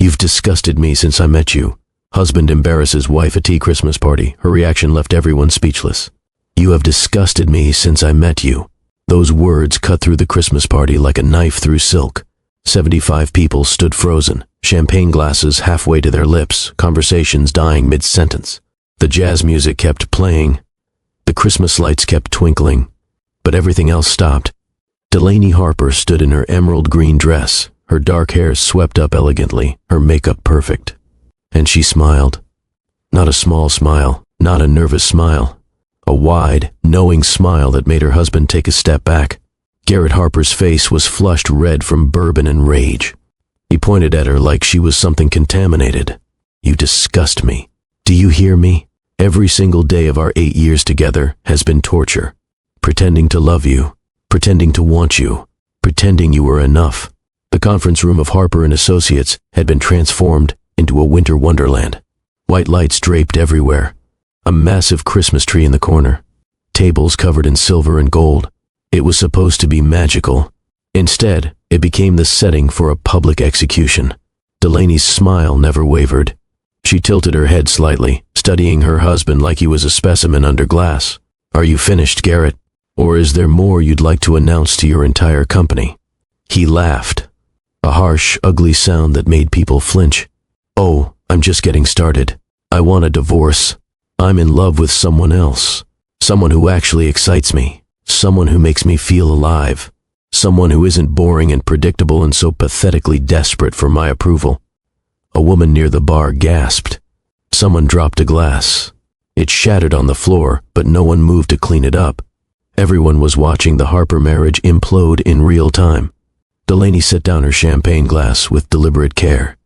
You've disgusted me since I met you. Husband embarrasses wife at tea Christmas party. Her reaction left everyone speechless. You have disgusted me since I met you. Those words cut through the Christmas party like a knife through silk. 75 people stood frozen, champagne glasses halfway to their lips, conversations dying mid-sentence. The jazz music kept playing. The Christmas lights kept twinkling. But everything else stopped. Delaney Harper stood in her emerald green dress, her dark hair swept up elegantly, her makeup perfect. And she smiled. Not a small smile, not a nervous smile. A wide, knowing smile that made her husband take a step back. Garrett Harper's face was flushed red from bourbon and rage. He pointed at her like she was something contaminated. You disgust me. Do you hear me? Every single day of our 8 years together has been torture. Pretending to love you, pretending to want you, pretending you were enough. The conference room of Harper and Associates had been transformed into a winter wonderland. White lights draped everywhere. A massive Christmas tree in the corner. Tables covered in silver and gold. It was supposed to be magical. Instead, it became the setting for a public execution. Delaney's smile never wavered. She tilted her head slightly, studying her husband like he was a specimen under glass. Are you finished, Garrett? Or is there more you'd like to announce to your entire company? He laughed. A harsh, ugly sound that made people flinch. Oh, I'm just getting started. I want a divorce. I'm in love with someone else. Someone who actually excites me. Someone who makes me feel alive. Someone who isn't boring and predictable and so pathetically desperate for my approval. A woman near the bar gasped. Someone dropped a glass. It shattered on the floor, but no one moved to clean it up. Everyone was watching the Harper marriage implode in real time. Delaney set down her champagne glass with deliberate care.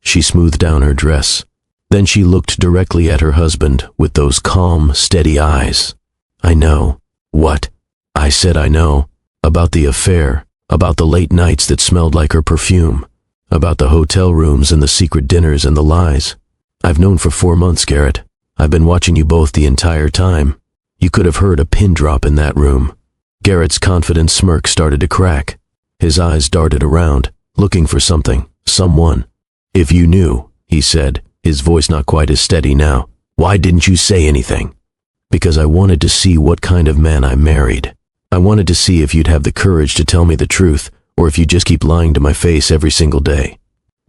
She smoothed down her dress. Then she looked directly at her husband with those calm, steady eyes. I know. What? I said I know. About the affair. About the late nights that smelled like her perfume. About the hotel rooms and the secret dinners and the lies. I've known for 4 months, Garrett. I've been watching you both the entire time. You could have heard a pin drop in that room. Garrett's confident smirk started to crack. His eyes darted around, looking for something, someone. If you knew, he said, his voice not quite as steady now, why didn't you say anything? Because I wanted to see what kind of man I married. I wanted to see if you'd have the courage to tell me the truth, or if you just keep lying to my face every single day.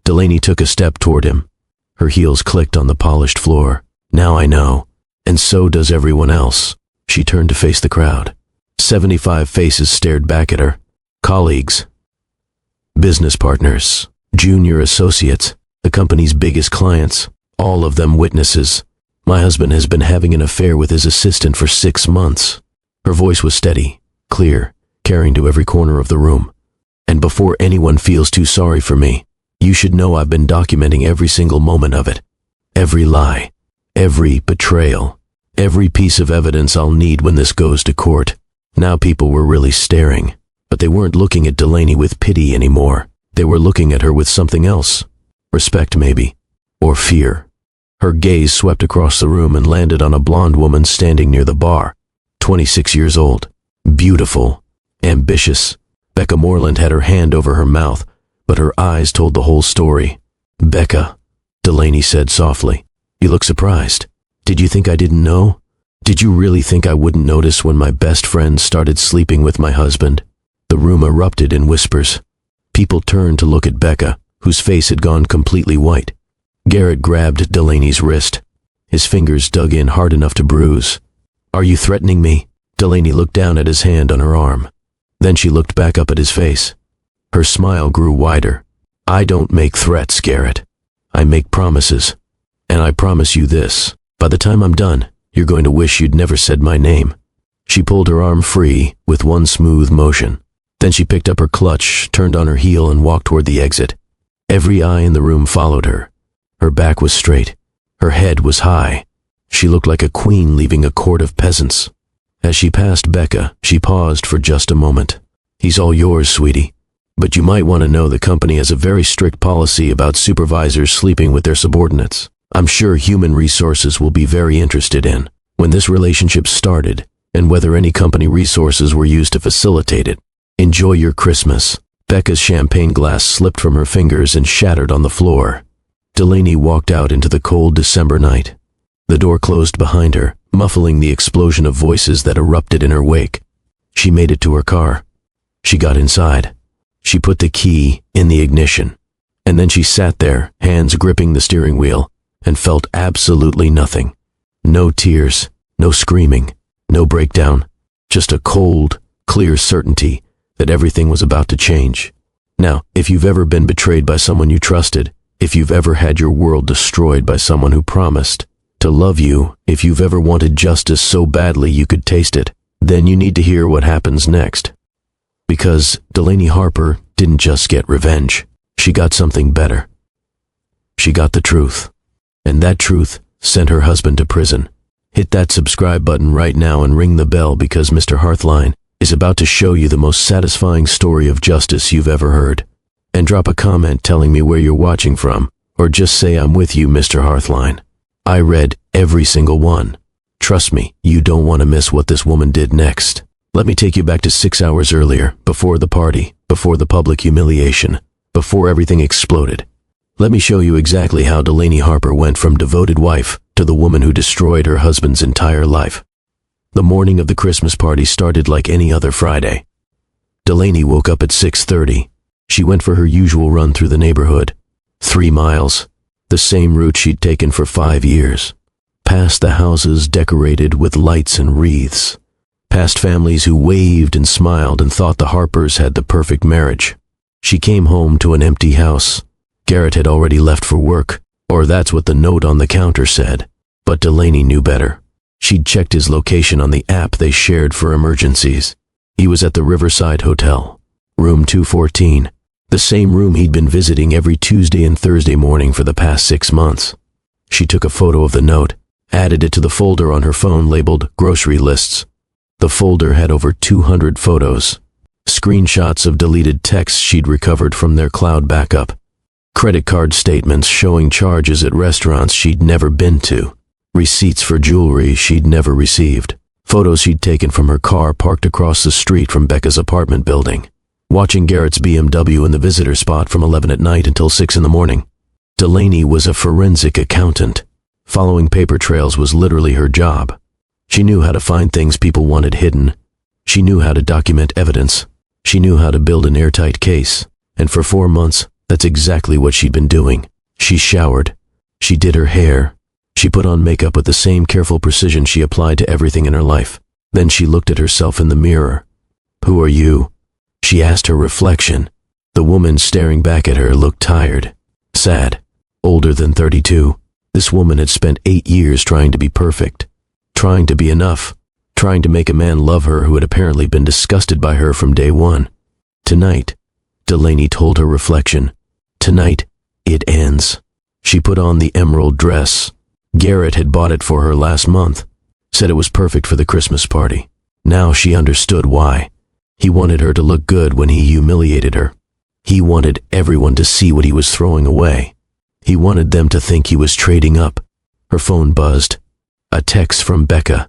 Delaney took a step toward him. Her heels clicked on the polished floor. Now I know. And so does everyone else. She turned to face the crowd. 75 faces stared back at her. Colleagues. Business partners. Junior associates. The company's biggest clients. All of them witnesses. My husband has been having an affair with his assistant for 6 months. Her voice was steady, clear, carrying to every corner of the room. And before anyone feels too sorry for me, you should know I've been documenting every single moment of it. Every lie. Every betrayal. Every piece of evidence I'll need when this goes to court. Now people were really staring, but they weren't looking at Delaney with pity anymore. They were looking at her with something else. Respect, maybe. Or fear. Her gaze swept across the room and landed on a blonde woman standing near the bar. 26 years old. Beautiful. Ambitious. Becca Moreland had her hand over her mouth, but her eyes told the whole story. Becca, Delaney said softly. You look surprised. Did you think I didn't know? Did you really think I wouldn't notice when my best friend started sleeping with my husband? The room erupted in whispers. People turned to look at Becca, whose face had gone completely white. Garrett grabbed Delaney's wrist. His fingers dug in hard enough to bruise. Are you threatening me? Delaney looked down at his hand on her arm. Then she looked back up at his face. Her smile grew wider. I don't make threats, Garrett. I make promises. And I promise you this. By the time I'm done, you're going to wish you'd never said my name. She pulled her arm free with one smooth motion. Then she picked up her clutch, turned on her heel, and walked toward the exit. Every eye in the room followed her. Her back was straight. Her head was high. She looked like a queen leaving a court of peasants. As she passed Becca, she paused for just a moment. He's all yours, sweetie. But you might want to know the company has a very strict policy about supervisors sleeping with their subordinates. I'm sure human resources will be very interested in when this relationship started and whether any company resources were used to facilitate it. Enjoy your Christmas. Becca's champagne glass slipped from her fingers and shattered on the floor. Delaney walked out into the cold December night. The door closed behind her, muffling the explosion of voices that erupted in her wake. She made it to her car. She got inside. She put the key in the ignition. And then she sat there, hands gripping the steering wheel, and felt absolutely nothing. No tears, no screaming, no breakdown, just a cold, clear certainty that everything was about to change. Now, if you've ever been betrayed by someone you trusted, if you've ever had your world destroyed by someone who promised to love you, if you've ever wanted justice so badly you could taste it, then you need to hear what happens next. Because Delaney Harper didn't just get revenge. She got something better. She got the truth. And that truth sent her husband to prison. Hit that subscribe button right now and ring the bell because Mr. Hearthline is about to show you the most satisfying story of justice you've ever heard. And drop a comment telling me where you're watching from, or just say I'm with you, Mr. Hearthline. I read every single one. Trust me, you don't want to miss what this woman did next. Let me take you back to 6 hours earlier, before the party, before the public humiliation, before everything exploded. Let me show you exactly how Delaney Harper went from devoted wife to the woman who destroyed her husband's entire life. The morning of the Christmas party started like any other Friday. Delaney woke up at 6:30. She went for her usual run through the neighborhood. 3 miles, the same route she'd taken for 5 years. Past the houses decorated with lights and wreaths. Past families who waved and smiled and thought the Harpers had the perfect marriage. She came home to an empty house. Garrett had already left for work, or that's what the note on the counter said. But Delaney knew better. She'd checked his location on the app they shared for emergencies. He was at the Riverside Hotel, room 214, the same room he'd been visiting every Tuesday and Thursday morning for the past 6 months. She took a photo of the note, added it to the folder on her phone labeled Grocery Lists. The folder had over 200 photos, screenshots of deleted texts she'd recovered from their cloud backup, credit card statements showing charges at restaurants she'd never been to, receipts for jewelry she'd never received, photos she'd taken from her car parked across the street from Becca's apartment building, watching Garrett's BMW in the visitor spot from 11 at night until 6 in the morning. Delaney was a forensic accountant. Following paper trails was literally her job. She knew how to find things people wanted hidden. She knew how to document evidence. She knew how to build an airtight case. And for 4 months, that's exactly what she'd been doing. She showered. She did her hair. She put on makeup with the same careful precision she applied to everything in her life. Then she looked at herself in the mirror. "Who are you?" she asked her reflection. The woman staring back at her looked tired, sad, older than 32. This woman had spent 8 years trying to be perfect, trying to be enough, trying to make a man love her who had apparently been disgusted by her from day one. Tonight, Delaney told her reflection, tonight, it ends. She put on the emerald dress. Garrett had bought it for her last month, said it was perfect for the Christmas party. Now she understood why. He wanted her to look good when he humiliated her. He wanted everyone to see what he was throwing away. He wanted them to think he was trading up. Her phone buzzed. A text from Becca.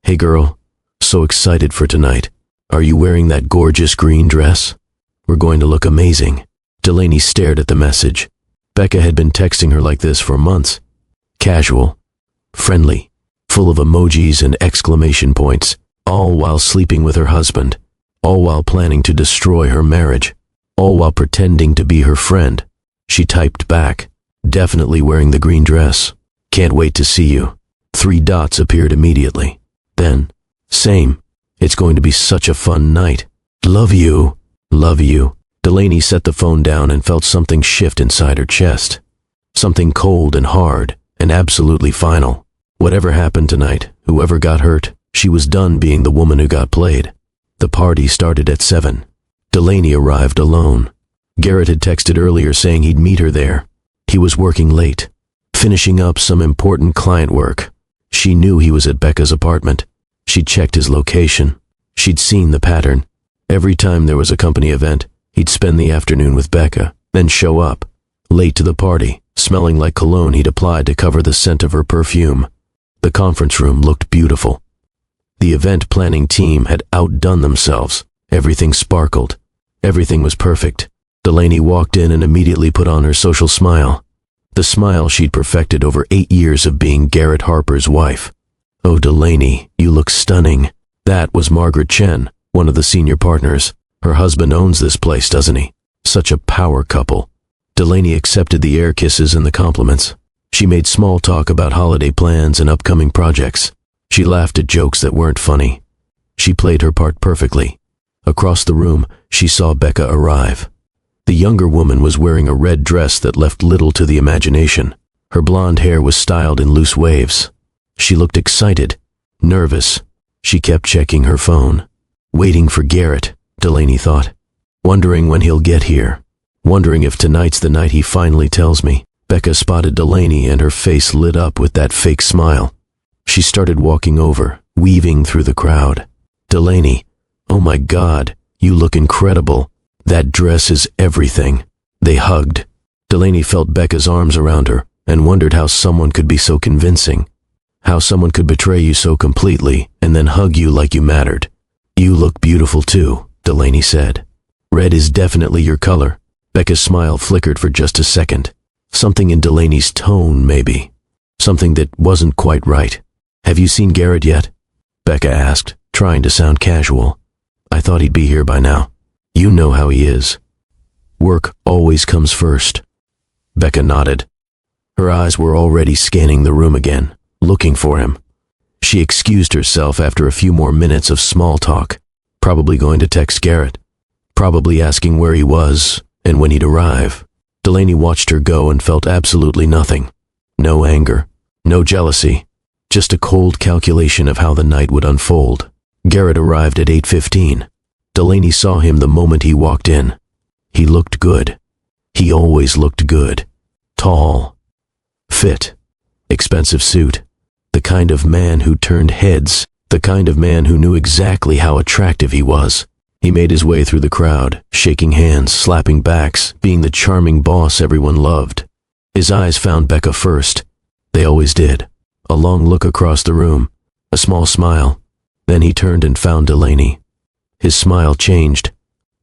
"Hey girl, so excited for tonight. Are you wearing that gorgeous green dress? We're going to look amazing." Delaney stared at the message. Becca had been texting her like this for months. Casual, friendly, full of emojis and exclamation points, all while sleeping with her husband, all while planning to destroy her marriage, all while pretending to be her friend. She typed back, "Definitely wearing the green dress. Can't wait to see you." 3 dots appeared immediately. Then, same. "It's going to be such a fun night. Love you. Love you." Delaney set the phone down and felt something shift inside her chest. Something cold and hard and absolutely final. Whatever happened tonight, whoever got hurt, she was done being the woman who got played. The party started at 7. Delaney arrived alone. Garrett had texted earlier saying he'd meet her there. He was working late, finishing up some important client work. She knew he was at Becca's apartment. She'd checked his location. She'd seen the pattern. Every time there was a company event, he'd spend the afternoon with Becca, then show up, late to the party, smelling like cologne he'd applied to cover the scent of her perfume. The conference room looked beautiful. The event planning team had outdone themselves. Everything sparkled. Everything was perfect. Delaney walked in and immediately put on her social smile. the smile she'd perfected over 8 years of being Garrett Harper's wife. "Oh, Delaney, you look stunning." That was Margaret Chen, one of the senior partners. Her husband owns this place, doesn't he? Such a power couple. Delaney accepted the air kisses and the compliments. She made small talk about holiday plans and upcoming projects. She laughed at jokes that weren't funny. She played her part perfectly. Across the room, she saw Becca arrive. The younger woman was wearing a red dress that left little to the imagination. Her blonde hair was styled in loose waves. She looked excited, nervous. She kept checking her phone. Waiting for Garrett, Delaney thought. Wondering when he'll get here. Wondering if tonight's the night he finally tells me. Becca spotted Delaney and her face lit up with that fake smile. She started walking over, weaving through the crowd. "Delaney, oh my God, you look incredible. That dress is everything." They hugged. Delaney felt Becca's arms around her and wondered how someone could be so convincing. How someone could betray you so completely and then hug you like you mattered. "You look beautiful too," Delaney said. "Red is definitely your color." Becca's smile flickered for just a second. Something in Delaney's tone, maybe. Something that wasn't quite right. "Have you seen Garrett yet?" Becca asked, trying to sound casual. "I thought he'd be here by now. You know how he is. Work always comes first." Becca nodded. Her eyes were already scanning the room again, looking for him. She excused herself after a few more minutes of small talk, probably going to text Garrett, probably asking where he was and when he'd arrive. Delaney watched her go and felt absolutely nothing. No anger, no jealousy, just a cold calculation of how the night would unfold. Garrett arrived at 8:15. Delaney saw him the moment he walked in. He looked good. He always looked good. Tall, fit, expensive suit. The kind of man who turned heads, the kind of man who knew exactly how attractive he was. He made his way through the crowd, shaking hands, slapping backs, being the charming boss everyone loved. His eyes found Becca first. They always did. A long look across the room, a small smile. Then he turned and found Delaney. His smile changed,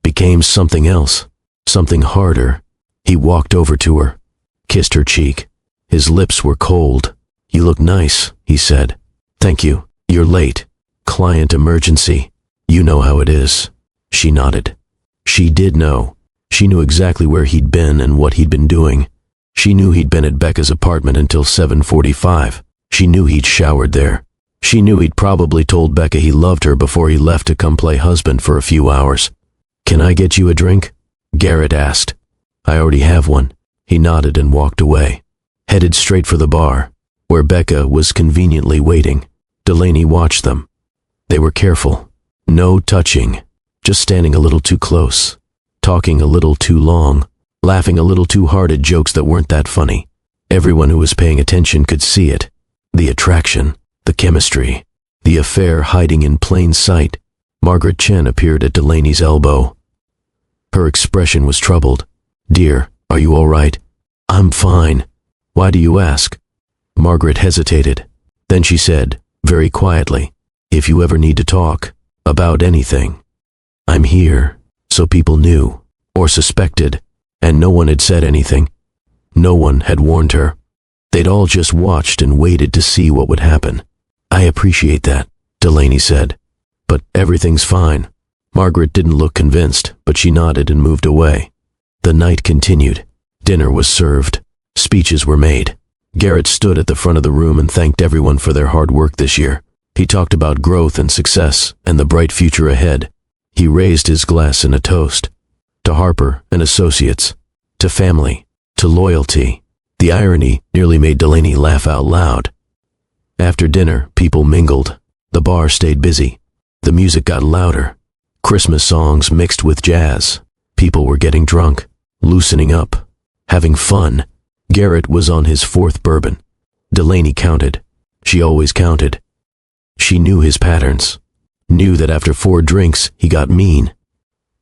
became something else, something harder. He walked over to her, kissed her cheek. His lips were cold. "You look nice," he said. "Thank you. You're late. Client emergency. You know how it is." She nodded. She did know. She knew exactly where he'd been and what he'd been doing. She knew he'd been at Becca's apartment until 7:45. She knew he'd showered there. She knew he'd probably told Becca he loved her before he left to come play husband for a few hours. "Can I get you a drink?" Garrett asked. "I already have one." He nodded and walked away, headed straight for the bar, where Becca was conveniently waiting. Delaney watched them. They were careful. No touching, just standing a little too close, talking a little too long, laughing a little too hard at jokes that weren't that funny. Everyone who was paying attention could see it. The attraction, the chemistry, the affair hiding in plain sight. Margaret Chen appeared at Delaney's elbow. Her expression was troubled. "Dear, are you all right?" "I'm fine. Why do you ask?" Margaret hesitated. Then she said, very quietly, "If you ever need to talk about anything, I'm here." So people knew, or suspected, and no one had said anything. No one had warned her. They'd all just watched and waited to see what would happen. "I appreciate that," Delaney said. "But everything's fine." Margaret didn't look convinced, but she nodded and moved away. The night continued. Dinner was served. Speeches were made. Garrett stood at the front of the room and thanked everyone for their hard work this year. He talked about growth and success and the bright future ahead. He raised his glass in a toast. To Harper and Associates. To family. To loyalty. The irony nearly made Delaney laugh out loud. After dinner, people mingled. The bar stayed busy. The music got louder. Christmas songs mixed with jazz. People were getting drunk, loosening up, having fun. Garrett was on his 4th bourbon. Delaney counted. She always counted. She knew his patterns. Knew that after 4 drinks, he got mean.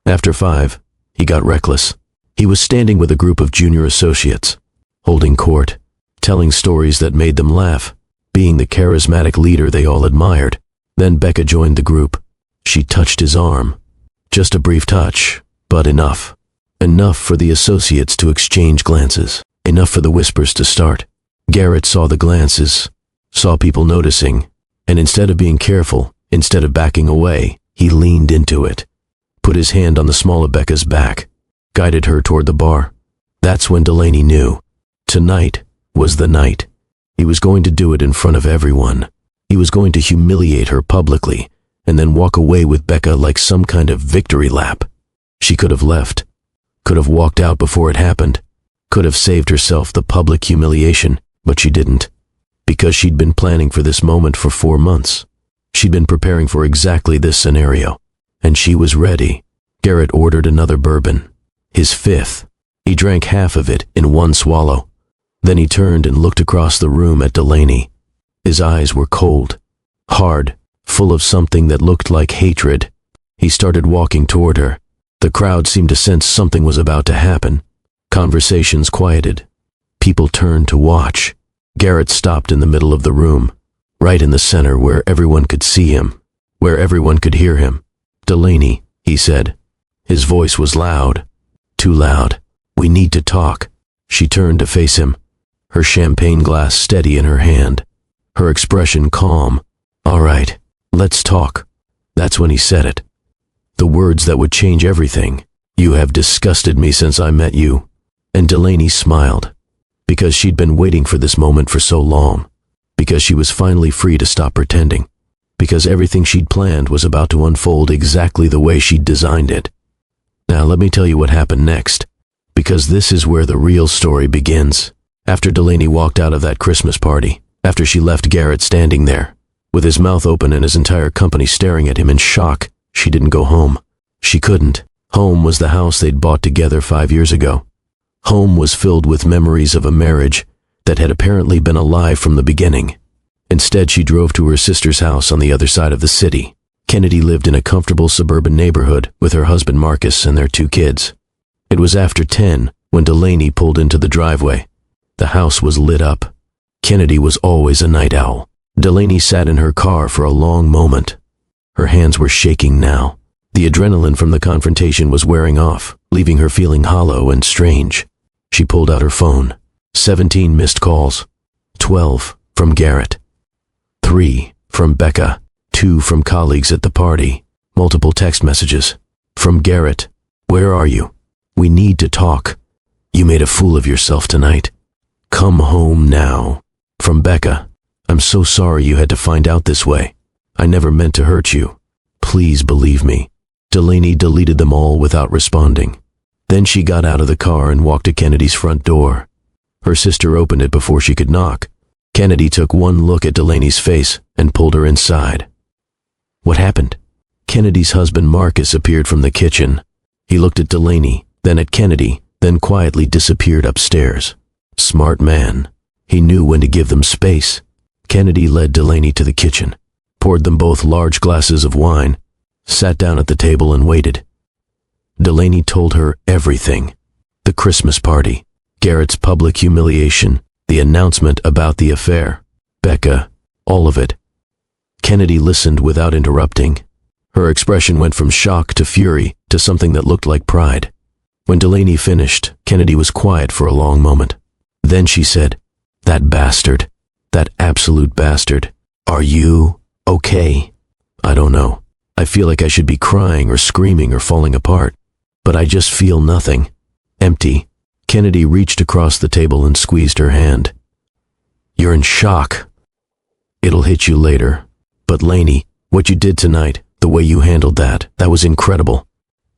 After 5, he got reckless. He was standing with a group of junior associates, holding court, telling stories that made them laugh, being the charismatic leader they all admired. Then Becca joined the group. She touched his arm. Just a brief touch, but enough. Enough for the associates to exchange glances. Enough for the whispers to start. Garrett saw the glances, saw people noticing, and instead of being careful, instead of backing away, he leaned into it, put his hand on the small of Becca's back, guided her toward the bar. That's when Delaney knew. Tonight was the night. He was going to do it in front of everyone. He was going to humiliate her publicly, and then walk away with Becca like some kind of victory lap. She could have left, could have walked out before it happened, could have saved herself the public humiliation, but she didn't, because she'd been planning for this moment for 4 months. She'd been preparing for exactly this scenario, and she was ready. Garrett ordered another bourbon, his 5th. He drank half of it in one swallow. Then he turned and looked across the room at Delaney. His eyes were cold, hard, full of something that looked like hatred. He started walking toward her. The crowd seemed to sense something was about to happen. Conversations quieted. People turned to watch. Garrett stopped in the middle of the room, right in the center where everyone could see him, where everyone could hear him. "Delaney," he said. His voice was loud, too loud. "We need to talk." She turned to face him, her champagne glass steady in her hand, her expression calm. "All right, let's talk." That's when he said it. The words that would change everything. "You have disgusted me since I met you." And Delaney smiled, because she'd been waiting for this moment for so long, because she was finally free to stop pretending, because everything she'd planned was about to unfold exactly the way she'd designed it. Now let me tell you what happened next, because this is where the real story begins. After Delaney walked out of that Christmas party, after she left Garrett standing there, with his mouth open and his entire company staring at him in shock, she didn't go home. She couldn't. Home was the house they'd bought together 5 years ago. Home was filled with memories of a marriage that had apparently been alive from the beginning. Instead, she drove to her sister's house on the other side of the city. Kennedy lived in a comfortable suburban neighborhood with her husband Marcus and their 2 kids. It was after 10 when Delaney pulled into the driveway. The house was lit up. Kennedy was always a night owl. Delaney sat in her car for a long moment. Her hands were shaking now. The adrenaline from the confrontation was wearing off, leaving her feeling hollow and strange. She pulled out her phone. 17 missed calls. 12 from Garrett. 3 from Becca. 2 from colleagues at the party. Multiple text messages. From Garrett. "Where are you? We need to talk. You made a fool of yourself tonight. Come home now." From Becca. "I'm so sorry you had to find out this way. I never meant to hurt you. Please believe me." Delaney deleted them all without responding. Then she got out of the car and walked to Kennedy's front door. Her sister opened it before she could knock. Kennedy took one look at Delaney's face and pulled her inside. What happened? Kennedy's husband Marcus appeared from the kitchen. He looked at Delaney, then at Kennedy, then quietly disappeared upstairs. Smart man. He knew when to give them space. Kennedy led Delaney to the kitchen, poured them both large glasses of wine, sat down at the table and waited. Delaney told her everything. The Christmas party, Garrett's public humiliation, the announcement about the affair, Becca, all of it. Kennedy listened without interrupting. Her expression went from shock to fury to something that looked like pride. When Delaney finished, Kennedy was quiet for a long moment. Then she said, "That bastard, that absolute bastard. Are you okay?" "I don't know. I feel like I should be crying or screaming or falling apart, but I just feel nothing. Empty." Kennedy reached across the table and squeezed her hand. "You're in shock. It'll hit you later. But Laney, what you did tonight, the way you handled that was incredible.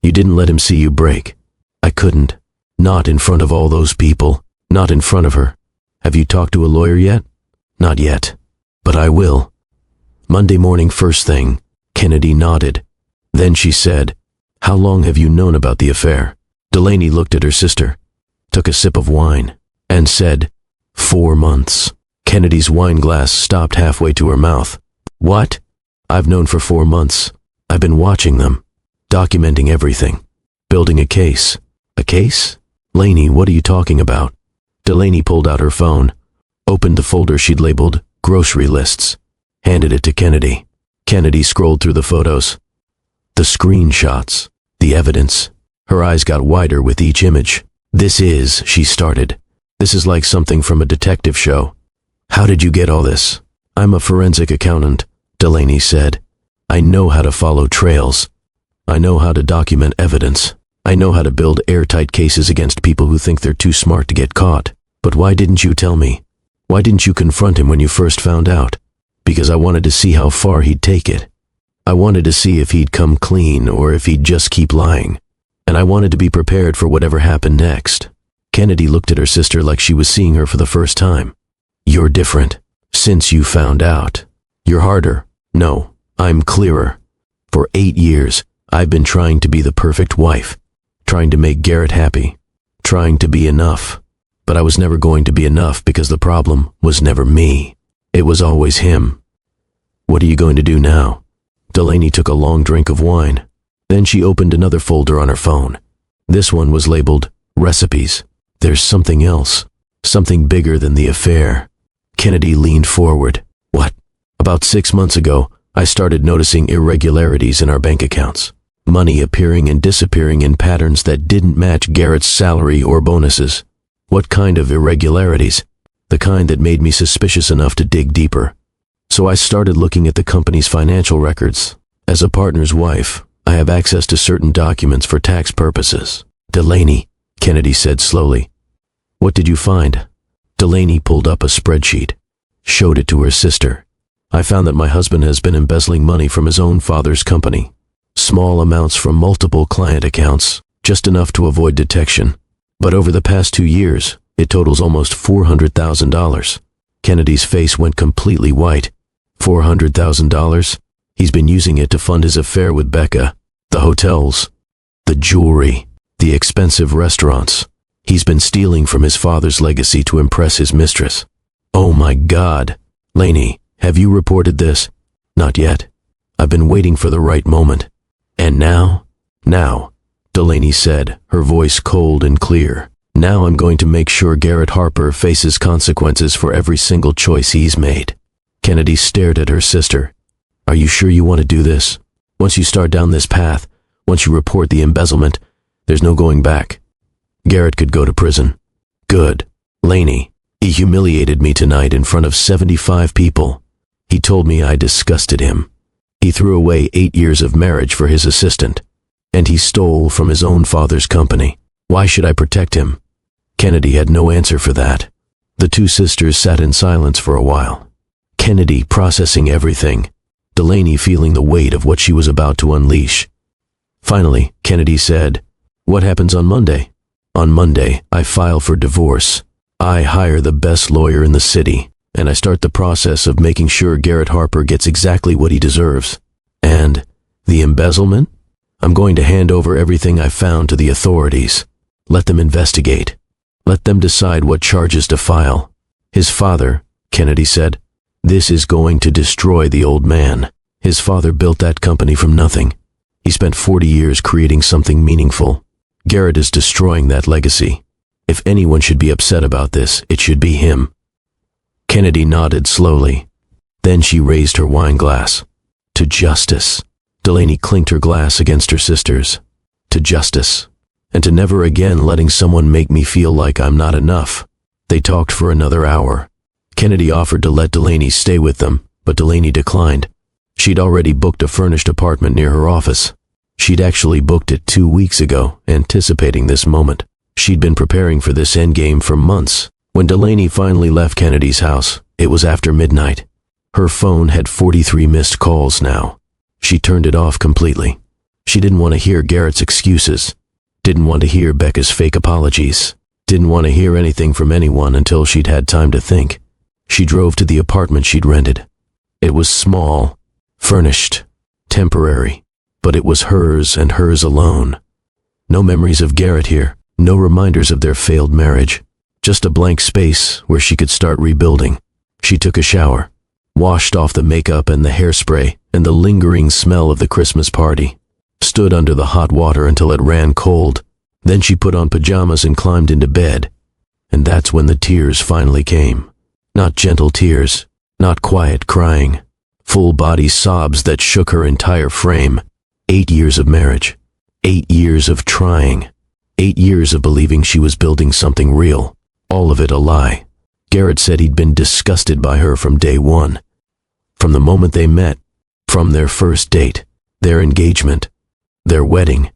You didn't let him see you break. I couldn't. Not in front of all those people. Not in front of her. Have you talked to a lawyer yet?" "Not yet. But I will." "Monday morning first thing." Kennedy nodded. Then she said, "How long have you known about the affair?" Delaney looked at her sister, took a sip of wine, and said, 4 months. Kennedy's wine glass stopped halfway to her mouth. "What?" "I've known for 4 months. I've been watching them, documenting everything, building a case." "A case?" "Laney, what are you talking about?" Delaney pulled out her phone, opened the folder she'd labeled grocery lists, handed it to Kennedy. Kennedy scrolled through the photos, the screenshots, the evidence. Her eyes got wider with each image. "This is," she started. This is like something from a detective show. How did you get all this? I'm a forensic accountant, Delaney said. I know how to follow trails. I know how to document evidence. I know how to build airtight cases against people who think they're too smart to get caught. But why didn't you tell me? Why didn't you confront him when you first found out? Because I wanted to see how far he'd take it. I wanted to see if he'd come clean or if he'd just keep lying. And I wanted to be prepared for whatever happened next. Kennedy looked at her sister like she was seeing her for the first time. You're different. Since you found out. You're harder. No, I'm clearer. For 8 years, I've been trying to be the perfect wife. Trying to make Garrett happy. Trying to be enough. But I was never going to be enough because the problem was never me. It was always him. What are you going to do now? Delaney took a long drink of wine. Then she opened another folder on her phone. This one was labeled Recipes. There's something else. Something bigger than the affair. Kennedy leaned forward. What? About 6 months ago, I started noticing irregularities in our bank accounts. Money appearing and disappearing in patterns that didn't match Garrett's salary or bonuses. What kind of irregularities? The kind that made me suspicious enough to dig deeper. So I started looking at the company's financial records. As a partner's wife, I have access to certain documents for tax purposes. Delaney, Kennedy said slowly. What did you find? Delaney pulled up a spreadsheet, showed it to her sister. I found that my husband has been embezzling money from his own father's company. Small amounts from multiple client accounts, just enough to avoid detection. But over the past 2 years, it totals almost $400,000. Kennedy's face went completely white. $400,000? He's been using it to fund his affair with Becca, the hotels, the jewelry, the expensive restaurants. He's been stealing from his father's legacy to impress his mistress. Oh my God. Laney, have you reported this? Not yet. I've been waiting for the right moment. And now? Now, Delaney said, her voice cold and clear. Now I'm going to make sure Garrett Harper faces consequences for every single choice he's made. Kennedy stared at her sister. Are you sure you want to do this? Once you start down this path, once you report the embezzlement, there's no going back. Garrett could go to prison. Good. Laney, he humiliated me tonight in front of 75 people. He told me I disgusted him. He threw away 8 years of marriage for his assistant. And he stole from his own father's company. Why should I protect him? Kennedy had no answer for that. The two sisters sat in silence for a while. Kennedy processing everything. Delaney feeling the weight of what she was about to unleash. Finally, Kennedy said, What happens on Monday? On Monday, I file for divorce. I hire the best lawyer in the city, and I start the process of making sure Garrett Harper gets exactly what he deserves. And the embezzlement? I'm going to hand over everything I found to the authorities. Let them investigate. Let them decide what charges to file. His father, Kennedy said, this is going to destroy the old man. His father built that company from nothing. He spent 40 years creating something meaningful. Garrett is destroying that legacy. If anyone should be upset about this, it should be him. Kennedy nodded slowly. Then she raised her wine glass. To justice. Delaney clinked her glass against her sister's. To justice. And to never again letting someone make me feel like I'm not enough. They talked for another hour. Kennedy offered to let Delaney stay with them, but Delaney declined. She'd already booked a furnished apartment near her office. She'd actually booked it 2 weeks ago, anticipating this moment. She'd been preparing for this endgame for months. When Delaney finally left Kennedy's house, it was after midnight. Her phone had 43 missed calls now. She turned it off completely. She didn't want to hear Garrett's excuses. Didn't want to hear Becca's fake apologies. Didn't want to hear anything from anyone until she'd had time to think. She drove to the apartment she'd rented. It was small, furnished, temporary, but it was hers and hers alone. No memories of Garrett here, no reminders of their failed marriage. Just a blank space where she could start rebuilding. She took a shower, washed off the makeup and the hairspray and the lingering smell of the Christmas party, stood under the hot water until it ran cold. Then she put on pajamas and climbed into bed. And that's when the tears finally came. Not gentle tears, not quiet crying, full-body sobs that shook her entire frame. 8 years of marriage, 8 years of trying, 8 years of believing she was building something real. All of it a lie. Garrett said he'd been disgusted by her from day one. From the moment they met, from their first date, their engagement, their wedding,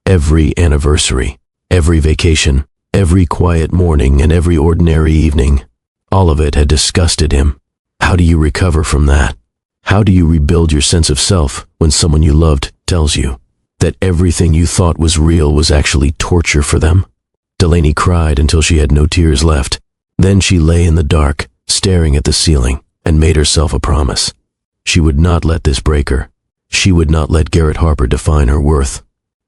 every anniversary, every vacation, every quiet morning and every ordinary evening, all of it had disgusted him. How do you recover from that? How do you rebuild your sense of self when someone you loved tells you that everything you thought was real was actually torture for them? Delaney cried until she had no tears left. Then she lay in the dark, staring at the ceiling, and made herself a promise. She would not let this break her. She would not let Garrett Harper define her worth.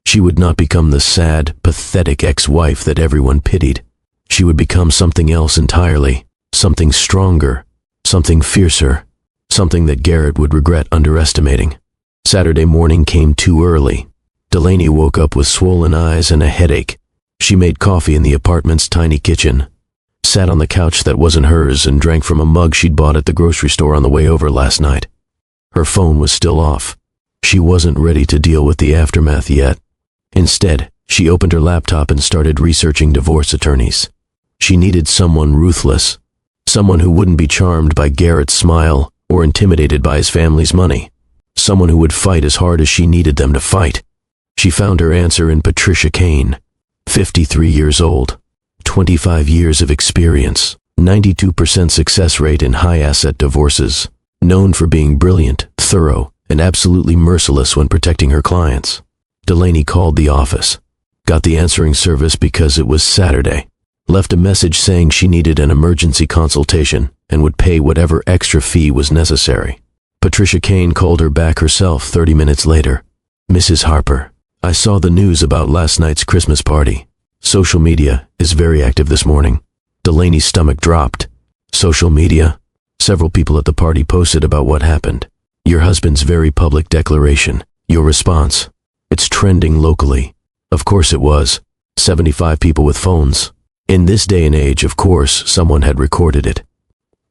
She would not become the sad, pathetic ex-wife that everyone pitied. She would become something else entirely, something stronger, something fiercer, something that Garrett would regret underestimating. Saturday morning came too early. Delaney woke up with swollen eyes and a headache. She made coffee in the apartment's tiny kitchen, sat on the couch that wasn't hers, and drank from a mug she'd bought at the grocery store on the way over last night. Her phone was still off. She wasn't ready to deal with the aftermath yet. Instead, she opened her laptop and started researching divorce attorneys. She needed someone ruthless, someone who wouldn't be charmed by Garrett's smile or intimidated by his family's money, someone who would fight as hard as she needed them to fight. She found her answer in Patricia Kane, 53 years old, 25 years of experience, 92% success rate in high-asset divorces, known for being brilliant, thorough, and absolutely merciless when protecting her clients. Delaney called the office, got the answering service because it was Saturday, left a message saying she needed an emergency consultation and would pay whatever extra fee was necessary. Patricia Kane called her back herself 30 minutes later. Mrs. Harper, I saw the news about last night's Christmas party. Social media is very active this morning. Delaney's stomach dropped. Social media? Several people at the party posted about what happened. Your husband's very public declaration. Your response. It's trending locally. Of course it was. 75 people with phones. In this day and age, of course, someone had recorded it.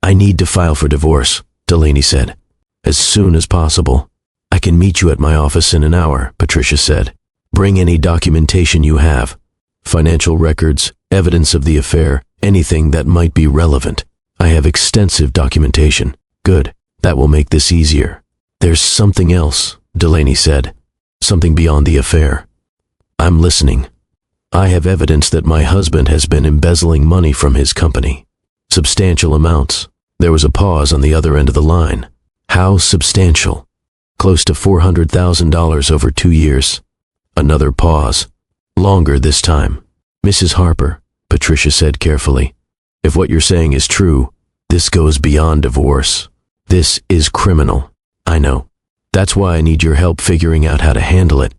I need to file for divorce, Delaney said. As soon as possible. I can meet you at my office in an hour, Patricia said. Bring any documentation you have. Financial records, evidence of the affair, anything that might be relevant. I have extensive documentation. Good. That will make this easier. There's something else, Delaney said. Something beyond the affair. I'm listening. I have evidence that my husband has been embezzling money from his company. Substantial amounts. There was a pause on the other end of the line. How substantial? Close to $400,000 over 2 years. Another pause. Longer this time. Mrs. Harper, Patricia said carefully, if what you're saying is true, this goes beyond divorce. This is criminal. I know. That's why I need your help figuring out how to handle it.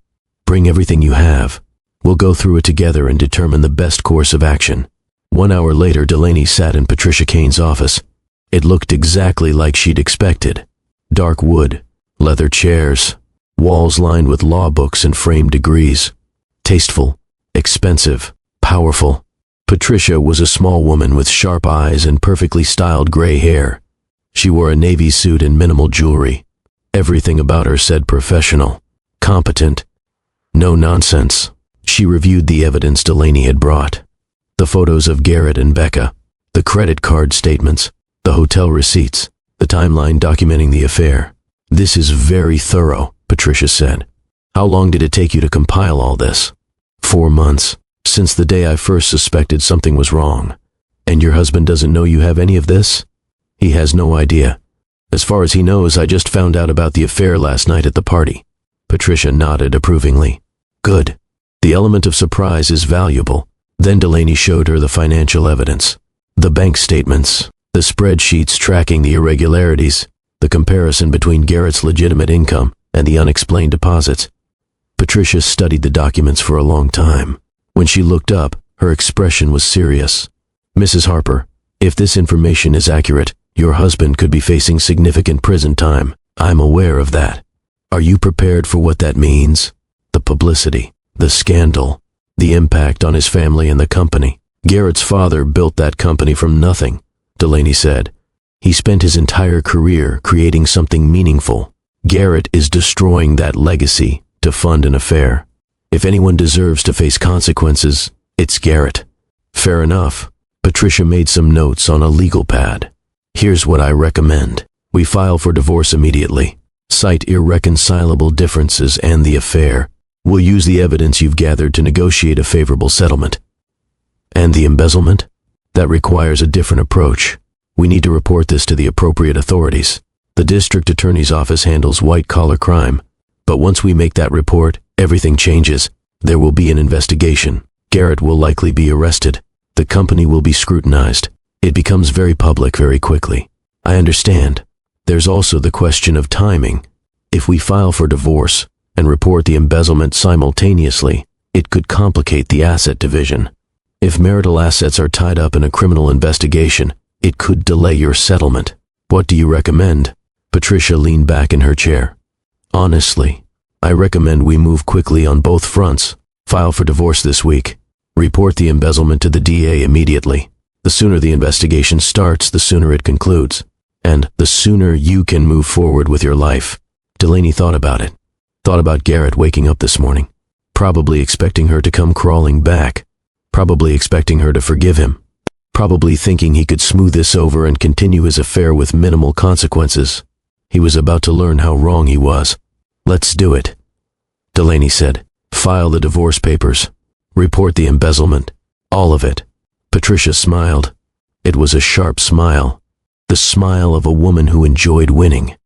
Bring everything you have. We'll go through it together and determine the best course of action. 1 hour later, Delaney sat in Patricia Kane's office. It looked exactly like she'd expected. Dark wood, leather chairs, walls lined with law books and framed degrees. Tasteful, expensive, powerful. Patricia was a small woman with sharp eyes and perfectly styled gray hair. She wore a navy suit and minimal jewelry. Everything about her said professional, competent, no nonsense. She reviewed the evidence Delaney had brought. The photos of Garrett and Becca, the credit card statements, the hotel receipts, the timeline documenting the affair. This is very thorough, Patricia said. How long did it take you to compile all this? 4 months, since the day I first suspected something was wrong. And your husband doesn't know you have any of this? He has no idea. As far as he knows, I just found out about the affair last night at the party. Patricia nodded approvingly. Good. The element of surprise is valuable. Then Delaney showed her the financial evidence. The bank statements, the spreadsheets tracking the irregularities, the comparison between Garrett's legitimate income and the unexplained deposits. Patricia studied the documents for a long time. When she looked up, her expression was serious. Mrs. Harper, if this information is accurate, your husband could be facing significant prison time. I'm aware of that. Are you prepared for what that means? The publicity, the scandal, the impact on his family and the company. Garrett's father built that company from nothing, Delaney said. He spent his entire career creating something meaningful. Garrett is destroying that legacy to fund an affair. If anyone deserves to face consequences, it's Garrett. Fair enough. Patricia made some notes on a legal pad. Here's what I recommend. We file for divorce immediately. Cite irreconcilable differences and the affair. We'll use the evidence you've gathered to negotiate a favorable settlement. And the embezzlement? That requires a different approach. We need to report this to the appropriate authorities. The district attorney's office handles white-collar crime. But once we make that report, everything changes. There will be an investigation. Garrett will likely be arrested. The company will be scrutinized. It becomes very public very quickly. I understand. There's also the question of timing. If we file for divorce and report the embezzlement simultaneously, it could complicate the asset division. If marital assets are tied up in a criminal investigation, it could delay your settlement. What do you recommend? Patricia leaned back in her chair. Honestly, I recommend we move quickly on both fronts. File for divorce this week. Report the embezzlement to the DA immediately. The sooner the investigation starts, the sooner it concludes. And the sooner you can move forward with your life. Delaney thought about it. Thought about Garrett waking up this morning. Probably expecting her to come crawling back. Probably expecting her to forgive him. Probably thinking he could smooth this over and continue his affair with minimal consequences. He was about to learn how wrong he was. Let's do it, Delaney said. File the divorce papers. Report the embezzlement. All of it. Patricia smiled. It was a sharp smile. The smile of a woman who enjoyed winning.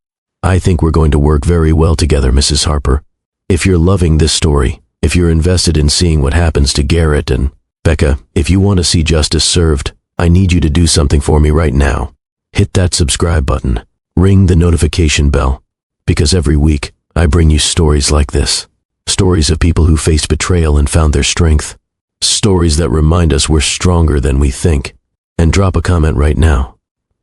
I think we're going to work very well together, Mrs. Harper. If you're loving this story, if you're invested in seeing what happens to Garrett and Becca, if you want to see justice served, I need you to do something for me right now. Hit that subscribe button. Ring the notification bell. Because every week, I bring you stories like this. Stories of people who faced betrayal and found their strength. Stories that remind us we're stronger than we think. And drop a comment right now.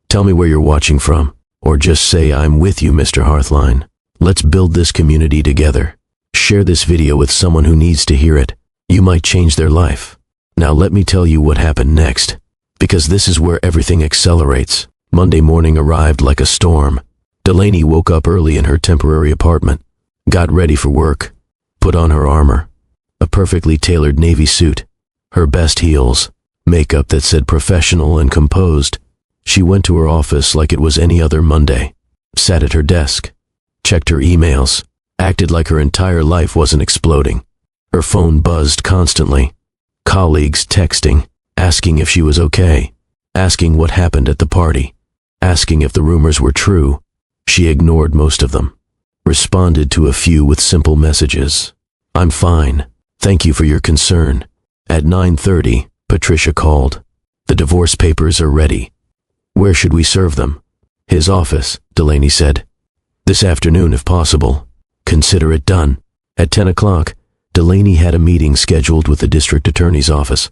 Tell me where you're watching from, or just say I'm with you, Mr. Hearthline. Let's build this community together. Share this video with someone who needs to hear it. You might change their life. Now let me tell you what happened next, because this is where everything accelerates. Monday morning arrived like a storm. Delaney woke up early in her temporary apartment, got ready for work, put on her armor, a perfectly tailored navy suit, her best heels, makeup that said professional and composed. She went to her office like it was any other Monday, sat at her desk, checked her emails, acted like her entire life wasn't exploding. Her phone buzzed constantly. Colleagues texting, asking if she was okay, asking what happened at the party, asking if the rumors were true. She ignored most of them, responded to a few with simple messages. I'm fine. Thank you for your concern. At 9:30, Patricia called. The divorce papers are ready. Where should we serve them? His office, Delaney said. This afternoon, if possible. Consider it done. At 10 o'clock, Delaney had a meeting scheduled with the district attorney's office.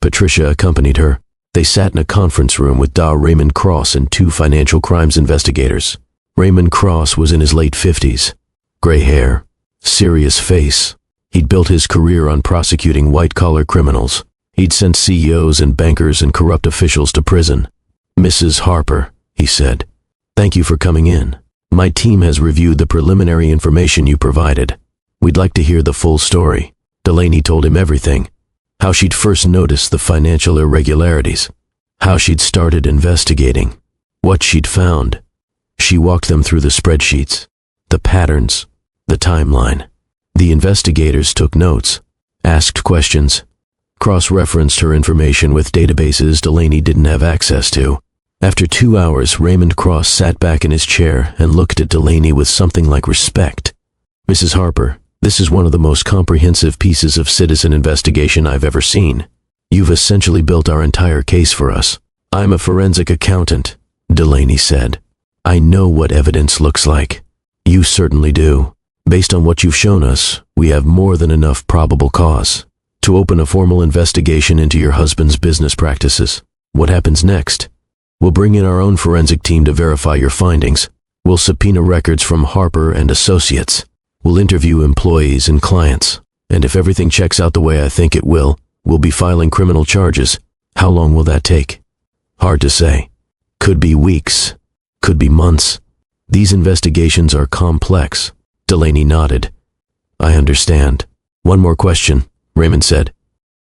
Patricia accompanied her. They sat in a conference room with Raymond Cross and two financial crimes investigators. Raymond Cross was in his late 50s. Gray hair, serious face. He'd built his career on prosecuting white-collar criminals. He'd sent CEOs and bankers and corrupt officials to prison. Mrs. Harper, he said, thank you for coming in. My team has reviewed the preliminary information you provided. We'd like to hear the full story. Delaney told him everything. How she'd first noticed the financial irregularities. How she'd started investigating. What she'd found. She walked them through the spreadsheets, the patterns, the timeline. The investigators took notes, asked questions, cross-referenced her information with databases Delaney didn't have access to. After 2 hours, Raymond Cross sat back in his chair and looked at Delaney with something like respect. Mrs. Harper, this is one of the most comprehensive pieces of citizen investigation I've ever seen. You've essentially built our entire case for us. I'm a forensic accountant, Delaney said. I know what evidence looks like. You certainly do. Based on what you've shown us, we have more than enough probable cause to open a formal investigation into your husband's business practices. What happens next? We'll bring in our own forensic team to verify your findings. We'll subpoena records from Harper and Associates. We'll interview employees and clients. And if everything checks out the way I think it will, we'll be filing criminal charges. How long will that take? Hard to say. Could be weeks. Could be months. These investigations are complex. Delaney nodded. I understand. One more question, Raymond said.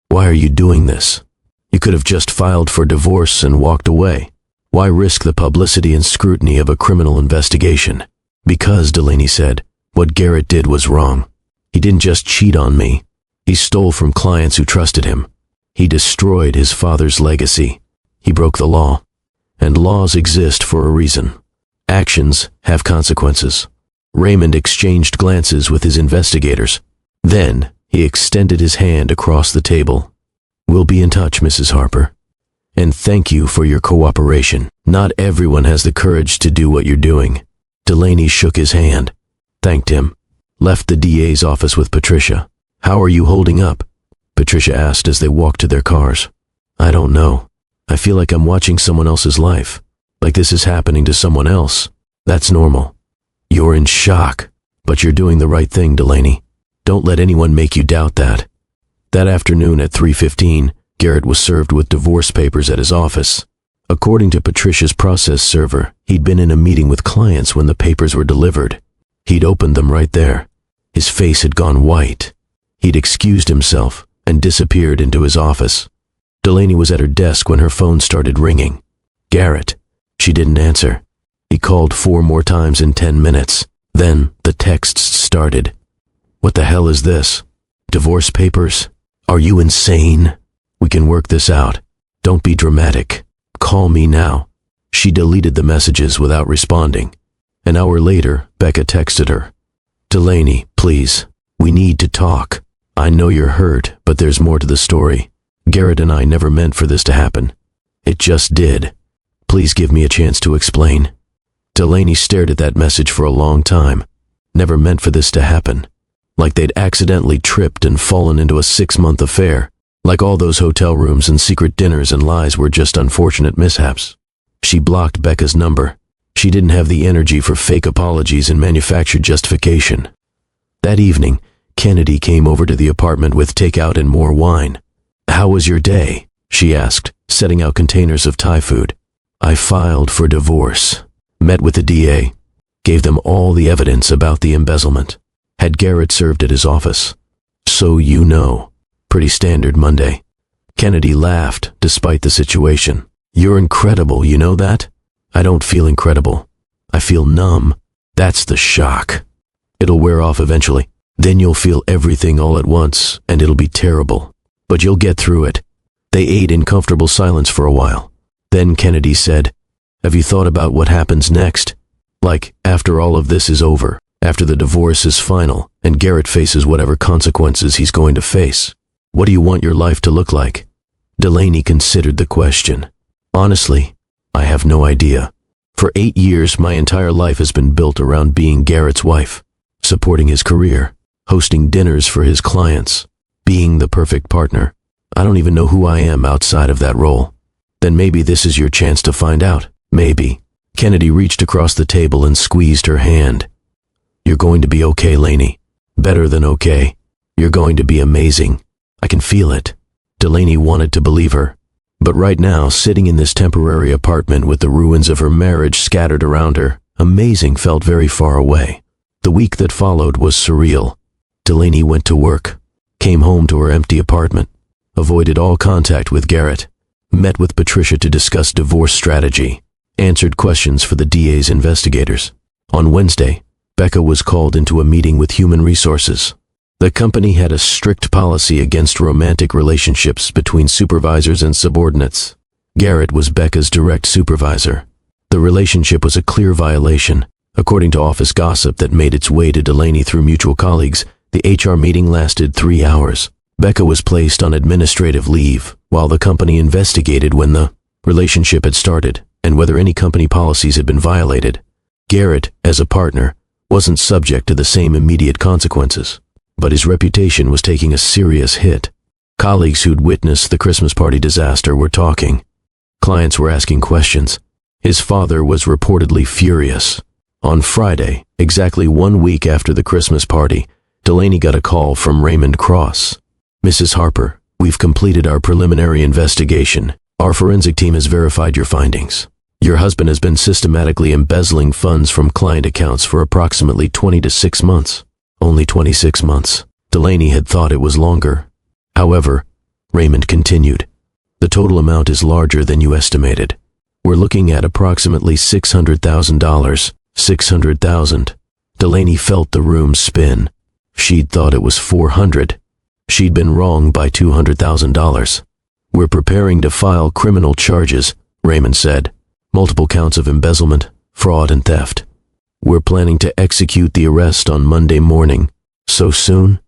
Why are you doing this? You could have just filed for divorce and walked away. Why risk the publicity and scrutiny of a criminal investigation? Because, Delaney said, what Garrett did was wrong. He didn't just cheat on me. He stole from clients who trusted him. He destroyed his father's legacy. He broke the law. And laws exist for a reason. Actions have consequences. Raymond exchanged glances with his investigators. Then, he extended his hand across the table. We'll be in touch, Mrs. Harper. And thank you for your cooperation. Not everyone has the courage to do what you're doing. Delaney shook his hand, thanked him, left the DA's office with Patricia. How are you holding up? Patricia asked as they walked to their cars. I don't know. I feel like I'm watching someone else's life. Like this is happening to someone else. That's normal. You're in shock, but you're doing the right thing, Delaney. Don't let anyone make you doubt that. That afternoon at 3:15, Garrett was served with divorce papers at his office. According to Patricia's process server, he'd been in a meeting with clients when the papers were delivered. He'd opened them right there. His face had gone white. He'd excused himself and disappeared into his office. Delaney was at her desk when her phone started ringing. Garrett. She didn't answer. He called 4 more times in 10 minutes. Then the texts started. What the hell is this? Divorce papers? Are you insane? We can work this out. Don't be dramatic. Call me now. She deleted the messages without responding. An hour later, Becca texted her. Delaney, please. We need to talk. I know you're hurt, but there's more to the story. Garrett and I never meant for this to happen. It just did. Please give me a chance to explain. Delaney stared at that message for a long time. Never meant for this to happen. Like they'd accidentally tripped and fallen into a 6-month affair. Like all those hotel rooms and secret dinners and lies were just unfortunate mishaps. She blocked Becca's number. She didn't have the energy for fake apologies and manufactured justification. That evening, Kennedy came over to the apartment with takeout and more wine. How was your day? She asked, setting out containers of Thai food. I filed for divorce. Met with the DA. Gave them all the evidence about the embezzlement. Had Garrett served at his office. So you know. Pretty standard Monday. Kennedy laughed, despite the situation. You're incredible, you know that? I don't feel incredible. I feel numb. That's the shock. It'll wear off eventually. Then you'll feel everything all at once, and it'll be terrible. But you'll get through it. They ate in comfortable silence for a while. Then Kennedy said, Have you thought about what happens next? Like, after all of this is over, after the divorce is final, and Garrett faces whatever consequences he's going to face. What do you want your life to look like? Delaney considered the question. Honestly, I have no idea. For 8 years, my entire life has been built around being Garrett's wife, supporting his career, hosting dinners for his clients, being the perfect partner. I don't even know who I am outside of that role. Then maybe this is your chance to find out. Maybe. Kennedy reached across the table and squeezed her hand. You're going to be okay, Laney. Better than okay. You're going to be amazing. I can feel it. Delaney wanted to believe her. But right now, sitting in this temporary apartment with the ruins of her marriage scattered around her, amazing felt very far away. The week that followed was surreal. Delaney went to work, came home to her empty apartment, avoided all contact with Garrett, met with Patricia to discuss divorce strategy, answered questions for the DA's investigators. On Wednesday, Becca was called into a meeting with Human Resources. The company had a strict policy against romantic relationships between supervisors and subordinates. Garrett was Becca's direct supervisor. The relationship was a clear violation. According to office gossip that made its way to Delaney through mutual colleagues, the HR meeting lasted 3 hours. Becca was placed on administrative leave while the company investigated when the relationship had started and whether any company policies had been violated. Garrett, as a partner, wasn't subject to the same immediate consequences, but his reputation was taking a serious hit. Colleagues who'd witnessed the Christmas party disaster were talking. Clients were asking questions. His father was reportedly furious. On Friday, exactly 1 week after the Christmas party, Delaney got a call from Raymond Cross. Mrs. Harper, we've completed our preliminary investigation. Our forensic team has verified your findings. Your husband has been systematically embezzling funds from client accounts for approximately 20 to 6 months. Only 26 months. Delaney had thought it was longer. However, Raymond continued, The total amount is larger than you estimated. We're looking at approximately $600,000. 600,000. Delaney felt the room spin. She'd thought it was 400. She'd been wrong by $200,000. We're preparing to file criminal charges, Raymond said. Multiple counts of embezzlement, fraud, and theft. We're planning to execute the arrest on Monday morning. So soon?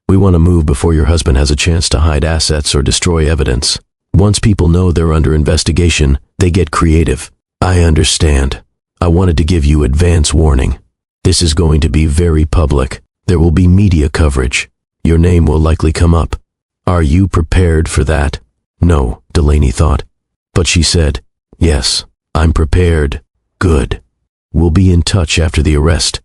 We want to move before your husband has a chance to hide assets or destroy evidence. Once people know they're under investigation, they get creative. I understand. I wanted to give you advance warning. This is going to be very public. There will be media coverage. Your name will likely come up. Are you prepared for that? No, Delaney thought. But she said, yes, I'm prepared. Good. We'll be in touch after the arrest.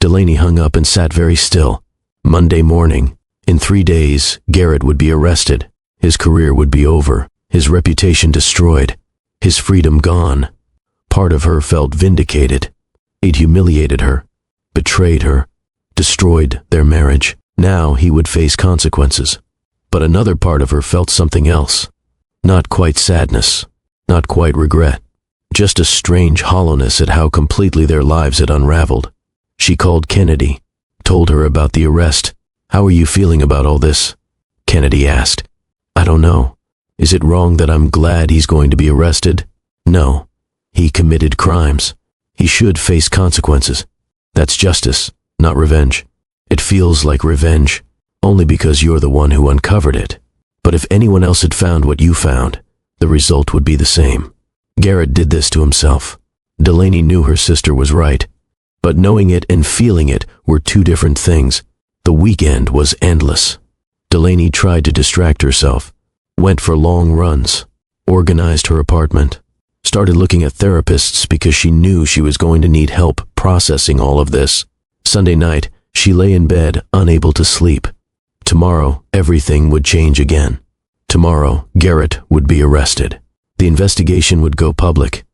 Delaney hung up and sat very still. Monday morning. In 3 days, Garrett would be arrested. His career would be over. His reputation destroyed. His freedom gone. Part of her felt vindicated. He'd humiliated her, betrayed her, destroyed their marriage. Now he would face consequences. But another part of her felt something else. Not quite sadness, not quite regret. Just a strange hollowness at how completely their lives had unraveled. She called Kennedy, told her about the arrest. How are you feeling about all this? Kennedy asked. I don't know. Is it wrong that I'm glad he's going to be arrested? No. He committed crimes. He should face consequences. That's justice, not revenge. It feels like revenge, only because you're the one who uncovered it. But if anyone else had found what you found, the result would be the same. Garrett did this to himself. Delaney knew her sister was right. But knowing it and feeling it were two different things. The weekend was endless. Delaney tried to distract herself, went for long runs, organized her apartment, started looking at therapists because she knew she was going to need help processing all of this. Sunday night, she lay in bed, unable to sleep. Tomorrow, everything would change again. Tomorrow, Garrett would be arrested. The investigation would go public.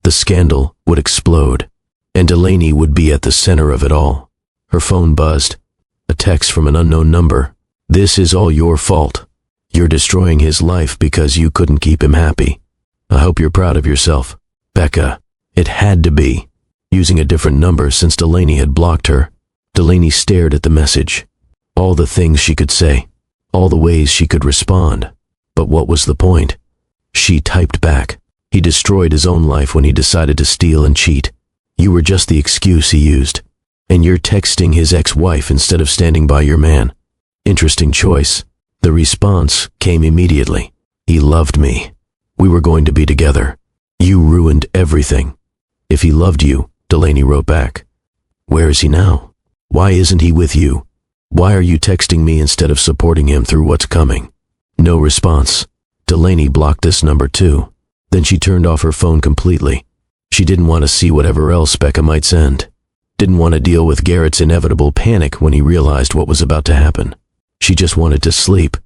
The scandal would explode, and Delaney would be at the center of it all. Her phone buzzed. A text from an unknown number. This is all your fault. You're destroying his life because you couldn't keep him happy. I hope you're proud of yourself. Becca. It had to be. Using a different number since Delaney had blocked her. Delaney stared at the message. All the things she could say. All the ways she could respond. But what was the point? She typed back. He destroyed his own life when he decided to steal and cheat. You were just the excuse he used. And you're texting his ex-wife instead of standing by your man. Interesting choice. The response came immediately. He loved me. We were going to be together. You ruined everything. If he loved you, Delaney wrote back. Where is he now? Why isn't he with you? Why are you texting me instead of supporting him through what's coming? No response. Delaney blocked this number too. Then she turned off her phone completely. She didn't want to see whatever else Becca might send. Didn't want to deal with Garrett's inevitable panic when he realized what was about to happen. She just wanted to sleep,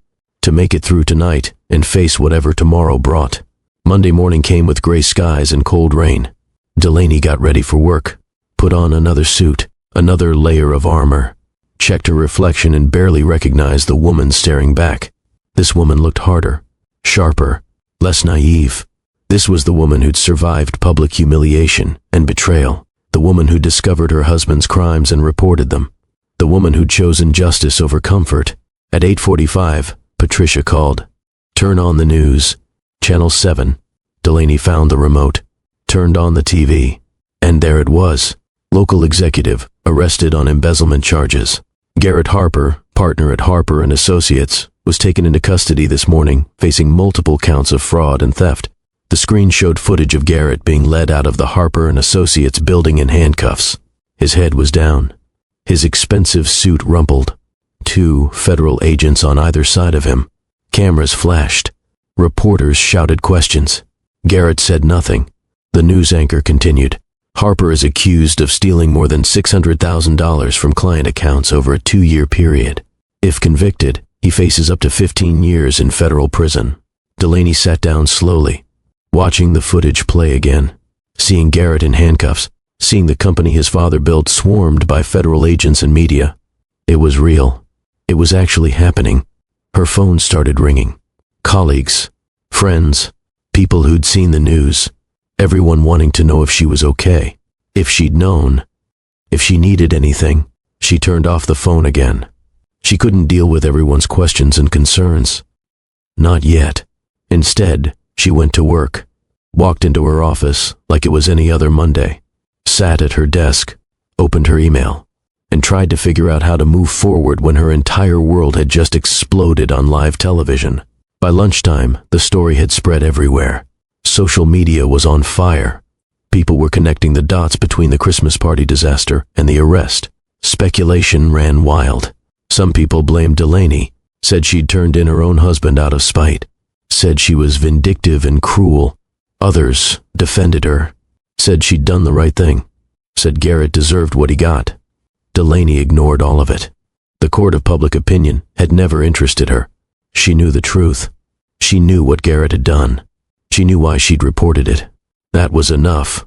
to make it through tonight and face whatever tomorrow brought. Monday morning came with gray skies and cold rain. Delaney got ready for work, put on another suit, another layer of armor, checked her reflection and barely recognized the woman staring back. This woman looked harder, sharper, less naive. This was the woman who'd survived public humiliation and betrayal, the woman who discovered her husband's crimes and reported them, the woman who'd chosen justice over comfort. At 8:45, Patricia called. Turn on the news. Channel 7. Delaney found the remote, turned on the TV, and there it was. Local executive, arrested on embezzlement charges. Garrett Harper, partner at Harper and Associates, was taken into custody this morning, facing multiple counts of fraud and theft. The screen showed footage of Garrett being led out of the Harper and Associates building in handcuffs. His head was down. His expensive suit rumpled. 2 federal agents on either side of him. Cameras flashed. Reporters shouted questions. Garrett said nothing. The news anchor continued. Harper is accused of stealing more than $600,000 from client accounts over a 2-year period. If convicted, he faces up to 15 years in federal prison. Delaney sat down slowly, watching the footage play again, seeing Garrett in handcuffs, seeing the company his father built swarmed by federal agents and media. It was real. It was actually happening. Her phone started ringing. Colleagues, Friends, people who'd seen the news, everyone wanting to know if she was okay, if she'd known, if she needed anything. She turned off the phone again. She couldn't deal with everyone's questions and concerns. Not yet. Instead, she went to work, walked into her office like it was any other Monday, sat at her desk, opened her email, and tried to figure out how to move forward when her entire world had just exploded on live television. By lunchtime, the story had spread everywhere. Social media was on fire. People were connecting the dots between the Christmas party disaster and the arrest. Speculation ran wild. Some people blamed Delaney, said she'd turned in her own husband out of spite, said she was vindictive and cruel. Others defended her, said she'd done the right thing, said Garrett deserved what he got. Delaney ignored all of it. The court of public opinion had never interested her. She knew the truth. She knew what Garrett had done. She knew why she'd reported it. That was enough.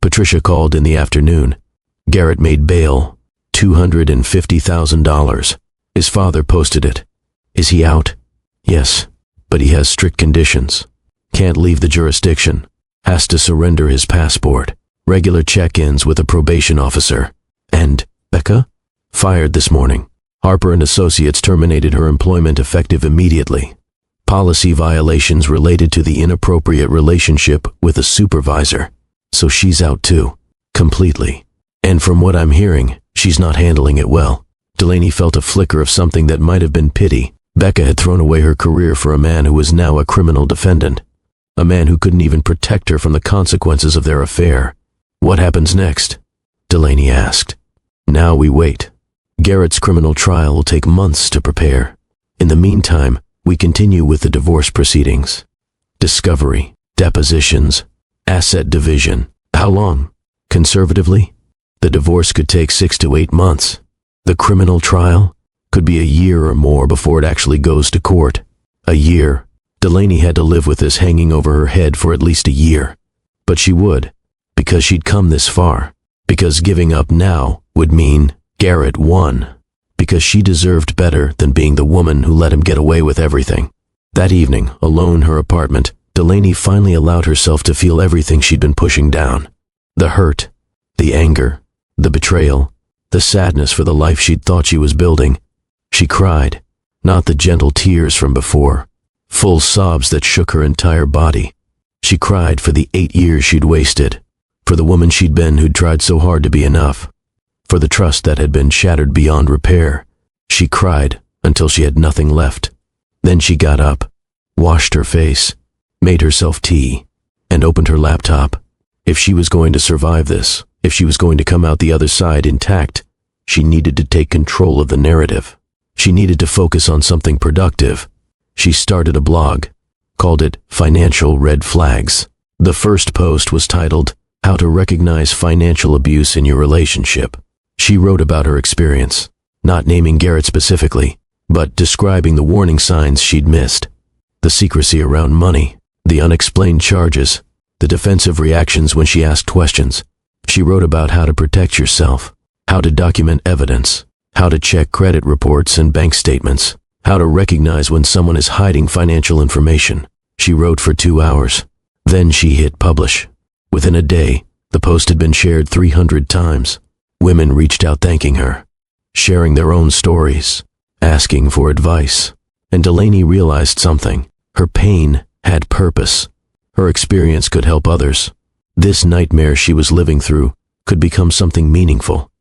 Patricia called in the afternoon. Garrett made bail, $250,000. His father posted it. Is he out? Yes, but he has strict conditions. Can't leave the jurisdiction. Has to surrender his passport. Regular check-ins with a probation officer. And Becca? Fired this morning. Harper and Associates terminated her employment effective immediately. Policy violations related to the inappropriate relationship with a supervisor. So she's out too. Completely. And from what I'm hearing, she's not handling it well. Delaney felt a flicker of something that might have been pity. Becca had thrown away her career for a man who was now a criminal defendant. A man who couldn't even protect her from the consequences of their affair. What happens next? Delaney asked. Now we wait. Garrett's criminal trial will take months to prepare. In the meantime, we continue with the divorce proceedings. Discovery, depositions, asset division. How long? Conservatively, the divorce could take 6 to 8 months. The criminal trial could be a year or more before it actually goes to court. A year. Delaney had to live with this hanging over her head for at least a year. But she would, because she'd come this far. Because giving up now would mean Garrett won. Because she deserved better than being the woman who let him get away with everything. That evening, alone in her apartment, Delaney finally allowed herself to feel everything she'd been pushing down. The hurt, the anger, the betrayal, the sadness for the life she'd thought she was building. She cried, not the gentle tears from before, full sobs that shook her entire body. She cried for the 8 years she'd wasted, for the woman she'd been who'd tried so hard to be enough, for the trust that had been shattered beyond repair. She cried until she had nothing left. Then she got up, washed her face, made herself tea, and opened her laptop. If she was going to survive this, if she was going to come out the other side intact, she needed to take control of the narrative. She needed to focus on something productive. She started a blog, called it Financial Red Flags. The first post was titled, How to Recognize Financial Abuse in Your Relationship. She wrote about her experience, not naming Garrett specifically, but describing the warning signs she'd missed. The secrecy around money, the unexplained charges, the defensive reactions when she asked questions. She wrote about how to protect yourself, how to document evidence, how to check credit reports and bank statements, how to recognize when someone is hiding financial information. She wrote for 2 hours. Then she hit publish. Within a day, the post had been shared 300 times. Women reached out thanking her, sharing their own stories, asking for advice. And Delaney realized something. Her pain had purpose. Her experience could help others. This nightmare she was living through could become something meaningful.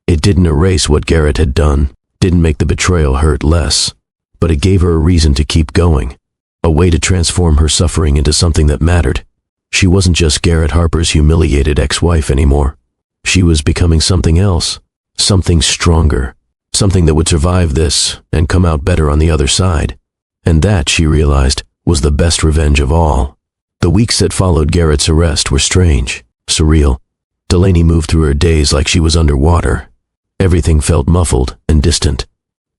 It didn't erase what Garrett had done, didn't make the betrayal hurt less, but it gave her a reason to keep going, a way to transform her suffering into something that mattered. She wasn't just Garrett Harper's humiliated ex-wife anymore. She was becoming something else, something stronger, something that would survive this and come out better on the other side. And that, she realized, was the best revenge of all. The weeks that followed Garrett's arrest were strange, surreal. Delaney moved through her days like she was underwater. Everything felt muffled and distant.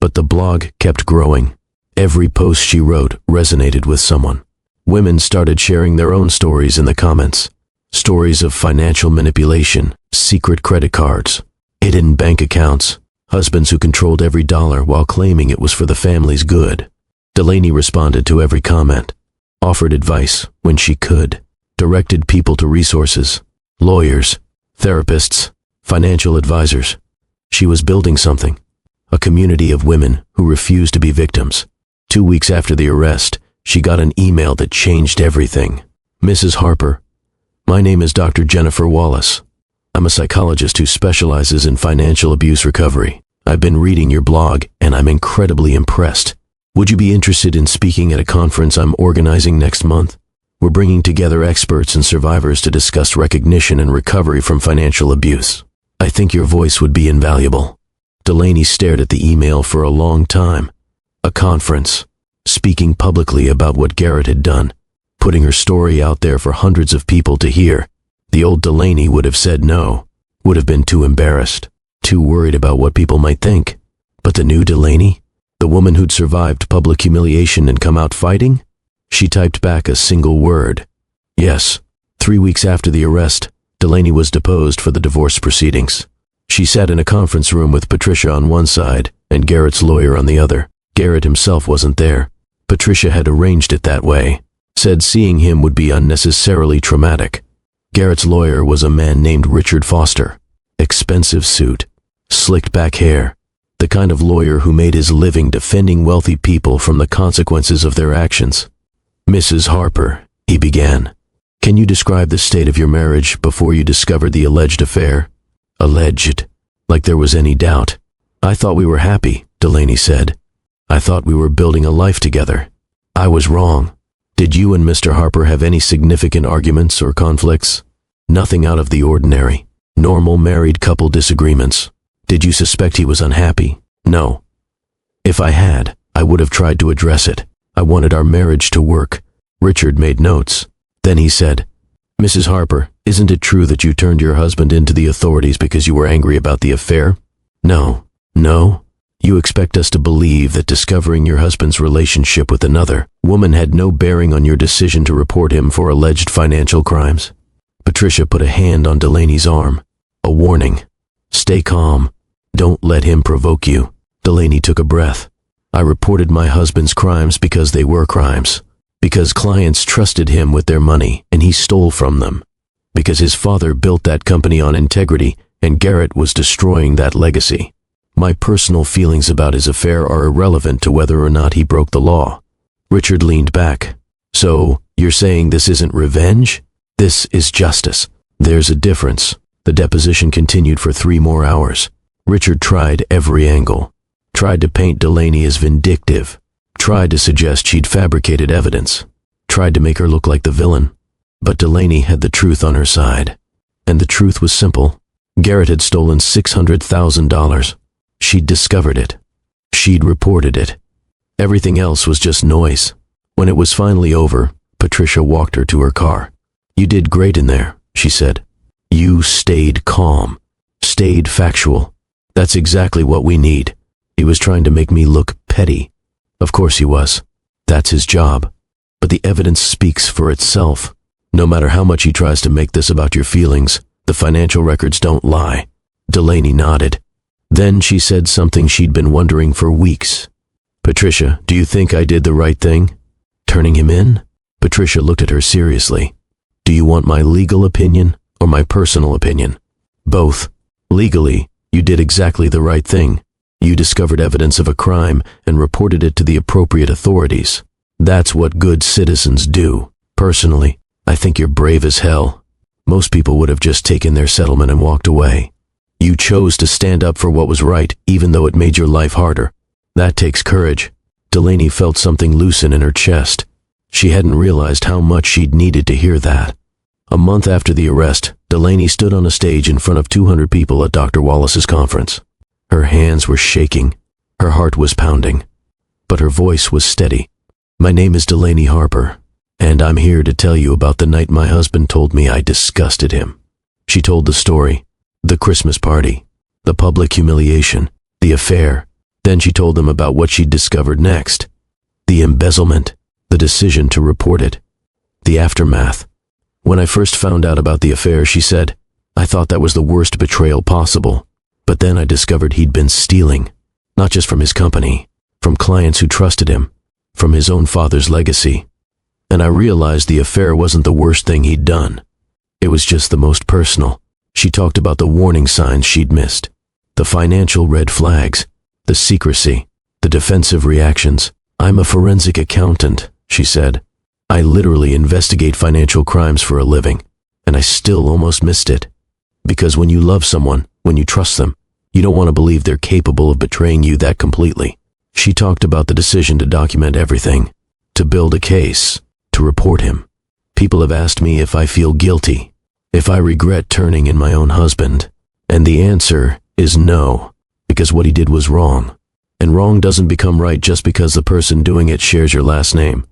But the blog kept growing. Every post she wrote resonated with someone. Women started sharing their own stories in the comments. Stories of financial manipulation, secret credit cards, hidden bank accounts, husbands who controlled every dollar while claiming it was for the family's good. Delaney responded to every comment. offered advice when she could, directed people to resources, lawyers, therapists, financial advisors. She was building something, a community of women who refused to be victims. 2 weeks after the arrest, she got an email that changed everything. Mrs. Harper, my name is Dr. Jennifer Wallace. I'm a psychologist who specializes in financial abuse recovery. I've been reading your blog, and I'm incredibly impressed. Would you be interested in speaking at a conference I'm organizing next month? We're bringing together experts and survivors to discuss recognition and recovery from financial abuse. I think your voice would be invaluable. Delaney stared at the email for a long time. A conference, speaking publicly about what Garrett had done, putting her story out there for hundreds of people to hear. The old Delaney would have said no, would have been too embarrassed, too worried about what people might think. But the new Delaney, the woman who'd survived public humiliation and come out fighting? She typed back a single word. Yes. 3 weeks after the arrest, Delaney was deposed for the divorce proceedings. She sat in a conference room with Patricia on one side and Garrett's lawyer on the other. Garrett himself wasn't there. Patricia had arranged it that way, said seeing him would be unnecessarily traumatic. Garrett's lawyer was a man named Richard Foster. Expensive suit, slicked back hair, the kind of lawyer who made his living defending wealthy people from the consequences of their actions. Mrs. Harper, he began, can you describe the state of your marriage before you discovered the alleged affair? Alleged, like there was any doubt. I thought we were happy, Delaney said. I thought we were building a life together. I was wrong. Did you and Mr. Harper have any significant arguments or conflicts? Nothing out of the ordinary. Normal married couple disagreements. Did you suspect he was unhappy? No. If I had, I would have tried to address it. I wanted our marriage to work. Richard made notes. Then he said, Mrs. Harper, isn't it true that you turned your husband into the authorities because you were angry about the affair? No. No? You expect us to believe that discovering your husband's relationship with another woman had no bearing on your decision to report him for alleged financial crimes? Patricia put a hand on Delaney's arm. A warning. Stay calm. Don't let him provoke you. Delaney took a breath. I reported my husband's crimes because they were crimes. Because clients trusted him with their money and he stole from them. Because his father built that company on integrity and Garrett was destroying that legacy. My personal feelings about his affair are irrelevant to whether or not he broke the law. Richard leaned back. So, you're saying this isn't revenge? This is justice. There's a difference. The deposition continued for 3 more hours. Richard tried every angle. Tried to paint Delaney as vindictive. Tried to suggest she'd fabricated evidence. Tried to make her look like the villain. But Delaney had the truth on her side. And the truth was simple. Garrett had stolen $600,000. She'd discovered it. She'd reported it. Everything else was just noise. When it was finally over, Patricia walked her to her car. You did great in there, she said. You stayed calm. Stayed factual. That's exactly what we need. He was trying to make me look petty. Of course he was. That's his job. But the evidence speaks for itself. No matter how much he tries to make this about your feelings, the financial records don't lie. Delaney nodded. Then she said something she'd been wondering for weeks. Patricia, do you think I did the right thing? Turning him in? Patricia looked at her seriously. Do you want my legal opinion or my personal opinion? Both. Legally, you did exactly the right thing. You discovered evidence of a crime and reported it to the appropriate authorities. That's what good citizens do. Personally, I think you're brave as hell. Most people would have just taken their settlement and walked away. You chose to stand up for what was right, even though it made your life harder. That takes courage. Delaney felt something loosen in her chest. She hadn't realized how much she'd needed to hear that. A month after the arrest, Delaney stood on a stage in front of 200 people at Dr. Wallace's conference. Her hands were shaking. Her heart was pounding. But her voice was steady. My name is Delaney Harper, and I'm here to tell you about the night my husband told me I disgusted him. She told the story. The Christmas party, the public humiliation, the affair. Then she told them about what she'd discovered next. The embezzlement, the decision to report it, the aftermath. When I first found out about the affair, she said, I thought that was the worst betrayal possible. But then I discovered he'd been stealing, not just from his company, from clients who trusted him, from his own father's legacy. and I realized the affair wasn't the worst thing he'd done. It was just the most personal. She talked about the warning signs she'd missed, the financial red flags, the secrecy, the defensive reactions. "I'm a forensic accountant," she said. "I literally investigate financial crimes for a living, and I still almost missed it. Because when you love someone, when you trust them, you don't want to believe they're capable of betraying you that completely." She talked about the decision to document everything, to build a case, to report him. "People have asked me if I feel guilty, if I regret turning in my own husband, and the answer is no, because what he did was wrong, and wrong doesn't become right just because the person doing it shares your last name."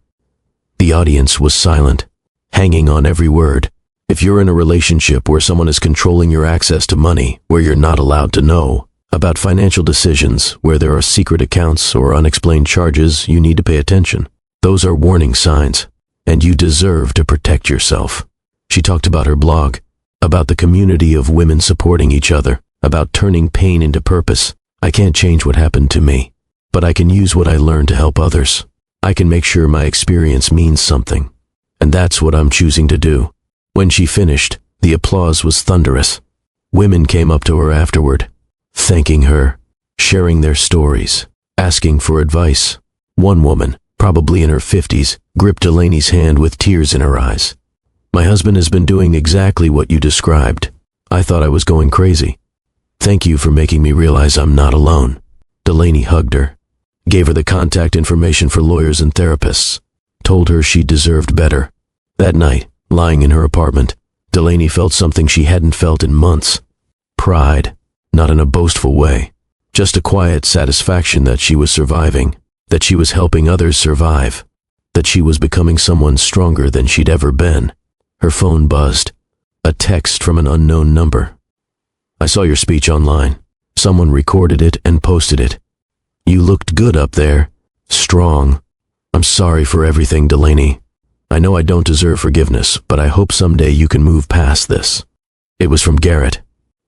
The audience was silent, hanging on every word. If you're in a relationship where someone is controlling your access to money, where you're not allowed to know, about financial decisions, where there are secret accounts or unexplained charges, you need to pay attention. Those are warning signs, and you deserve to protect yourself. She talked about her blog, about the community of women supporting each other, about turning pain into purpose. "I can't change what happened to me, but I can use what I learned to help others. I can make sure my experience means something, and that's what I'm choosing to do." When she finished, the applause was thunderous. Women came up to her afterward, thanking her, sharing their stories, asking for advice. One woman, probably in her 50s, gripped Delaney's hand with tears in her eyes. "My husband has been doing exactly what you described. I thought I was going crazy. Thank you for making me realize I'm not alone." Delaney hugged her, gave her the contact information for lawyers and therapists, told her she deserved better. That night, lying in her apartment, Delaney felt something she hadn't felt in months. Pride, not in a boastful way, just a quiet satisfaction that she was surviving, that she was helping others survive, that she was becoming someone stronger than she'd ever been. Her phone buzzed, a text from an unknown number. "I saw your speech online. Someone recorded it and posted it. You looked good up there, strong. I'm sorry for everything, Delaney. I know I don't deserve forgiveness, but I hope someday you can move past this." It was from Garrett.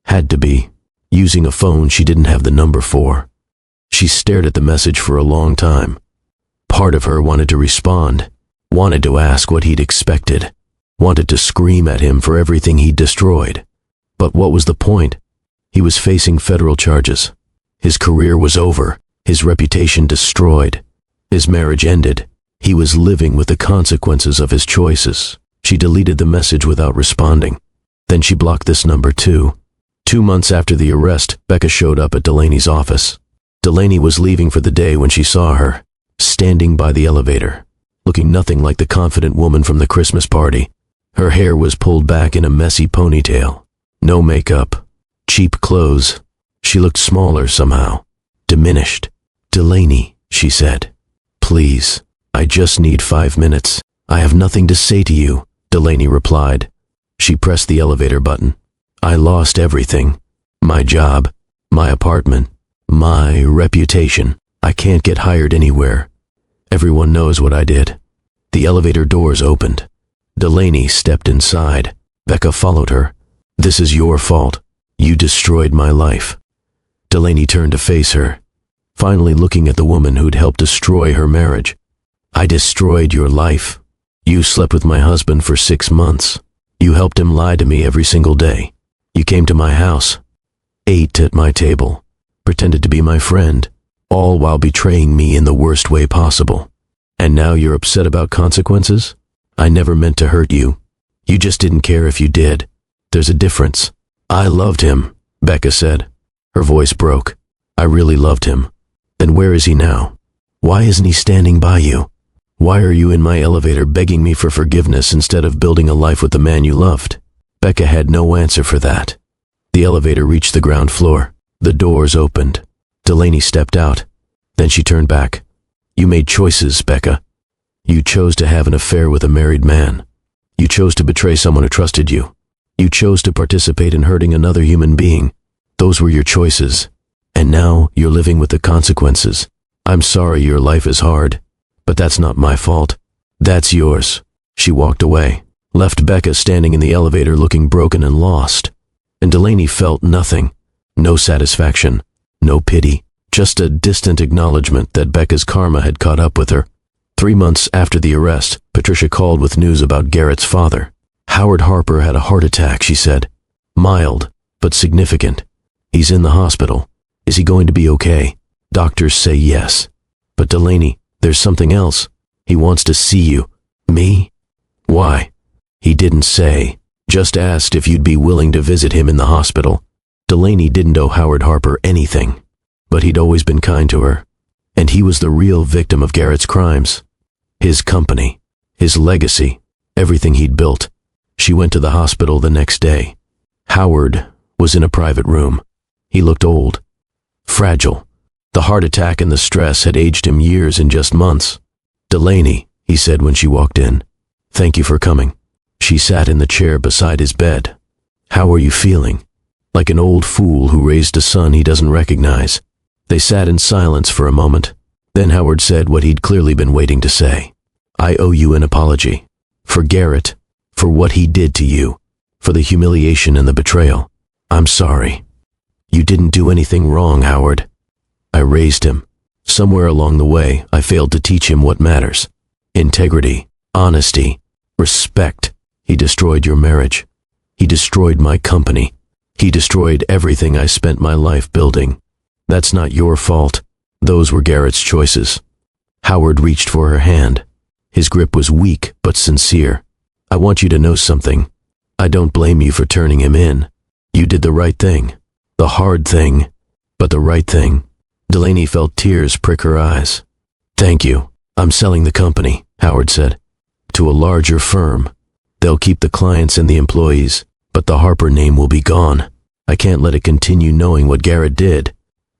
Had to be. Using a phone she didn't have the number for. She stared at the message for a long time. Part of her wanted to respond, wanted to ask what he'd expected, wanted to scream at him for everything he'd destroyed. But what was the point? He was facing federal charges. His career was over, his reputation destroyed, his marriage ended. He was living with the consequences of his choices. She deleted the message without responding. Then she blocked this number too. 2 months after the arrest, Becca showed up at Delaney's office. Delaney was leaving for the day when she saw her, standing by the elevator, looking nothing like the confident woman from the Christmas party. Her hair was pulled back in a messy ponytail. No makeup, cheap clothes. She looked smaller somehow, diminished. "Delaney," she said, "please, I just need 5 minutes. I have nothing to say to you," Delaney replied. She pressed the elevator button. "I lost everything. My job, my apartment, my reputation. I can't get hired anywhere. Everyone knows what I did." The elevator doors opened. Delaney stepped inside. Becca followed her. "This is your fault. You destroyed my life." Delaney turned to face her, finally looking at the woman who'd helped destroy her marriage. "I destroyed your life. You slept with my husband for 6 months. You helped him lie to me every single day. You came to my house, ate at my table, pretended to be my friend, all while betraying me in the worst way possible. And now you're upset about consequences? I never meant to hurt you. You just didn't care if you did. There's a difference." "I loved him," Becca said. Her voice broke. "I really loved him. Then where is he now? Why isn't he standing by you? Why are you in my elevator begging me for forgiveness instead of building a life with the man you loved?" Becca had no answer for that. The elevator reached the ground floor. The doors opened. Delaney stepped out. Then she turned back. "You made choices, Becca. You chose to have an affair with a married man. You chose to betray someone who trusted you. You chose to participate in hurting another human being. Those were your choices. And now you're living with the consequences. I'm sorry your life is hard, but that's not my fault. That's yours." She walked away, left Becca standing in the elevator looking broken and lost. And Delaney felt nothing. No satisfaction, no pity, just a distant acknowledgement that Becca's karma had caught up with her. 3 months after the arrest, Patricia called with news about Garrett's father. Howard Harper had a heart attack, she said. Mild, but significant. He's in the hospital. Is he going to be okay? Doctors say yes. But Delaney, there's something else. He wants to see you. Me? Why? He didn't say. Just asked if you'd be willing to visit him in the hospital. Delaney didn't owe Howard Harper anything, but he'd always been kind to her. And he was the real victim of Garrett's crimes. His company, his legacy, everything he'd built. She went to the hospital the next day. Howard was in a private room. He looked old, fragile. The heart attack and the stress had aged him years in just months. Delaney, he said when she walked in. Thank you for coming. She sat in the chair beside his bed. How are you feeling? Like an old fool who raised a son he doesn't recognize. They sat in silence for a moment. Then Howard said what he'd clearly been waiting to say. I owe you an apology. For Garrett, for what he did to you, for the humiliation and the betrayal. I'm sorry. You didn't do anything wrong, Howard. I raised him. Somewhere along the way, I failed to teach him what matters. Integrity, honesty, respect. He destroyed your marriage. He destroyed my company. He destroyed everything I spent my life building. That's not your fault. Those were Garrett's choices. Howard reached for her hand. His grip was weak but sincere. I want you to know something. I don't blame you for turning him in. You did the right thing. The hard thing, but the right thing. Delaney felt tears prick her eyes. Thank you. I'm selling the company, Howard said. To a larger firm. They'll keep the clients and the employees, but the Harper name will be gone. I can't let it continue knowing what Garrett did,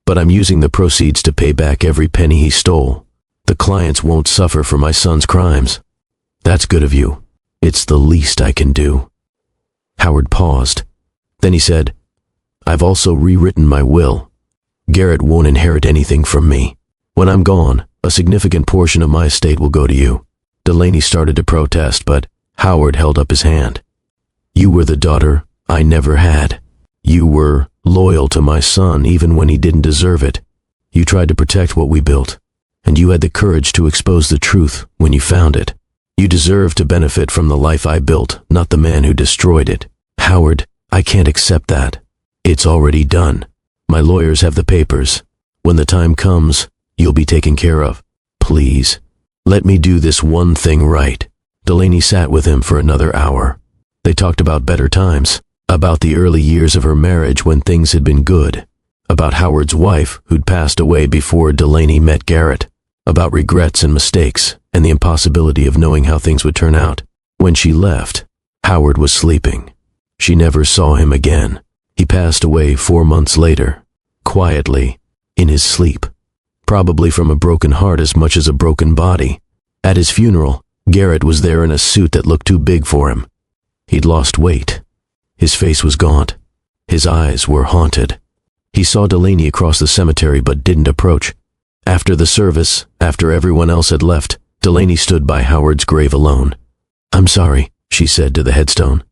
but I'm using the proceeds to pay back every penny he stole. The clients won't suffer for my son's crimes. That's good of you. It's the least I can do. Howard paused. Then he said, I've also rewritten my will. Garrett won't inherit anything from me. When I'm gone, a significant portion of my estate will go to you. Delaney started to protest, but Howard held up his hand. You were the daughter I never had. You were loyal to my son even when he didn't deserve it. You tried to protect what we built, and you had the courage to expose the truth when you found it. You deserve to benefit from the life I built, not the man who destroyed it. Howard, I can't accept that. It's already done. My lawyers have the papers. When the time comes, you'll be taken care of. Please, let me do this one thing right. Delaney sat with him for another hour. They talked about better times, about the early years of her marriage when things had been good, about Howard's wife who'd passed away before Delaney met Garrett, about regrets and mistakes and the impossibility of knowing how things would turn out. When she left, Howard was sleeping. She never saw him again. He passed away 4 months later, quietly, in his sleep, probably from a broken heart as much as a broken body. At his funeral, Garrett was there in a suit that looked too big for him. He'd lost weight. His face was gaunt. His eyes were haunted. He saw Delaney across the cemetery but didn't approach. After the service, after everyone else had left, Delaney stood by Howard's grave alone. I'm sorry, she said to the headstone.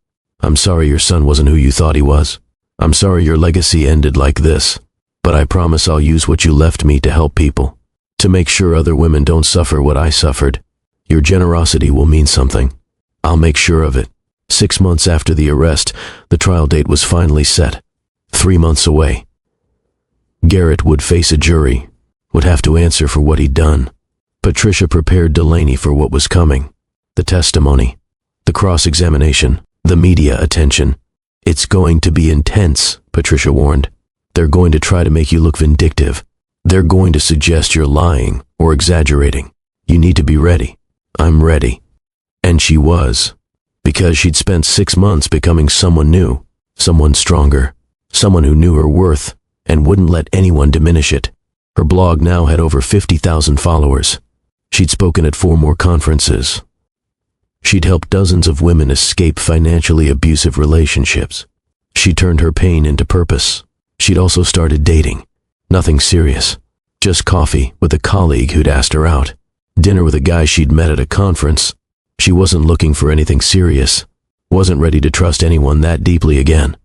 I'm sorry your son wasn't who you thought he was. I'm sorry your legacy ended like this. But I promise I'll use what you left me to help people, to make sure other women don't suffer what I suffered. Your generosity will mean something. I'll make sure of it. 6 months after the arrest, the trial date was finally set. 3 months away. Garrett would face a jury, would have to answer for what he'd done. Patricia prepared Delaney for what was coming. The testimony, the cross-examination, the media attention. It's going to be intense, Patricia warned. They're going to try to make you look vindictive. They're going to suggest you're lying or exaggerating. You need to be ready. I'm ready. And she was, because she'd spent 6 months becoming someone new, someone stronger, someone who knew her worth and wouldn't let anyone diminish it. Her blog now had over 50,000 followers. She'd spoken at 4 more conferences. She'd helped dozens of women escape financially abusive relationships. She turned her pain into purpose. She'd also started dating. Nothing serious. Just coffee with a colleague who'd asked her out. Dinner with a guy she'd met at a conference. She wasn't looking for anything serious. Wasn't ready to trust anyone that deeply again.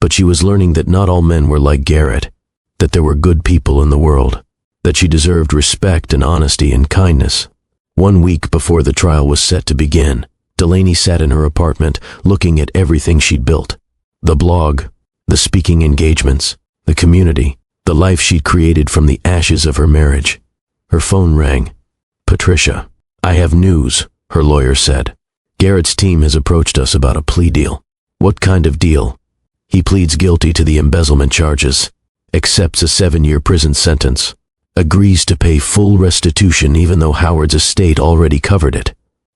But she was learning that not all men were like Garrett. That there were good people in the world. That she deserved respect and honesty and kindness. 1 week before the trial was set to begin, Delaney sat in her apartment looking at everything she'd built. The blog, the speaking engagements, the community, the life she'd created from the ashes of her marriage. Her phone rang. "Patricia, I have news," her lawyer said. "Garrett's team has approached us about a plea deal." "What kind of deal?" "He pleads guilty to the embezzlement charges, accepts a 7-year prison sentence, agrees to pay full restitution even though Howard's estate already covered it.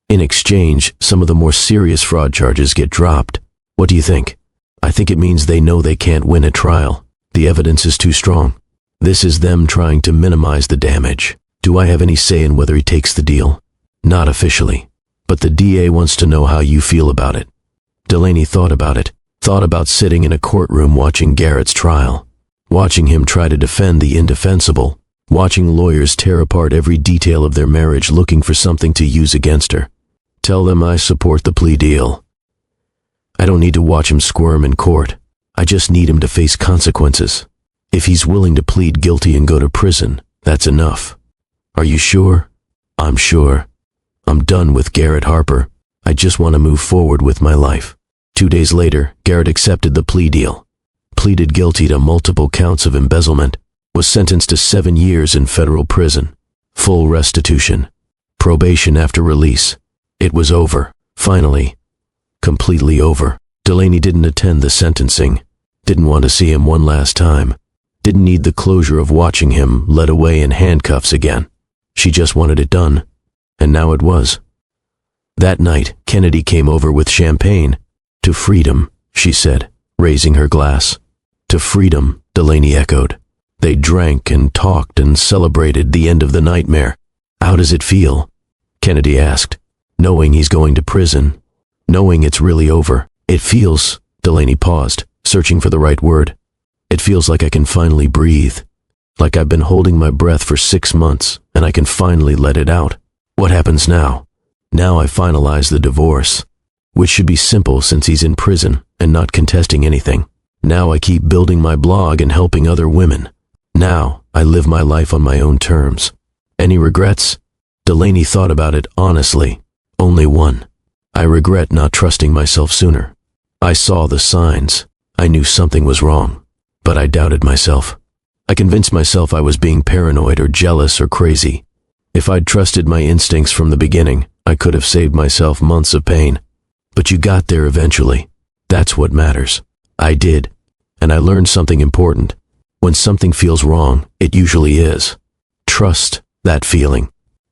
In exchange, some of the more serious fraud charges get dropped. What do you think?" "I think it means they know they can't win a trial. The evidence is too strong. This is them trying to minimize the damage. Do I have any say in whether he takes the deal?" "Not officially. But the DA wants to know how you feel about it." Delaney thought about it, thought about sitting in a courtroom watching Garrett's trial, watching him try to defend the indefensible, watching lawyers tear apart every detail of their marriage looking for something to use against her. "Tell them I support the plea deal. I don't need to watch him squirm in court. I just need him to face consequences. If he's willing to plead guilty and go to prison, that's enough." "Are you sure?" "I'm sure. I'm done with Garrett Harper. I just want to move forward with my life." 2 days later, Garrett accepted the plea deal, pleaded guilty to multiple counts of embezzlement, was sentenced to 7 years in federal prison, full restitution, probation after release. It was over, finally, completely over. Delaney didn't attend the sentencing, didn't want to see him one last time, didn't need the closure of watching him led away in handcuffs again. She just wanted it done, and now it was. That night, Kennedy came over with champagne. "To freedom," she said, raising her glass. "To freedom," Delaney echoed. They drank and talked and celebrated the end of the nightmare. "How does it feel?" Kennedy asked. "Knowing he's going to prison, knowing it's really over." "It feels," Delaney paused, searching for the right word. "It feels like I can finally breathe. Like I've been holding my breath for 6 months, and I can finally let it out." "What happens now?" "Now I finalize the divorce, which should be simple since he's in prison and not contesting anything. Now I keep building my blog and helping other women. Now I live my life on my own terms." "Any regrets?" Delaney thought about it honestly. "Only one. I regret not trusting myself sooner. I saw the signs. I knew something was wrong, but I doubted myself. I convinced myself I was being paranoid or jealous or crazy. If I'd trusted my instincts from the beginning, I could have saved myself months of pain. But you got there eventually. That's what matters." "I did, and I learned something important. When something feels wrong, it usually is. Trust that feeling.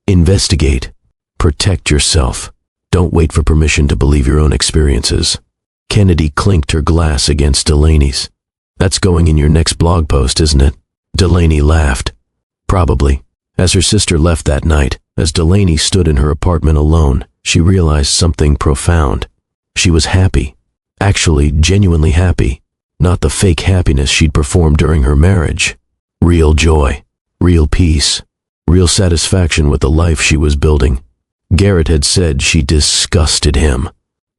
Investigate. Protect yourself. Don't wait for permission to believe your own experiences." Kennedy clinked her glass against Delaney's. "That's going in your next blog post, isn't it?" Delaney laughed. "Probably." As her sister left that night, as Delaney stood in her apartment alone, she realized something profound. She was happy. Actually, genuinely happy. Not the fake happiness she'd performed during her marriage. Real joy. Real peace. Real satisfaction with the life she was building. Garrett had said she disgusted him,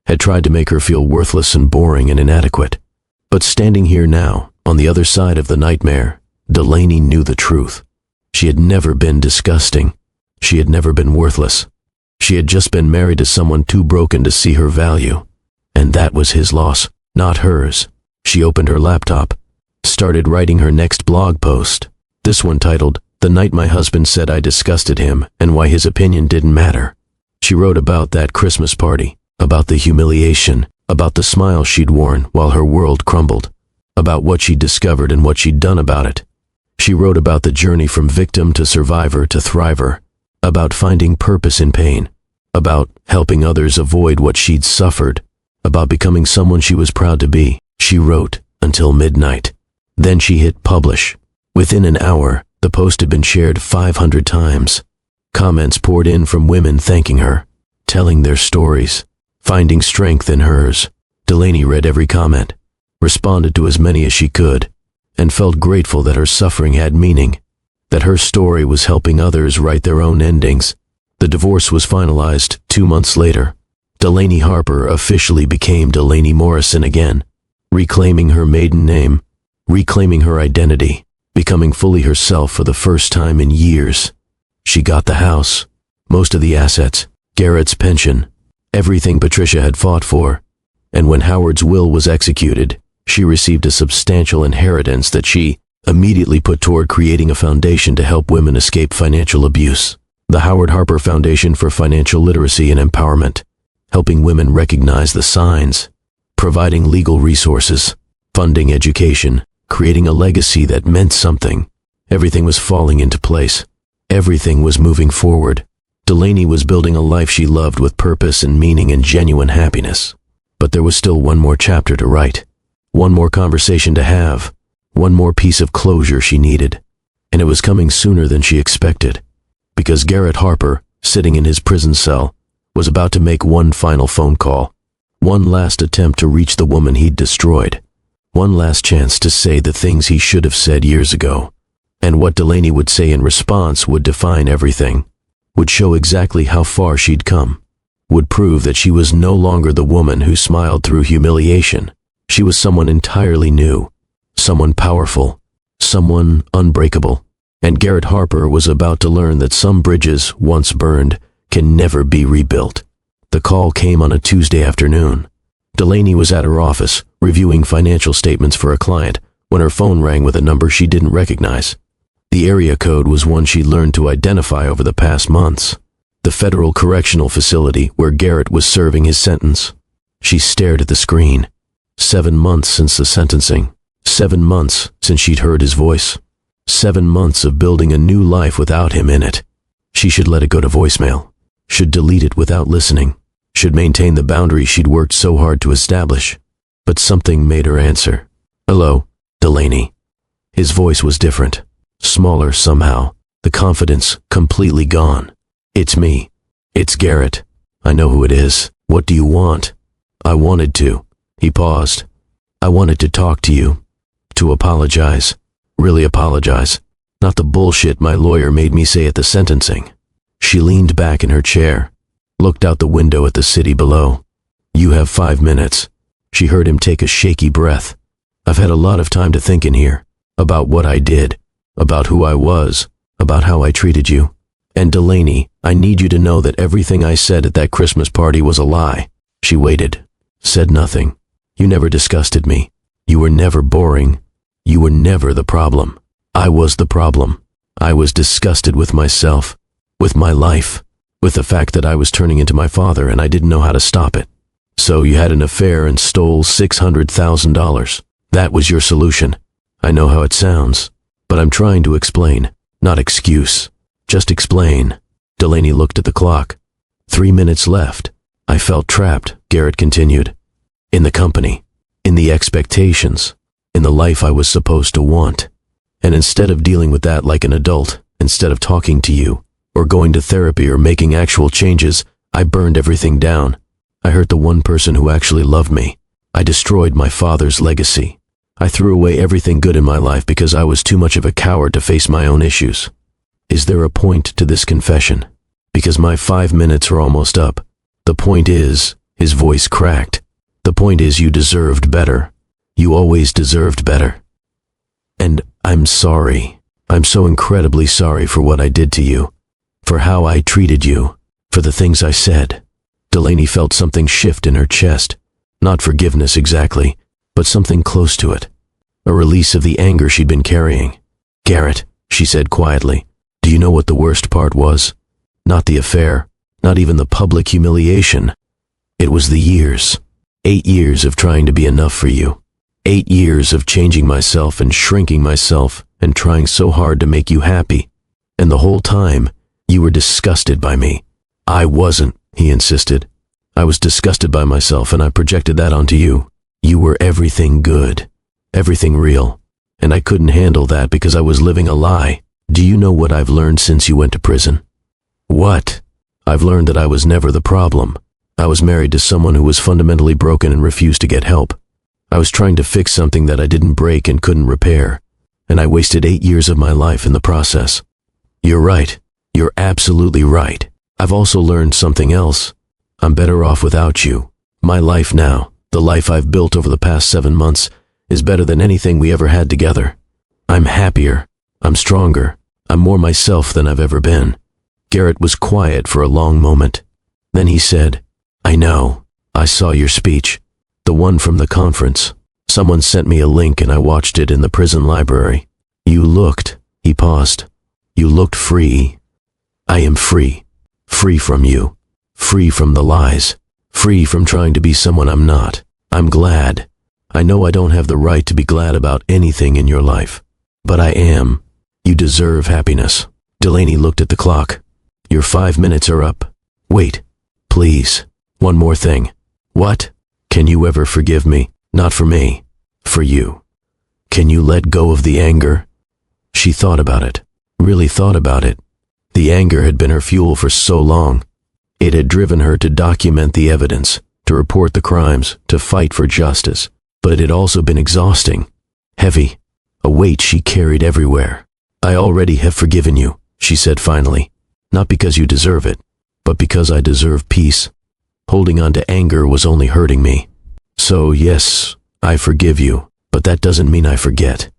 had tried to make her feel worthless and boring and inadequate. But standing here now, on the other side of the nightmare, Delaney knew the truth. She had never been disgusting. She had never been worthless. She had just been married to someone too broken to see her value. And that was his loss, not hers. She opened her laptop, started writing her next blog post. This one titled, "The Night My Husband Said I Disgusted Him and Why His Opinion Didn't Matter." She wrote about that Christmas party, about the humiliation, about the smile she'd worn while her world crumbled, about what she'd discovered and what she'd done about it. She wrote about the journey from victim to survivor to thriver, about finding purpose in pain, about helping others avoid what she'd suffered, about becoming someone she was proud to be. She wrote until midnight. Then she hit publish. Within an hour, the post had been shared 500 times. Comments poured in from women thanking her, telling their stories, finding strength in hers. Delaney read every comment, responded to as many as she could, and felt grateful that her suffering had meaning, that her story was helping others write their own endings. The divorce was finalized 2 months later. Delaney Harper officially became Delaney Morrison again, reclaiming her maiden name, reclaiming her identity, becoming fully herself for the first time in years. She got the house, most of the assets, Garrett's pension, everything Patricia had fought for. And when Howard's will was executed, she received a substantial inheritance that she immediately put toward creating a foundation to help women escape financial abuse. The Howard Harper Foundation for Financial Literacy and Empowerment, helping women recognize the signs, providing legal resources, funding education, creating a legacy that meant something. Everything was falling into place. Everything was moving forward. Delaney was building a life she loved with purpose and meaning and genuine happiness. But there was still one more chapter to write, one more conversation to have, one more piece of closure she needed. And it was coming sooner than she expected, because Garrett Harper, sitting in his prison cell, was about to make one final phone call, one last attempt to reach the woman he'd destroyed, one last chance to say the things he should have said years ago. And what Delaney would say in response would define everything, would show exactly how far she'd come, would prove that she was no longer the woman who smiled through humiliation. She was someone entirely new, someone powerful, someone unbreakable. And Garrett Harper was about to learn that some bridges, once burned, can never be rebuilt. The call came on a Tuesday afternoon. Delaney was at her office, reviewing financial statements for a client, when her phone rang with a number she didn't recognize. The area code was one she'd learned to identify over the past months. The federal correctional facility where Garrett was serving his sentence. She stared at the screen. 7 months since the sentencing. 7 months since she'd heard his voice. 7 months of building a new life without him in it. She should let it go to voicemail. Should delete it without listening. Should maintain the boundaries she'd worked so hard to establish. But something made her answer. "Hello, Delaney." His voice was different. Smaller somehow. The confidence completely gone. "It's me. It's Garrett. I know who it is. What do you want?" "I wanted to." He paused. "I wanted to talk to you. To apologize. Really apologize. Not the bullshit my lawyer made me say at the sentencing." She leaned back in her chair, looked out the window at the city below. "You have 5 minutes." She heard him take a shaky breath. "I've had a lot of time to think in here, about what I did, about who I was, about how I treated you. And Delaney, I need you to know that everything I said at that Christmas party was a lie." She waited, said nothing. "You never disgusted me. You were never boring. You were never the problem. I was the problem. I was disgusted with myself, with my life, with the fact that I was turning into my father and I didn't know how to stop it. So you had an affair and stole $600,000. That was your solution. I know how it sounds, but I'm trying to explain, not excuse. Just explain." Delaney looked at the clock. 3 minutes left. "I felt trapped," Garrett continued. "In the company, in the expectations, in the life I was supposed to want. And instead of dealing with that like an adult, instead of talking to you, or going to therapy or making actual changes, I burned everything down. I hurt the one person who actually loved me. I destroyed my father's legacy. I threw away everything good in my life because I was too much of a coward to face my own issues. Is there a point to this confession? Because my 5 minutes are almost up. The point is," his voice cracked, "the point is you deserved better. You always deserved better. And I'm sorry. I'm so incredibly sorry for what I did to you, for how I treated you, for the things I said." Delaney felt something shift in her chest. Not forgiveness exactly, but something close to it. A release of the anger she'd been carrying. "Garrett," she said quietly, "do you know what the worst part was? Not the affair, not even the public humiliation. It was the years. 8 years of trying to be enough for you. 8 years of changing myself and shrinking myself and trying so hard to make you happy. And the whole time, you were disgusted by me." "I wasn't," he insisted. "I was disgusted by myself and I projected that onto you. You were everything good, everything real, and I couldn't handle that because I was living a lie. Do you know what I've learned since you went to prison?" "What?" "I've learned that I was never the problem. I was married to someone who was fundamentally broken and refused to get help. I was trying to fix something that I didn't break and couldn't repair, and I wasted 8 years of my life in the process." "You're right. You're absolutely right. I've also learned something else. I'm better off without you. My life now, the life I've built over the past 7 months, is better than anything we ever had together. I'm happier. I'm stronger. I'm more myself than I've ever been." Garrett was quiet for a long moment. Then he said, "I know. I saw your speech. The one from the conference. Someone sent me a link and I watched it in the prison library. You looked," he paused. "You looked free. I am free. Free from you. Free from the lies. Free from trying to be someone I'm not. I'm glad. I know I don't have the right to be glad about anything in your life. But I am. You deserve happiness." Delaney looked at the clock. "Your 5 minutes are up. Wait. Please. One more thing." "What?" "Can you ever forgive me? Not for me. For you. Can you let go of the anger?" She thought about it. Really thought about it. The anger had been her fuel for so long. It had driven her to document the evidence, to report the crimes, to fight for justice. But it had also been exhausting. Heavy. A weight she carried everywhere. "I already have forgiven you," she said finally. "Not because you deserve it, but because I deserve peace. Holding on to anger was only hurting me. So yes, I forgive you, but that doesn't mean I forget.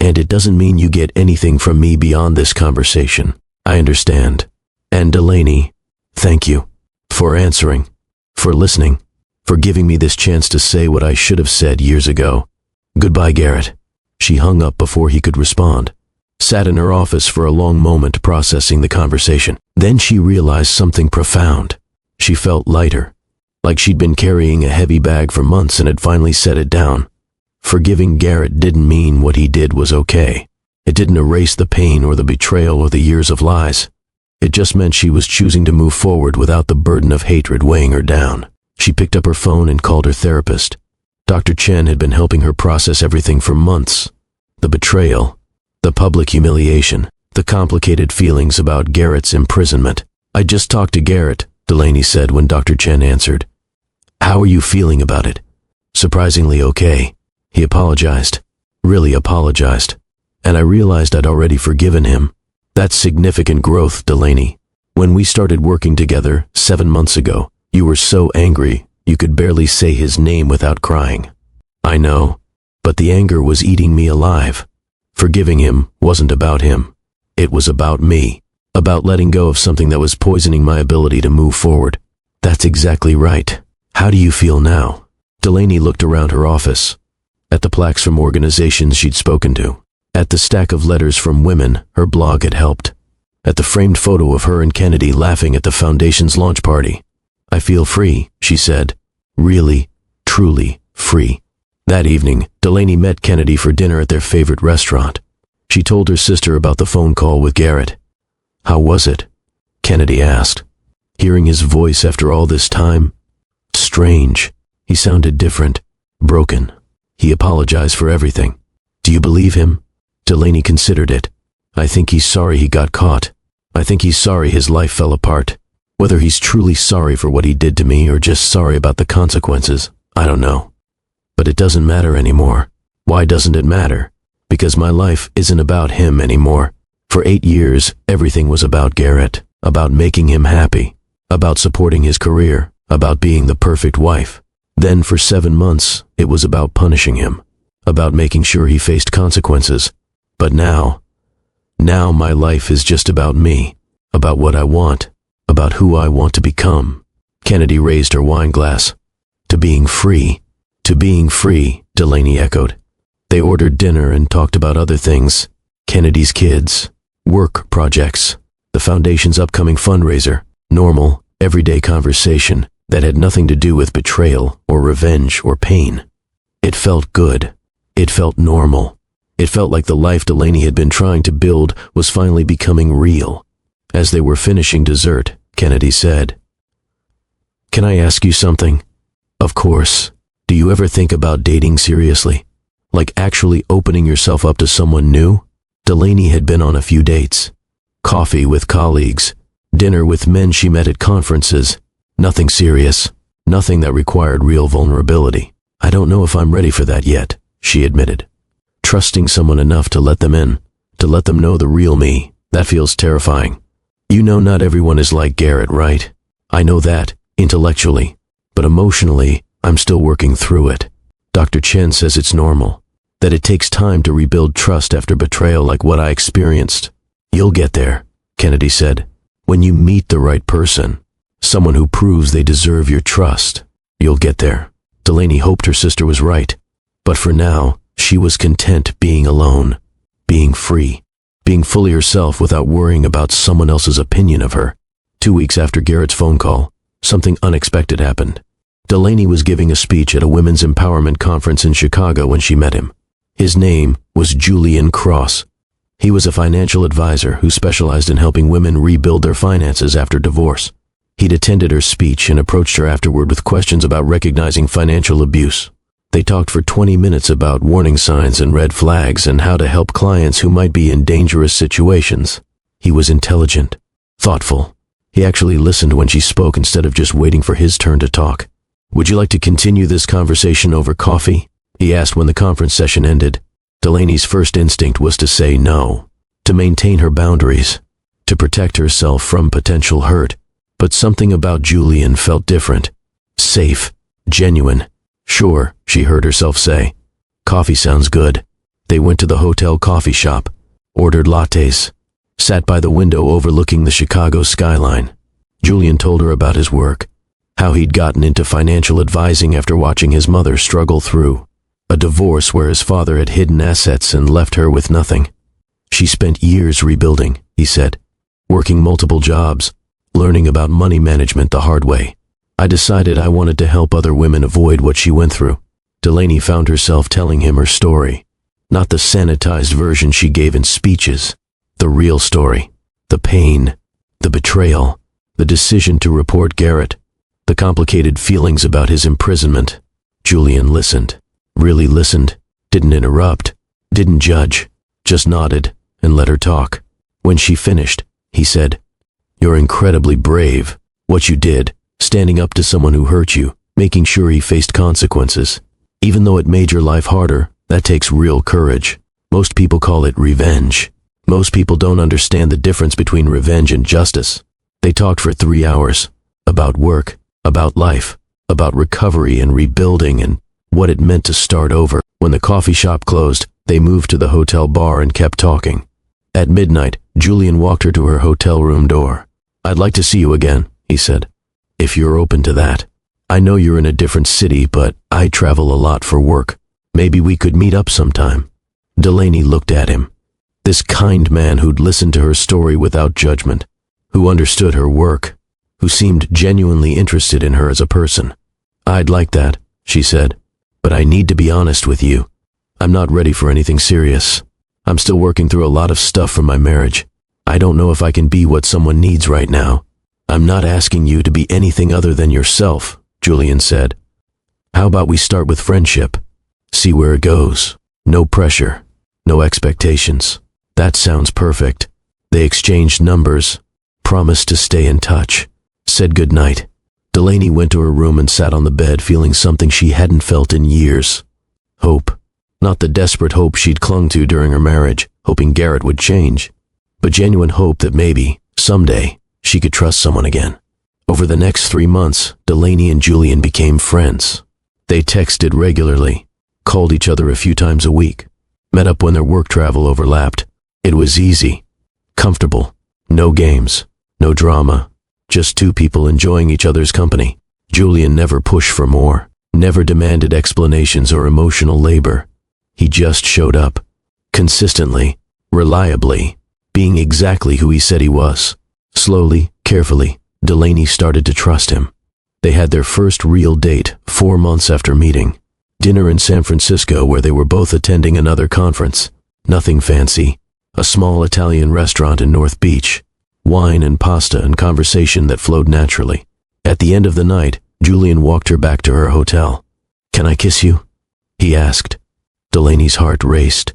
And it doesn't mean you get anything from me beyond this conversation. I understand. And Delaney, thank you. For answering. For listening. For giving me this chance to say what I should have said years ago. Goodbye, Garrett." She hung up before he could respond. Sat in her office for a long moment processing the conversation. Then she realized something profound. She felt lighter. Like she'd been carrying a heavy bag for months and had finally set it down. Forgiving Garrett didn't mean what he did was okay. It didn't erase the pain or the betrayal or the years of lies. It just meant she was choosing to move forward without the burden of hatred weighing her down. She picked up her phone and called her therapist. Dr. Chen had been helping her process everything for months. The betrayal, the public humiliation, the complicated feelings about Garrett's imprisonment. "I just talked to Garrett," Delaney said when Dr. Chen answered. "How are you feeling about it?" "Surprisingly okay." He apologized. Really apologized. And I realized I'd already forgiven him. That's significant growth, Delaney. When we started working together 7 months ago, you were so angry you could barely say his name without crying. I know, but the anger was eating me alive. Forgiving him wasn't about him. It was about me. About letting go of something that was poisoning my ability to move forward. That's exactly right. How do you feel now? Delaney looked around her office. At the plaques from organizations she'd spoken to. At the stack of letters from women her blog had helped. At the framed photo of her and Kennedy laughing at the foundation's launch party. "I feel free," she said. "Really, truly free." That evening, Delaney met Kennedy for dinner at their favorite restaurant. She told her sister about the phone call with Garrett. "How was it?" Kennedy asked. Hearing his voice after all this time? Strange. He sounded different, broken. He apologized for everything. "Do you believe him?" Delaney considered it. "I think he's sorry he got caught. I think he's sorry his life fell apart. Whether he's truly sorry for what he did to me or just sorry about the consequences, I don't know. But it doesn't matter anymore. Why doesn't it matter? Because my life isn't about him anymore. For 8 years, everything was about Garrett, about making him happy, about supporting his career, about being the perfect wife. Then for 7 months, it was about punishing him, about making sure he faced consequences. But now my life is just about me, about what I want, about who I want to become." Kennedy raised her wine glass. "To being free." "To being free," Delaney echoed. They ordered dinner and talked about other things. Kennedy's kids, work projects, the foundation's upcoming fundraiser, normal, everyday conversation that had nothing to do with betrayal or revenge or pain. It felt good. It felt normal. It felt like the life Delaney had been trying to build was finally becoming real. As they were finishing dessert, Kennedy said, "Can I ask you something?" "Of course. Do you ever think about dating seriously? Like actually opening yourself up to someone new?" Delaney had been on a few dates. Coffee with colleagues, dinner with men she met at conferences. Nothing serious. Nothing that required real vulnerability. "I don't know if I'm ready for that yet," she admitted. Trusting someone enough to let them in, to let them know the real me, that feels terrifying. You know not everyone is like Garrett, right? I know that, intellectually, but emotionally, I'm still working through it. Dr. Chen says it's normal, that it takes time to rebuild trust after betrayal like what I experienced. "You'll get there," Kennedy said. When you meet the right person, someone who proves they deserve your trust, you'll get there. Delaney hoped her sister was right, but for now, she was content being alone, being free, being fully herself without worrying about someone else's opinion of her. 2 weeks after Garrett's phone call, something unexpected happened. Delaney was giving a speech at a women's empowerment conference in Chicago when she met him. His name was Julian Cross. He was a financial advisor who specialized in helping women rebuild their finances after divorce. He'd attended her speech and approached her afterward with questions about recognizing financial abuse. They talked for 20 minutes about warning signs and red flags and how to help clients who might be in dangerous situations. He was intelligent, thoughtful. He actually listened when she spoke instead of just waiting for his turn to talk. "Would you like to continue this conversation over coffee?" he asked when the conference session ended. Delaney's first instinct was to say no, to maintain her boundaries, to protect herself from potential hurt. But something about Julian felt different. Safe, genuine. "Sure," she heard herself say. "Coffee sounds good." They went to the hotel coffee shop, ordered lattes, sat by the window overlooking the Chicago skyline. Julian told her about his work, how he'd gotten into financial advising after watching his mother struggle through a divorce where his father had hidden assets and left her with nothing. "She spent years rebuilding," he said, "working multiple jobs, learning about money management the hard way. I decided I wanted to help other women avoid what she went through." Delaney found herself telling him her story, not the sanitized version she gave in speeches, the real story, the pain, the betrayal, the decision to report Garrett, the complicated feelings about his imprisonment. Julian listened, really listened, didn't interrupt, didn't judge, just nodded and let her talk. When she finished, he said, "You're incredibly brave. What you did, standing up to someone who hurt you, making sure he faced consequences. Even though it made your life harder, that takes real courage. Most people call it revenge. Most people don't understand the difference between revenge and justice." They talked for 3 hours, about work, about life, about recovery and rebuilding and what it meant to start over. When the coffee shop closed, they moved to the hotel bar and kept talking. At midnight, Julian walked her to her hotel room door. "I'd like to see you again," he said, "if you're open to that. I know you're in a different city, but I travel a lot for work. Maybe we could meet up sometime." Delaney looked at him. This kind man who'd listened to her story without judgment, who understood her work, who seemed genuinely interested in her as a person. "I'd like that," she said, "but I need to be honest with you. I'm not ready for anything serious. I'm still working through a lot of stuff from my marriage. I don't know if I can be what someone needs right now." "I'm not asking you to be anything other than yourself," Julian said. "How about we start with friendship? See where it goes. No pressure, no expectations." "That sounds perfect." They exchanged numbers, promised to stay in touch, said goodnight. Delaney went to her room and sat on the bed feeling something she hadn't felt in years. Hope. Not the desperate hope she'd clung to during her marriage, hoping Garrett would change, but genuine hope that maybe, someday, she could trust someone again. Over the next 3 months, Delaney and Julian became friends. They texted regularly, called each other a few times a week, met up when their work travel overlapped. It was easy, comfortable, no games, no drama, just 2 people enjoying each other's company. Julian never pushed for more, never demanded explanations or emotional labor. He just showed up, consistently, reliably, being exactly who he said he was. Slowly, carefully, Delaney started to trust him. They had their first real date 4 months after meeting. Dinner in San Francisco where they were both attending another conference. Nothing fancy. A small Italian restaurant in North Beach. Wine and pasta and conversation that flowed naturally. At the end of the night, Julian walked her back to her hotel. "Can I kiss you?" he asked. Delaney's heart raced.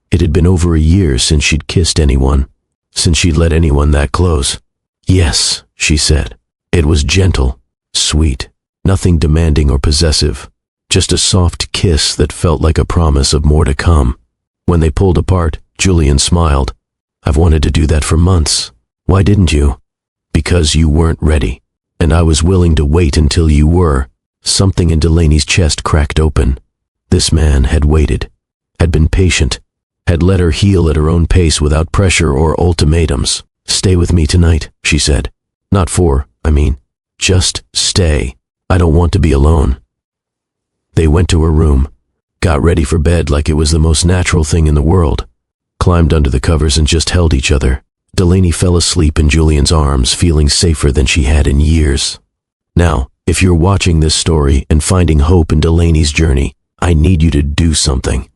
It had been over a year since she'd kissed anyone, since she'd let anyone that close. "Yes," she said. It was gentle, sweet, nothing demanding or possessive, just a soft kiss that felt like a promise of more to come. When they pulled apart, Julian smiled. "I've wanted to do that for months. Why didn't you?" "Because you weren't ready, and I was willing to wait until you were." Something in Delaney's chest cracked open. This man had waited, had been patient, had let her heal at her own pace without pressure or ultimatums. Stay with me tonight, she said. Just stay. I don't want to be alone. They went to her room, got ready for bed like it was the most natural thing in the world, climbed under the covers and just held each other. Delaney fell asleep in Julian's arms, feeling safer than she had in years. Now, if you're watching this story and finding hope in Delaney's journey, I need you to do something.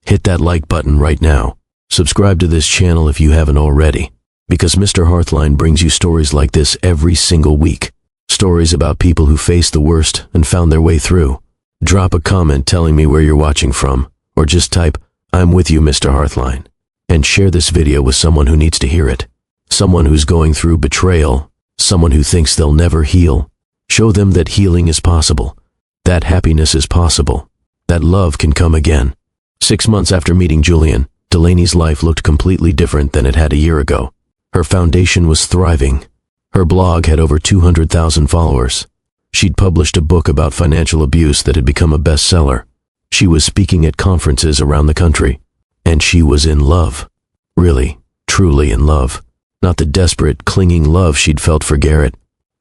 Hit that like button right now. Subscribe to this channel if you haven't already, because Mr. Hearthline brings you stories like this every single week. Stories about people who faced the worst and found their way through. Drop a comment telling me where you're watching from, or just type, "I'm with you, Mr. Hearthline," and share this video with someone who needs to hear it. Someone who's going through betrayal, someone who thinks they'll never heal. Show them that healing is possible, that happiness is possible, that love can come again. 6 months after meeting Julian, Delaney's life looked completely different than it had a year ago. Her foundation was thriving. Her blog had over 200,000 followers. She'd published a book about financial abuse that had become a bestseller. She was speaking at conferences around the country. And she was in love. Really, truly in love. Not the desperate, clinging love she'd felt for Garrett,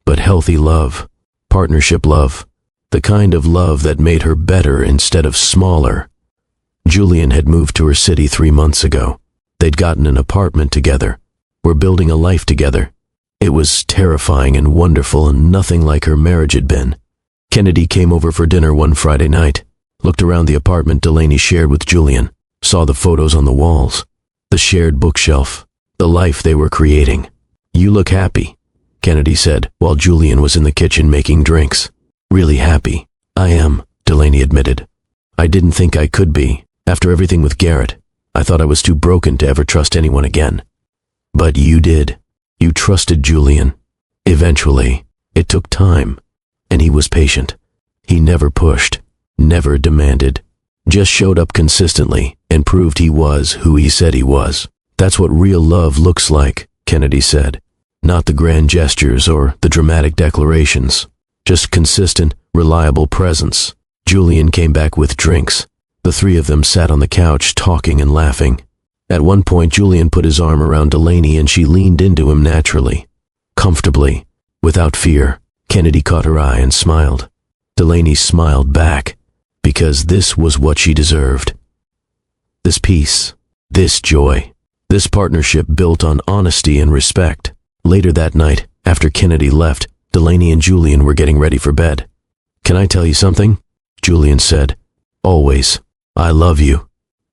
but healthy love, partnership love, the kind of love that made her better instead of smaller. Julian had moved to her city 3 months ago. They'd gotten an apartment together. Were building a life together. It was terrifying and wonderful and nothing like her marriage had been. Kennedy came over for dinner one Friday night, looked around the apartment Delaney shared with Julian, saw the photos on the walls, the shared bookshelf, the life they were creating. "You look happy," Kennedy said, while Julian was in the kitchen making drinks. "Really happy." "I am," Delaney admitted. "I didn't think I could be. After everything with Garrett, I thought I was too broken to ever trust anyone again." "But you did. You trusted Julian. Eventually, it took time, and he was patient. He never pushed, never demanded, just showed up consistently and proved he was who he said he was. That's what real love looks like," Kennedy said. "Not the grand gestures or the dramatic declarations, just consistent, reliable presence." Julian came back with drinks. The three of them sat on the couch talking and laughing. At one point, Julian put his arm around Delaney and she leaned into him naturally, comfortably, without fear. Kennedy caught her eye and smiled. Delaney smiled back, because this was what she deserved. This peace, this joy, this partnership built on honesty and respect. Later that night, after Kennedy left, Delaney and Julian were getting ready for bed. "Can I tell you something?" Julian said. "Always. I love you.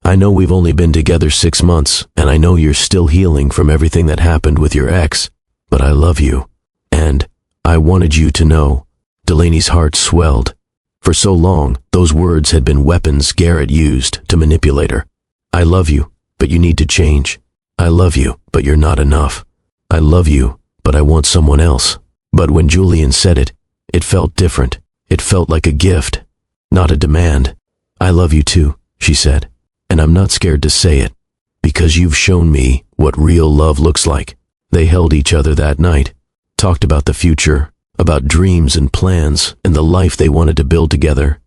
I know we've only been together 6 months, and I know you're still healing from everything that happened with your ex, but I love you. And I wanted you to know." Delaney's heart swelled. For so long, those words had been weapons Garrett used to manipulate her. "I love you, but you need to change. I love you, but you're not enough. I love you, but I want someone else." But when Julian said it, it felt different. It felt like a gift, not a demand. "I love you too," she said. "And I'm not scared to say it, because you've shown me what real love looks like." They held each other that night, talked about the future, about dreams and plans and the life they wanted to build together.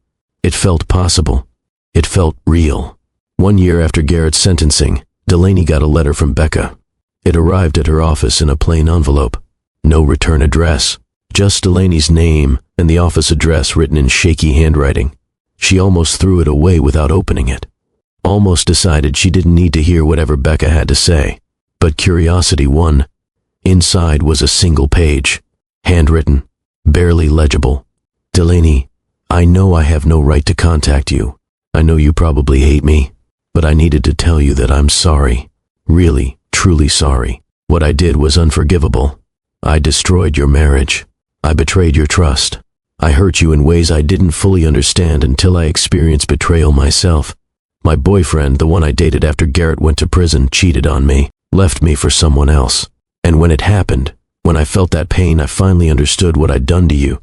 It felt possible. It felt real. 1 year after Garrett's sentencing, Delaney got a letter from Becca. It arrived at her office in a plain envelope. No return address, just Delaney's name and the office address written in shaky handwriting. She almost threw it away without opening it. Almost decided she didn't need to hear whatever Becca had to say. But curiosity won. Inside was a single page, handwritten, barely legible. "Delaney, I know I have no right to contact you. I know you probably hate me, but I needed to tell you that I'm sorry. Really, truly sorry. What I did was unforgivable. I destroyed your marriage. I betrayed your trust. I hurt you in ways I didn't fully understand until I experienced betrayal myself. My boyfriend, the one I dated after Garrett went to prison, cheated on me, left me for someone else. And when it happened, when I felt that pain, I finally understood what I'd done to you.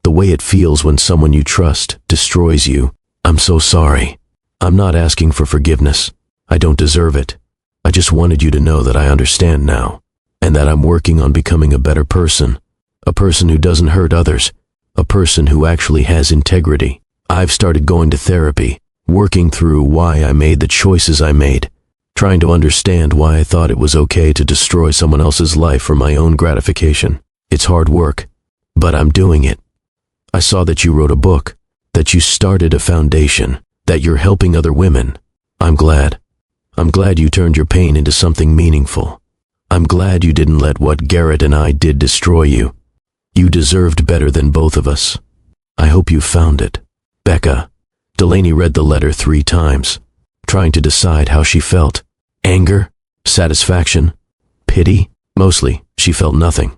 The way it feels when someone you trust destroys you. I'm so sorry. I'm not asking for forgiveness. I don't deserve it. I just wanted you to know that I understand now, and that I'm working on becoming a better person. A person who doesn't hurt others. A person who actually has integrity. I've started going to therapy, working through why I made the choices I made, trying to understand why I thought it was okay to destroy someone else's life for my own gratification. It's hard work, but I'm doing it. I saw that you wrote a book, that you started a foundation, that you're helping other women. I'm glad. I'm glad you turned your pain into something meaningful. I'm glad you didn't let what Garrett and I did destroy you. You deserved better than both of us. I hope you found it. Becca. Delaney read the letter 3 times, trying to decide how she felt. Anger? Satisfaction? Pity? Mostly, she felt nothing.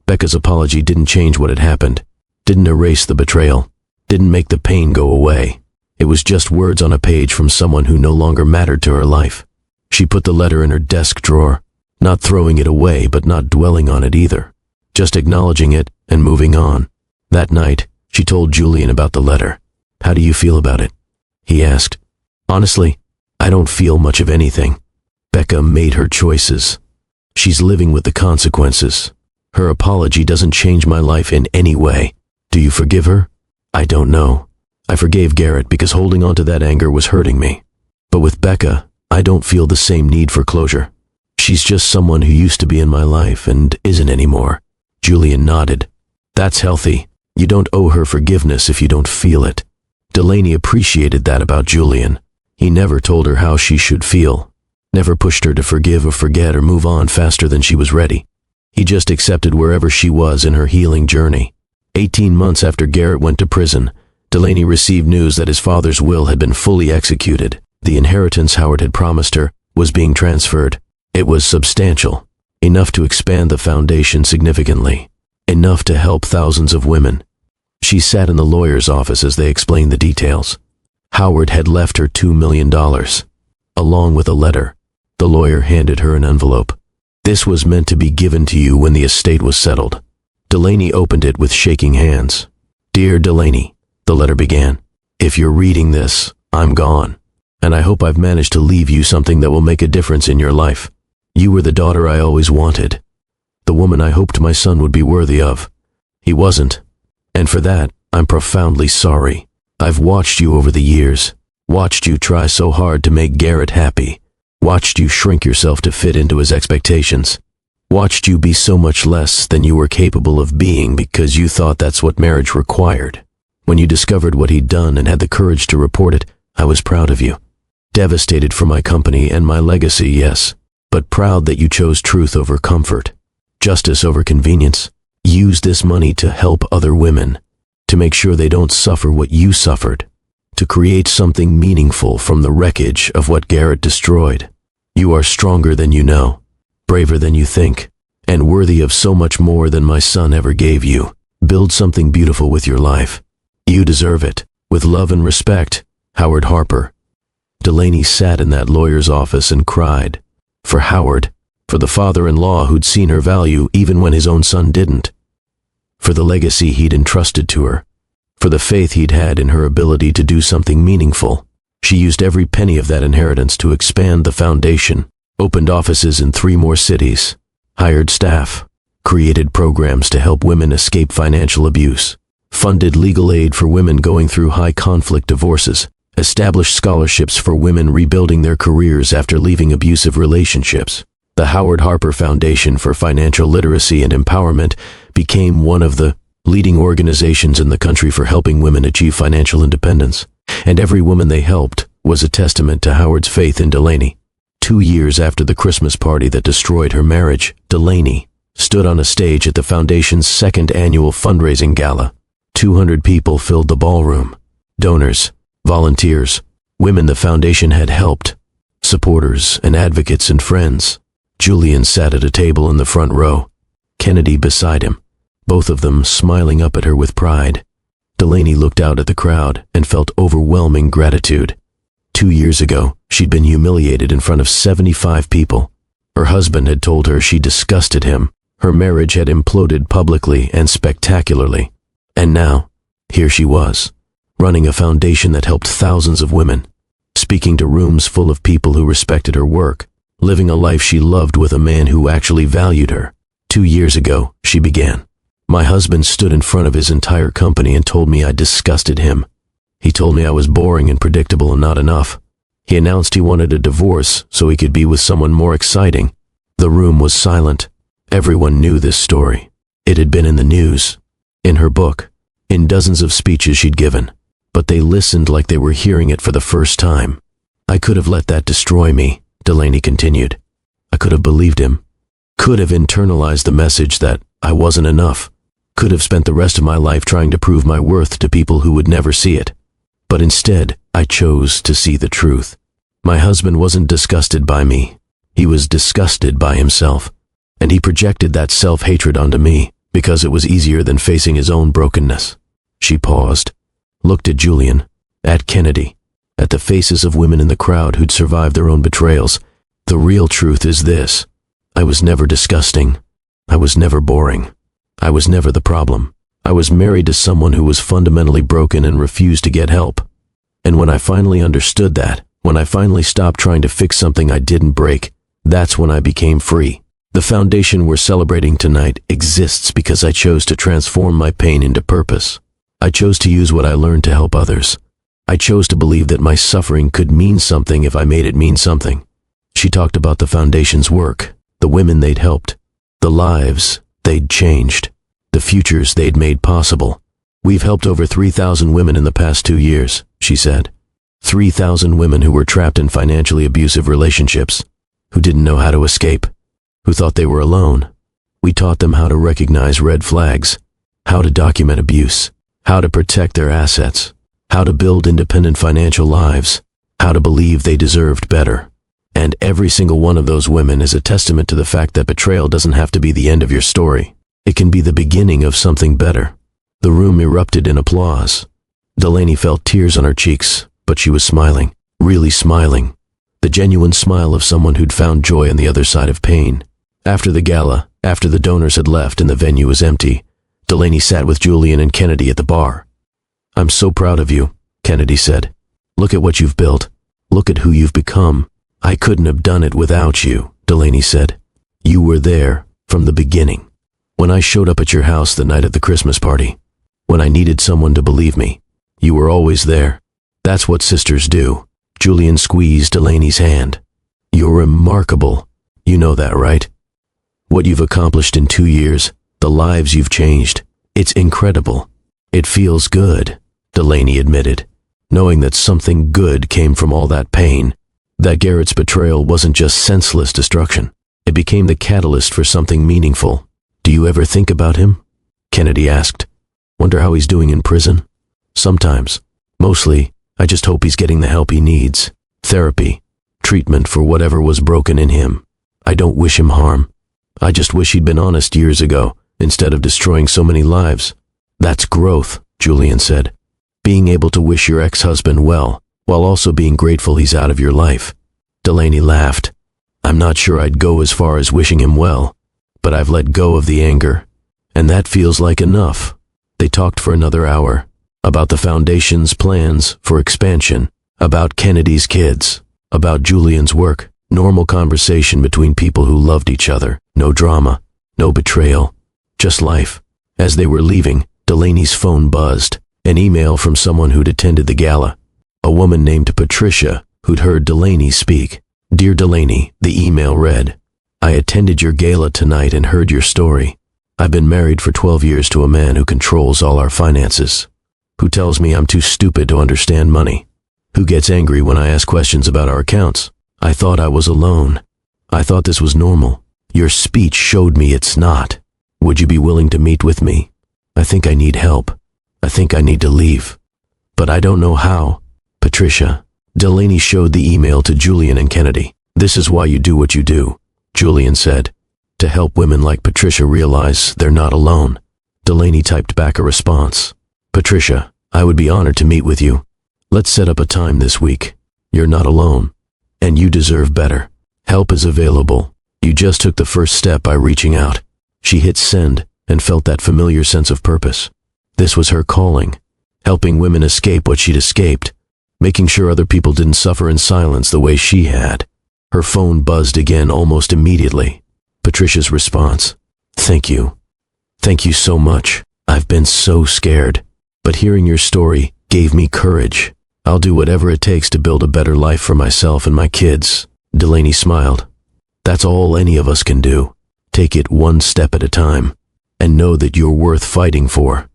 Becca's apology didn't change what had happened, didn't erase the betrayal, didn't make the pain go away. It was just words on a page from someone who no longer mattered to her life. She put the letter in her desk drawer, not throwing it away but not dwelling on it either, just acknowledging it and moving on. That night, she told Julian about the letter. "How do you feel about it?" he asked. "Honestly, I don't feel much of anything. Becca made her choices. She's living with the consequences. Her apology doesn't change my life in any way. Do you forgive her?" "I don't know. I forgave Garrett because holding on to that anger was hurting me. But with Becca, I don't feel the same need for closure. She's just someone who used to be in my life and isn't anymore." Julian nodded. "That's healthy. You don't owe her forgiveness if you don't feel it." Delaney appreciated that about Julian. He never told her how she should feel, never pushed her to forgive or forget or move on faster than she was ready. He just accepted wherever she was in her healing journey. 18 months after Garrett went to prison, Delaney received news that his father's will had been fully executed. The inheritance Howard had promised her was being transferred. It was substantial, enough to expand the foundation significantly, enough to help thousands of women. She sat in the lawyer's office as they explained the details. Howard had left her $2 million, along with a letter. The lawyer handed her an envelope. "This was meant to be given to you when the estate was settled." Delaney opened it with shaking hands. "Dear Delaney," the letter began, "if you're reading this, I'm gone, and I hope I've managed to leave you something that will make a difference in your life. You were the daughter I always wanted, the woman I hoped my son would be worthy of. He wasn't, and for that, I'm profoundly sorry. I've watched you over the years, watched you try so hard to make Garrett happy, watched you shrink yourself to fit into his expectations, watched you be so much less than you were capable of being because you thought that's what marriage required. When you discovered what he'd done and had the courage to report it, I was proud of you. Devastated for my company and my legacy, yes, but proud that you chose truth over comfort, justice over convenience. Use this money to help other women, to make sure they don't suffer what you suffered, to create something meaningful from the wreckage of what Garrett destroyed. You are stronger than you know, braver than you think, and worthy of so much more than my son ever gave you. Build something beautiful with your life. You deserve it. With love and respect, Howard Harper." Delaney sat in that lawyer's office and cried. For Howard, for the father-in-law who'd seen her value even when his own son didn't, for the legacy he'd entrusted to her, for the faith he'd had in her ability to do something meaningful. She used every penny of that inheritance to expand the foundation, opened offices in 3 more cities, hired staff, created programs to help women escape financial abuse, funded legal aid for women going through high-conflict divorces, established scholarships for women rebuilding their careers after leaving abusive relationships. The Howard Harper Foundation for Financial Literacy and Empowerment became one of the leading organizations in the country for helping women achieve financial independence, and every woman they helped was a testament to Howard's faith in Delaney. 2 years after the Christmas party that destroyed her marriage, Delaney stood on a stage at the Foundation's 2nd annual fundraising gala. 200 people filled the ballroom. Donors, volunteers, women the Foundation had helped, supporters and advocates and friends. Julian sat at a table in the front row, Kennedy beside him, both of them smiling up at her with pride. Delaney looked out at the crowd and felt overwhelming gratitude. 2 years ago, she'd been humiliated in front of 75 people. Her husband had told her she disgusted him. Her marriage had imploded publicly and spectacularly. And now, here she was, running a foundation that helped thousands of women, speaking to rooms full of people who respected her work, living a life she loved with a man who actually valued her. 2 years ago, she began. My husband stood in front of his entire company and told me I disgusted him. He told me I was boring and predictable and not enough. He announced he wanted a divorce so he could be with someone more exciting. The room was silent. Everyone knew this story. It had been in the news, in her book, in dozens of speeches she'd given, but they listened like they were hearing it for the first time. I could have let that destroy me, Delaney continued. I could have believed him. Could have internalized the message that I wasn't enough. Could have spent the rest of my life trying to prove my worth to people who would never see it. But instead, I chose to see the truth. My husband wasn't disgusted by me. He was disgusted by himself. And he projected that self-hatred onto me because it was easier than facing his own brokenness. She paused, looked at Julian, at Kennedy, at the faces of women in the crowd who'd survived their own betrayals. The real truth is this. I was never disgusting. I was never boring. I was never the problem. I was married to someone who was fundamentally broken and refused to get help. And when I finally understood that, when I finally stopped trying to fix something I didn't break, that's when I became free. The foundation we're celebrating tonight exists because I chose to transform my pain into purpose. I chose to use what I learned to help others. I chose to believe that my suffering could mean something if I made it mean something. She talked about the foundation's work, the women they'd helped, the lives they'd changed, the futures they'd made possible. We've helped over 3,000 women in the past 2 years, she said. 3,000 women who were trapped in financially abusive relationships, who didn't know how to escape, who thought they were alone. We taught them how to recognize red flags, how to document abuse, how to protect their assets, how to build independent financial lives, how to believe they deserved better. And every single one of those women is a testament to the fact that betrayal doesn't have to be the end of your story. It can be the beginning of something better. The room erupted in applause. Delaney felt tears on her cheeks, but she was smiling, really smiling. The genuine smile of someone who'd found joy on the other side of pain. After the gala, after the donors had left and the venue was empty, Delaney sat with Julian and Kennedy at the bar. I'm so proud of you, Kennedy said. Look at what you've built. Look at who you've become. I couldn't have done it without you, Delaney said. You were there from the beginning. When I showed up at your house the night of the Christmas party, when I needed someone to believe me, you were always there. That's what sisters do. Julian squeezed Delaney's hand. You're remarkable. You know that, right? What you've accomplished in 2 years, the lives you've changed, it's incredible. It feels good, Delaney admitted, knowing that something good came from all that pain. That Garrett's betrayal wasn't just senseless destruction. It became the catalyst for something meaningful. Do you ever think about him? Kennedy asked. Wonder how he's doing in prison? Sometimes. Mostly, I just hope he's getting the help he needs. Therapy. Treatment for whatever was broken in him. I don't wish him harm. I just wish he'd been honest years ago, instead of destroying so many lives. That's growth, Julian said. Being able to wish your ex-husband well, while also being grateful he's out of your life. Delaney laughed. I'm not sure I'd go as far as wishing him well, but I've let go of the anger, and that feels like enough. They talked for another hour, about the foundation's plans for expansion, about Kennedy's kids, about Julian's work. Normal conversation between people who loved each other. No drama, no betrayal, just life. As they were leaving, Delaney's phone buzzed. An email from someone who'd attended the gala. A woman named Patricia, who'd heard Delaney speak. Dear Delaney, the email read, I attended your gala tonight and heard your story. I've been married for 12 years to a man who controls all our finances, who tells me I'm too stupid to understand money, who gets angry when I ask questions about our accounts. I thought I was alone. I thought this was normal. Your speech showed me it's not. Would you be willing to meet with me? I think I need help. I think I need to leave. But I don't know how. Patricia. Delaney showed the email to Julian and Kennedy. This is why you do what you do, Julian said. To help women like Patricia realize they're not alone. Delaney typed back a response. Patricia, I would be honored to meet with you. Let's set up a time this week. You're not alone. And you deserve better. Help is available. You just took the first step by reaching out. She hit send and felt that familiar sense of purpose. This was her calling, helping women escape what she'd escaped, making sure other people didn't suffer in silence the way she had. Her phone buzzed again almost immediately. Patricia's response. Thank you. Thank you so much. I've been so scared, but hearing your story gave me courage. I'll do whatever it takes to build a better life for myself and my kids." Delaney smiled. "That's all any of us can do. Take it one step at a time, and know that you're worth fighting for."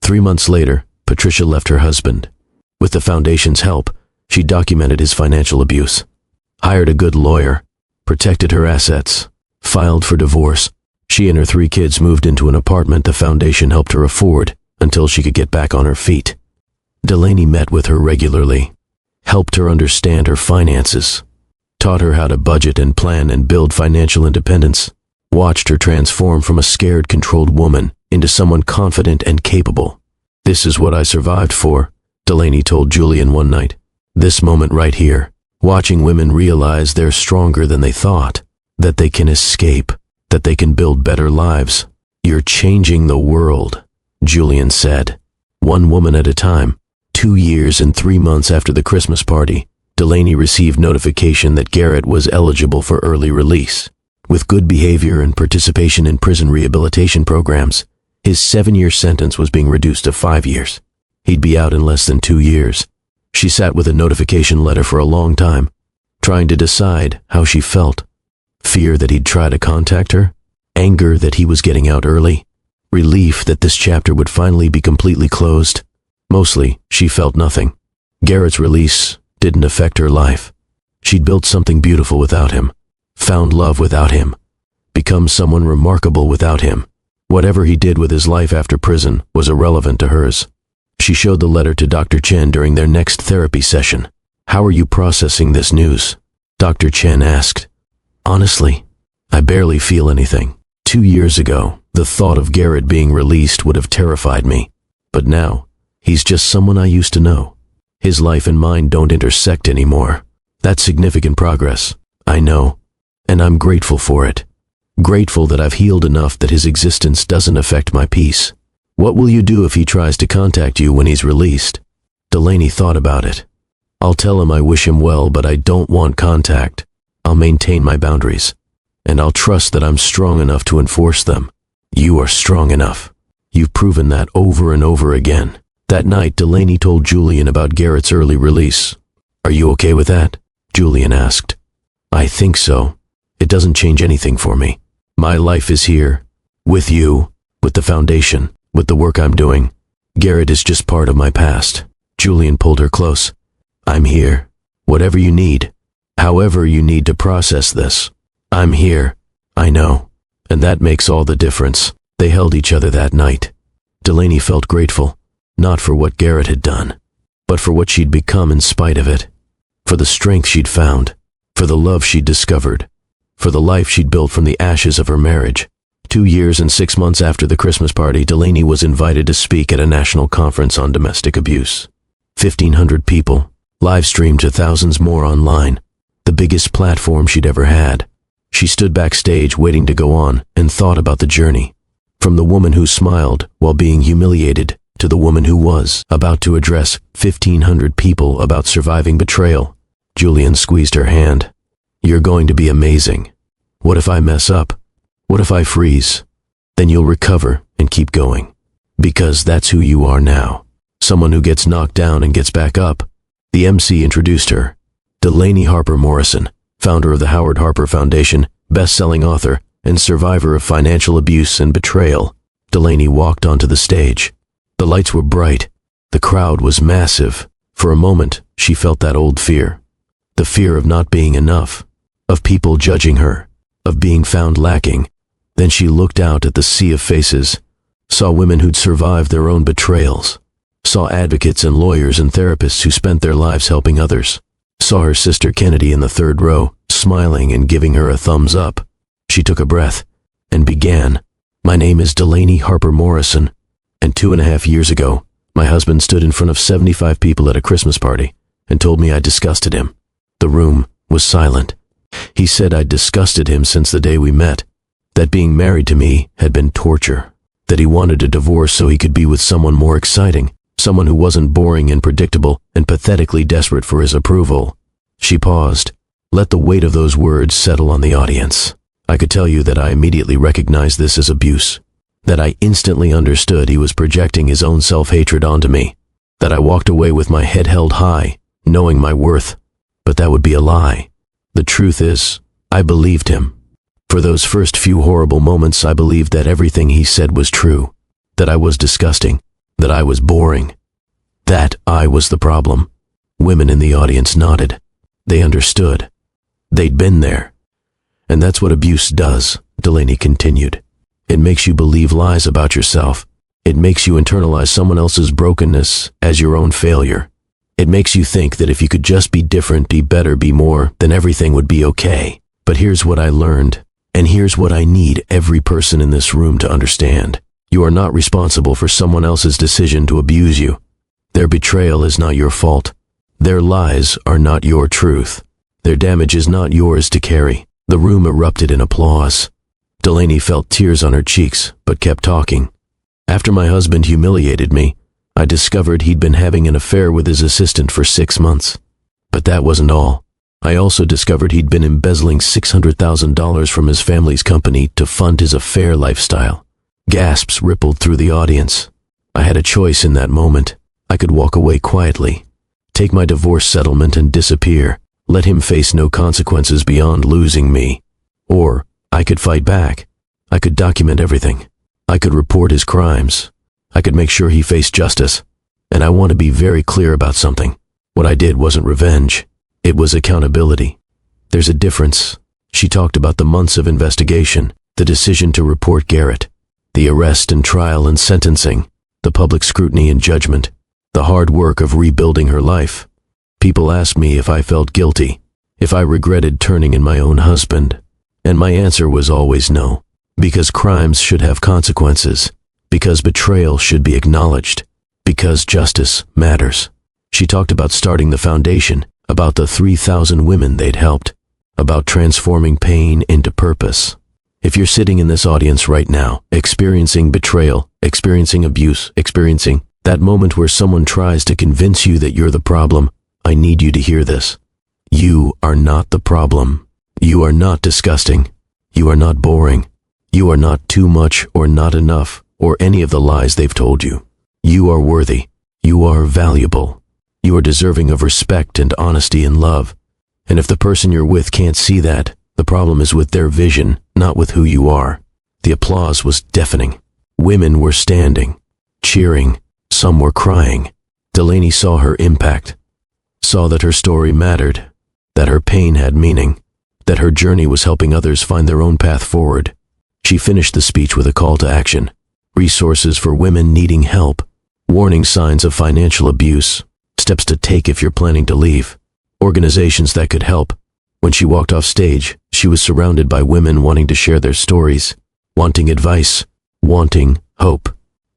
3 months later, Patricia left her husband. With the foundation's help, she documented his financial abuse, hired a good lawyer, protected her assets, filed for divorce. She and her 3 kids moved into an apartment the foundation helped her afford until she could get back on her feet. Delaney met with her regularly, helped her understand her finances, taught her how to budget and plan and build financial independence, watched her transform from a scared, controlled woman into someone confident and capable. "This is what I survived for," Delaney told Julian one night. "This moment right here, watching women realize they're stronger than they thought, that they can escape, that they can build better lives. You're changing the world," Julian said. One woman at a time. 2 years and 3 months after the Christmas party, Delaney received notification that Garrett was eligible for early release. With good behavior and participation in prison rehabilitation programs, his 7-year sentence was being reduced to 5 years. He'd be out in less than 2 years. She sat with a notification letter for a long time, trying to decide how she felt. Fear that he'd try to contact her, anger that he was getting out early, relief that this chapter would finally be completely closed. Mostly, she felt nothing. Garrett's release didn't affect her life. She'd built something beautiful without him, found love without him, become someone remarkable without him. Whatever he did with his life after prison was irrelevant to hers. She showed the letter to Dr. Chen during their next therapy session. "How are you processing this news?" Dr. Chen asked. "Honestly, I barely feel anything. 2 years ago, the thought of Garrett being released would have terrified me. But now, he's just someone I used to know. His life and mine don't intersect anymore. That's significant progress, I know, and I'm grateful for it. Grateful that I've healed enough that his existence doesn't affect my peace." "What will you do if he tries to contact you when he's released?" Delaney thought about it. "I'll tell him I wish him well, but I don't want contact. I'll maintain my boundaries, and I'll trust that I'm strong enough to enforce them." "You are strong enough. You've proven that over and over again." That night, Delaney told Julian about Garrett's early release. "Are you okay with that?" Julian asked. "I think so. It doesn't change anything for me. My life is here, with you, with the foundation, with the work I'm doing. Garrett is just part of my past." Julian pulled her close. "I'm here. Whatever you need, however you need to process this. I'm here. I know. And that makes all the difference." They held each other that night. Delaney felt grateful, not for what Garrett had done, but for what she'd become in spite of it. For the strength she'd found, for the love she'd discovered, for the life she'd built from the ashes of her marriage. 2 years and 6 months after the Christmas party, Delaney was invited to speak at a national conference on domestic abuse. 1,500 people, live-streamed to thousands more online, the biggest platform she'd ever had. She stood backstage waiting to go on and thought about the journey. From the woman who smiled while being humiliated to the woman who was about to address 1,500 people about surviving betrayal. Julian squeezed her hand. "You're going to be amazing. What if I mess up? What if I freeze? Then you'll recover and keep going. Because that's who you are now. Someone who gets knocked down and gets back up." The MC introduced her. Delaney Harper Morrison, founder of the Howard Harper Foundation, best-selling author, and survivor of financial abuse and betrayal. Delaney walked onto the stage. The lights were bright. The crowd was massive. For a moment, she felt that old fear. The fear of not being enough, of people judging her, of being found lacking. Then she looked out at the sea of faces, saw women who'd survived their own betrayals, saw advocates and lawyers and therapists who spent their lives helping others, saw her sister Kennedy in the 3rd row, smiling and giving her a thumbs up. She took a breath and began. "My name is Delaney Harper Morrison, and 2.5 years ago, my husband stood in front of 75 people at a Christmas party and told me I disgusted him." The room was silent. "He said I'd disgusted him since the day we met, that being married to me had been torture, that he wanted a divorce so he could be with someone more exciting, someone who wasn't boring and predictable and pathetically desperate for his approval." She paused. Let the weight of those words settle on the audience. "I could tell you that I immediately recognized this as abuse, that I instantly understood he was projecting his own self-hatred onto me. that I walked away with my head held high, knowing my worth. But that would be a lie. The truth is, I believed him. For those first few horrible moments, I believed that everything he said was true, that I was disgusting, that I was boring, that I was the problem. Women in the audience nodded. They understood. They'd been there. And that's what abuse does, Delaney continued. It makes you believe lies about yourself. It makes you internalize someone else's brokenness as your own failure. It makes you think that if you could just be different, be better, be more, then everything would be okay. But here's what I learned, and here's what I need every person in this room to understand. You are not responsible for someone else's decision to abuse you. Their betrayal is not your fault. Their lies are not your truth. Their damage is not yours to carry. The room erupted in applause. Delaney felt tears on her cheeks, but kept talking. After my husband humiliated me, I discovered he'd been having an affair with his assistant for 6 months. But that wasn't all. I also discovered he'd been embezzling $600,000 from his family's company to fund his affair lifestyle. Gasps rippled through the audience. I had a choice in that moment. I could walk away quietly, take my divorce settlement and disappear, let him face no consequences beyond losing me. Or I could fight back. I could document everything. I could report his crimes. I could make sure he faced justice. And I want to be very clear about something. What I did wasn't revenge. It was accountability. There's a difference. She talked about the months of investigation, the decision to report Garrett, the arrest and trial and sentencing, the public scrutiny and judgment, the hard work of rebuilding her life. People asked me if I felt guilty, if I regretted turning in my own husband. And my answer was always no. Because crimes should have consequences. Because betrayal should be acknowledged. Because justice matters. She talked about starting the foundation, about the 3,000 women they'd helped, about transforming pain into purpose. If you're sitting in this audience right now, experiencing betrayal, experiencing abuse, experiencing that moment where someone tries to convince you that you're the problem, I need you to hear this. You are not the problem. You are not disgusting. You are not boring. You are not too much or not enough or any of the lies they've told you. You are worthy. You are valuable. You are deserving of respect and honesty and love. And if the person you're with can't see that, the problem is with their vision, not with who you are. The applause was deafening. Women were standing, cheering. Some were crying. Delaney saw her impact, saw that her story mattered, that her pain had meaning, that her journey was helping others find their own path forward. She finished the speech with a call to action. Resources for women needing help, warning signs of financial abuse, steps to take if you're planning to leave, organizations that could help. When she walked off stage, she was surrounded by women wanting to share their stories, wanting advice, wanting hope.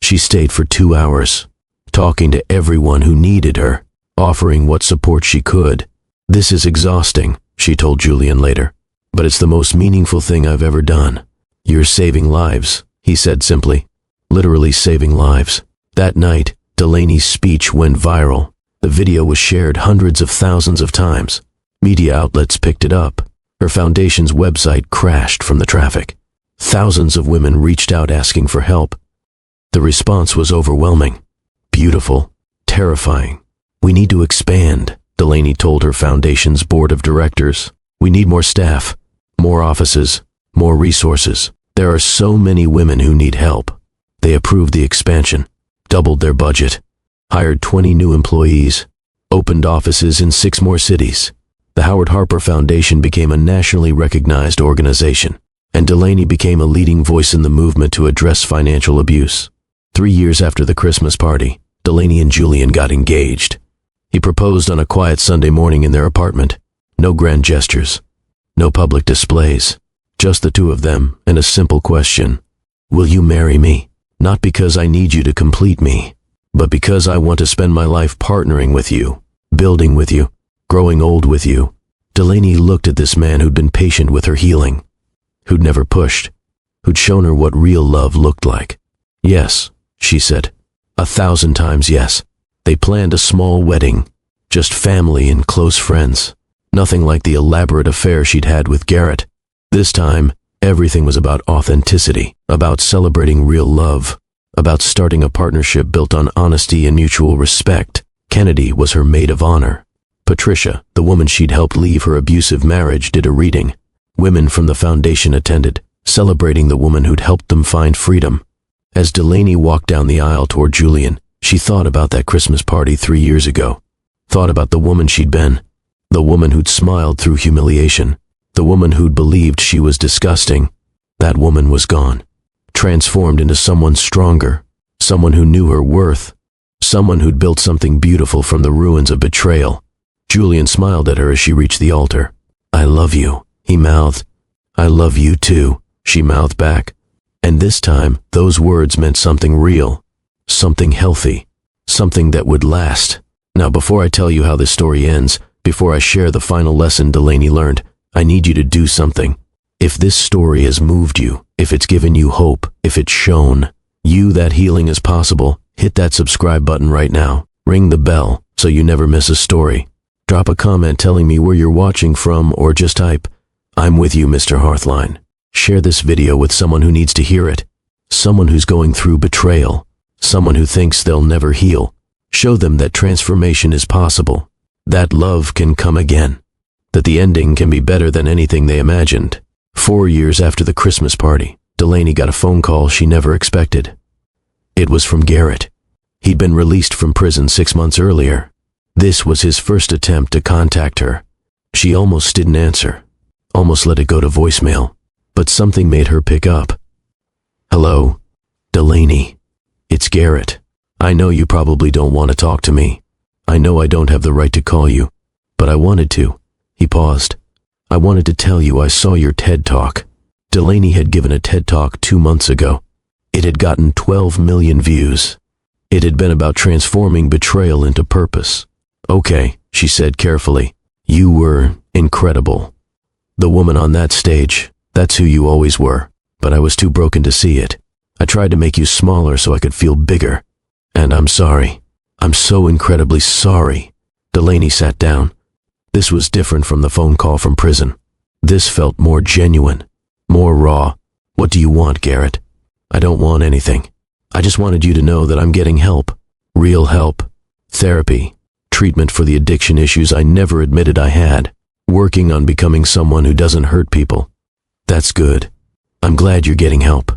She stayed for 2 hours, talking to everyone who needed her, offering what support she could. This is exhausting, she told Julian later, but it's the most meaningful thing I've ever done. You're saving lives, he said simply, literally saving lives. That night, Delaney's speech went viral. The video was shared hundreds of thousands of times. Media outlets picked it up. Her foundation's website crashed from the traffic. Thousands of women reached out asking for help. The response was overwhelming, beautiful, terrifying. We need to expand, Delaney told her foundation's board of directors. We need more staff, more offices, more resources. There are so many women who need help. They approved the expansion, doubled their budget, hired 20 new employees, opened offices in 6 more cities. The Howard Harper Foundation became a nationally recognized organization, and Delaney became a leading voice in the movement to address financial abuse. 3 years after the Christmas party, Delaney and Julian got engaged. He proposed on a quiet Sunday morning in their apartment. No grand gestures, no public displays, just the two of them and a simple question. Will you marry me? Not because I need you to complete me, but because I want to spend my life partnering with you, building with you, growing old with you. Delaney looked at this man who'd been patient with her healing, who'd never pushed, who'd shown her what real love looked like. Yes, she said, 1,000 times yes. They planned a small wedding, just family and close friends. Nothing like the elaborate affair she'd had with Garrett. This time, everything was about authenticity, about celebrating real love, about starting a partnership built on honesty and mutual respect. Kennedy was her maid of honor. Patricia, the woman she'd helped leave her abusive marriage, did a reading. Women from the foundation attended, celebrating the woman who'd helped them find freedom. As Delaney walked down the aisle toward Julian, she thought about that Christmas party 3 years ago. Thought about the woman she'd been. The woman who'd smiled through humiliation. The woman who'd believed she was disgusting. That woman was gone. Transformed into someone stronger. Someone who knew her worth. Someone who'd built something beautiful from the ruins of betrayal. Julian smiled at her as she reached the altar. "I love you," he mouthed. "I love you too," she mouthed back. And this time, those words meant something real. Something healthy. Something that would last. Now, before I tell you how this story ends, before I share the final lesson Delaney learned, I need you to do something. If this story has moved you, if it's given you hope, if it's shown you that healing is possible, hit that subscribe button right now. Ring the bell so you never miss a story. Drop a comment telling me where you're watching from, or just type, "I'm with you, Mr. Hearthline." Share this video with someone who needs to hear it. Someone who's going through betrayal. Someone who thinks they'll never heal. Show them that transformation is possible. That love can come again. That the ending can be better than anything they imagined. 4 years after the Christmas party, Delaney got a phone call she never expected. It was from Garrett. He'd been released from prison 6 months earlier. This was his first attempt to contact her. She almost didn't answer. Almost let it go to voicemail. But something made her pick up. "Hello, Delaney. It's Garrett. I know you probably don't want to talk to me. I know I don't have the right to call you, but I wanted to." He paused. "I wanted to tell you I saw your TED Talk." Delaney had given a TED Talk 2 months ago. It had gotten 12 million views. It had been about transforming betrayal into purpose. "Okay," she said carefully. "You were incredible. The woman on that stage, that's who you always were, but I was too broken to see it. I tried to make you smaller so I could feel bigger. And I'm sorry. I'm so incredibly sorry." Delaney sat down. This was different from the phone call from prison. This felt more genuine, more raw. "What do you want, Garrett?" "I don't want anything. I just wanted you to know that I'm getting help. Real help. Therapy. Treatment for the addiction issues I never admitted I had. Working on becoming someone who doesn't hurt people." "That's good. I'm glad you're getting help.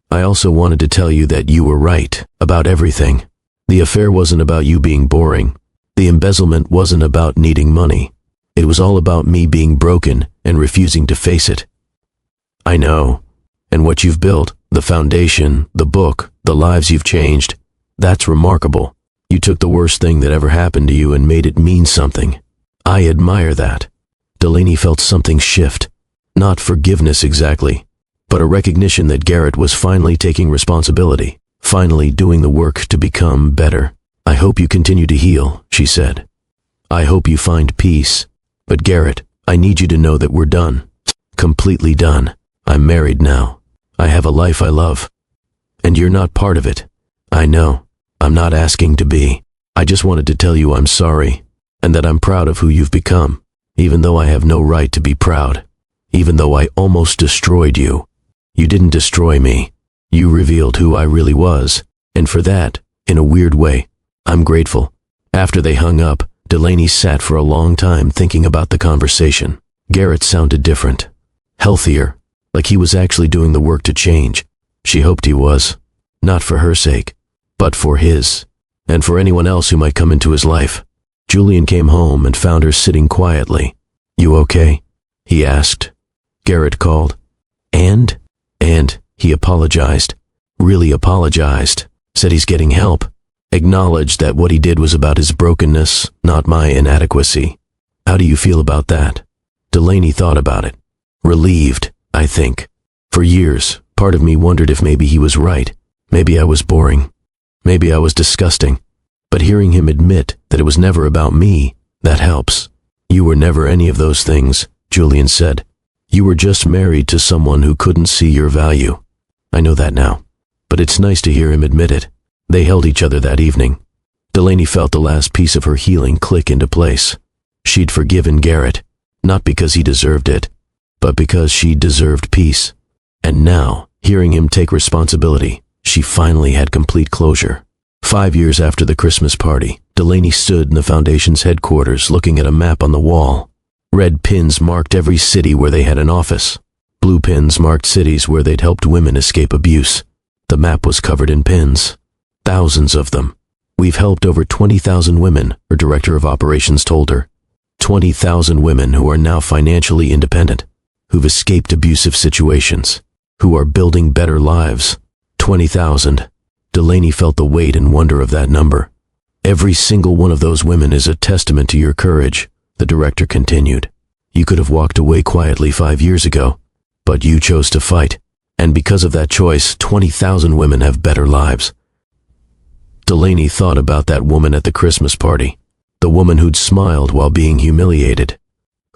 I also wanted to tell you that you were right about everything. The affair wasn't about you being boring. The embezzlement wasn't about needing money. It was all about me being broken and refusing to face it. I know. And what you've built, the foundation, the book, the lives you've changed, that's remarkable. You took the worst thing that ever happened to you and made it mean something. I admire that." Delaney felt something shift. Not forgiveness exactly, but a recognition that Garrett was finally taking responsibility, finally doing the work to become better. "I hope you continue to heal," she said. "I hope you find peace. But Garrett, I need you to know that we're done. Completely done. I'm married now. I have a life I love. And you're not part of it. I know. I'm not asking to be. I just wanted to tell you I'm sorry, and that I'm proud of who you've become, even though I have no right to be proud. Even though I almost destroyed you. You didn't destroy me. You revealed who I really was, and for that, in a weird way, I'm grateful." After they hung up, Delaney sat for a long time thinking about the conversation. Garrett sounded different. Healthier, like he was actually doing the work to change. She hoped he was. Not for her sake, but for his, and for anyone else who might come into his life. Julian came home and found her sitting quietly. "You okay?" he asked. Garrett called. And he apologized. Really apologized. Said he's getting help. Acknowledged that what he did was about his brokenness, not my inadequacy. "How do you feel about that?" Delaney thought about it. Relieved, I think. For years, part of me wondered if maybe he was right. Maybe I was boring. Maybe I was disgusting. But hearing him admit that it was never about me, that helps. "You were never any of those things," Julian said. "You were just married to someone who couldn't see your value." I know that now. But it's nice to hear him admit it. They held each other that evening. Delaney felt the last piece of her healing click into place. She'd forgiven Garrett, not because he deserved it, but because she deserved peace. And now, hearing him take responsibility, She finally had complete closure. 5 years after the Christmas party, Delaney stood in the Foundation's headquarters looking at a map on the wall. Red pins marked every city where they had an office. Blue pins marked cities where they'd helped women escape abuse. The map was covered in pins. Thousands of them. "We've helped over 20,000 women," her director of operations told her. 20,000 women who are now financially independent, who've escaped abusive situations, who are building better lives. 20,000. Delaney felt the weight and wonder of that number. "Every single one of those women is a testament to your courage," the director continued. "You could have walked away quietly 5 years ago, but you chose to fight, and because of that choice, 20,000 women have better lives." Delaney thought about that woman at the Christmas party, the woman who'd smiled while being humiliated,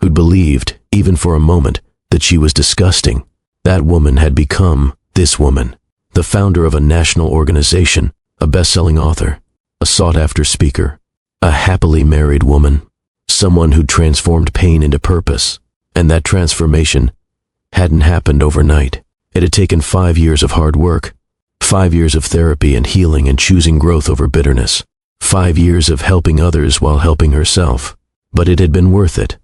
who'd believed, even for a moment, that she was disgusting. That woman had become this woman, the founder of a national organization, a best-selling author, a sought-after speaker, a happily married woman, someone who'd transformed pain into purpose. And that transformation hadn't happened overnight. It had taken 5 years of hard work, 5 years of therapy and healing and choosing growth over bitterness, 5 years of helping others while helping herself. But it had been worth it.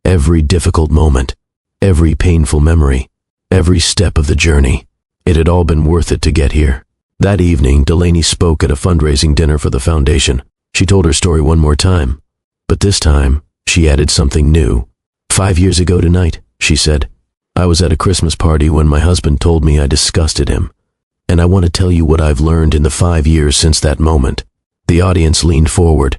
Every difficult moment, every painful memory, every step of the journey, it had all been worth it to get here. That evening, Delaney spoke at a fundraising dinner for the Foundation. She told her story one more time, but this time, she added something new. 5 years ago tonight, she said, I was at a Christmas party when my husband told me I disgusted him. And I want to tell you what I've learned in the 5 years since that moment. The audience leaned forward.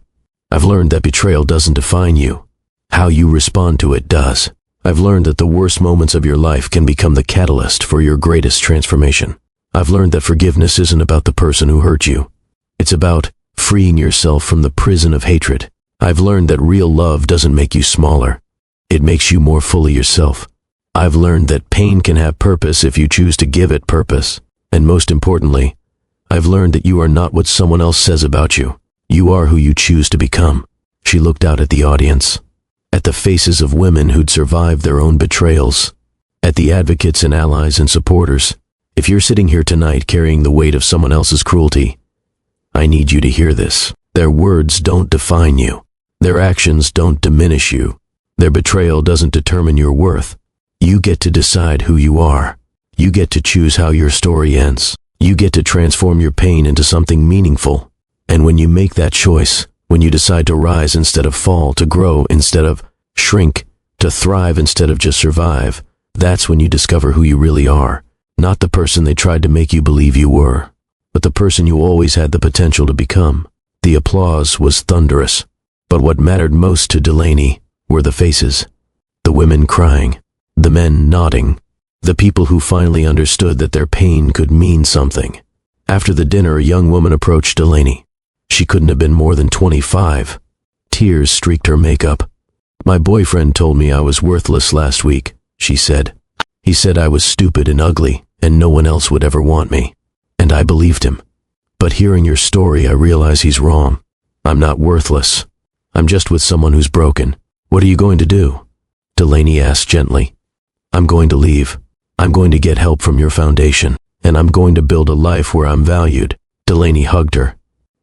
I've learned that betrayal doesn't define you. How you respond to it does. I've learned that the worst moments of your life can become the catalyst for your greatest transformation. I've learned that forgiveness isn't about the person who hurt you. It's about freeing yourself from the prison of hatred. I've learned that real love doesn't make you smaller. It makes you more fully yourself. I've learned that pain can have purpose if you choose to give it purpose. And most importantly, I've learned that you are not what someone else says about you. You are who you choose to become. She looked out at the audience, at the faces of women who'd survived their own betrayals, at the advocates and allies and supporters. If you're sitting here tonight carrying the weight of someone else's cruelty, I need you to hear this. Their words don't define you. Their actions don't diminish you. Their betrayal doesn't determine your worth. You get to decide who you are. You get to choose how your story ends. You get to transform your pain into something meaningful. And when you make that choice, when you decide to rise instead of fall, to grow instead of shrink, to thrive instead of just survive, that's when you discover who you really are. Not the person they tried to make you believe you were, but the person you always had the potential to become. The applause was thunderous, but what mattered most to Delaney were the faces. The women crying, the men nodding, the people who finally understood that their pain could mean something. After the dinner, a young woman approached Delaney. She couldn't have been more than 25. Tears streaked her makeup. My boyfriend told me I was worthless last week, she said. He said I was stupid and ugly, and no one else would ever want me. And I believed him. But hearing your story, I realize he's wrong. I'm not worthless. I'm just with someone who's broken. What are you going to do? Delaney asked gently. I'm going to leave. I'm going to get help from your foundation, and I'm going to build a life where I'm valued. Delaney hugged her.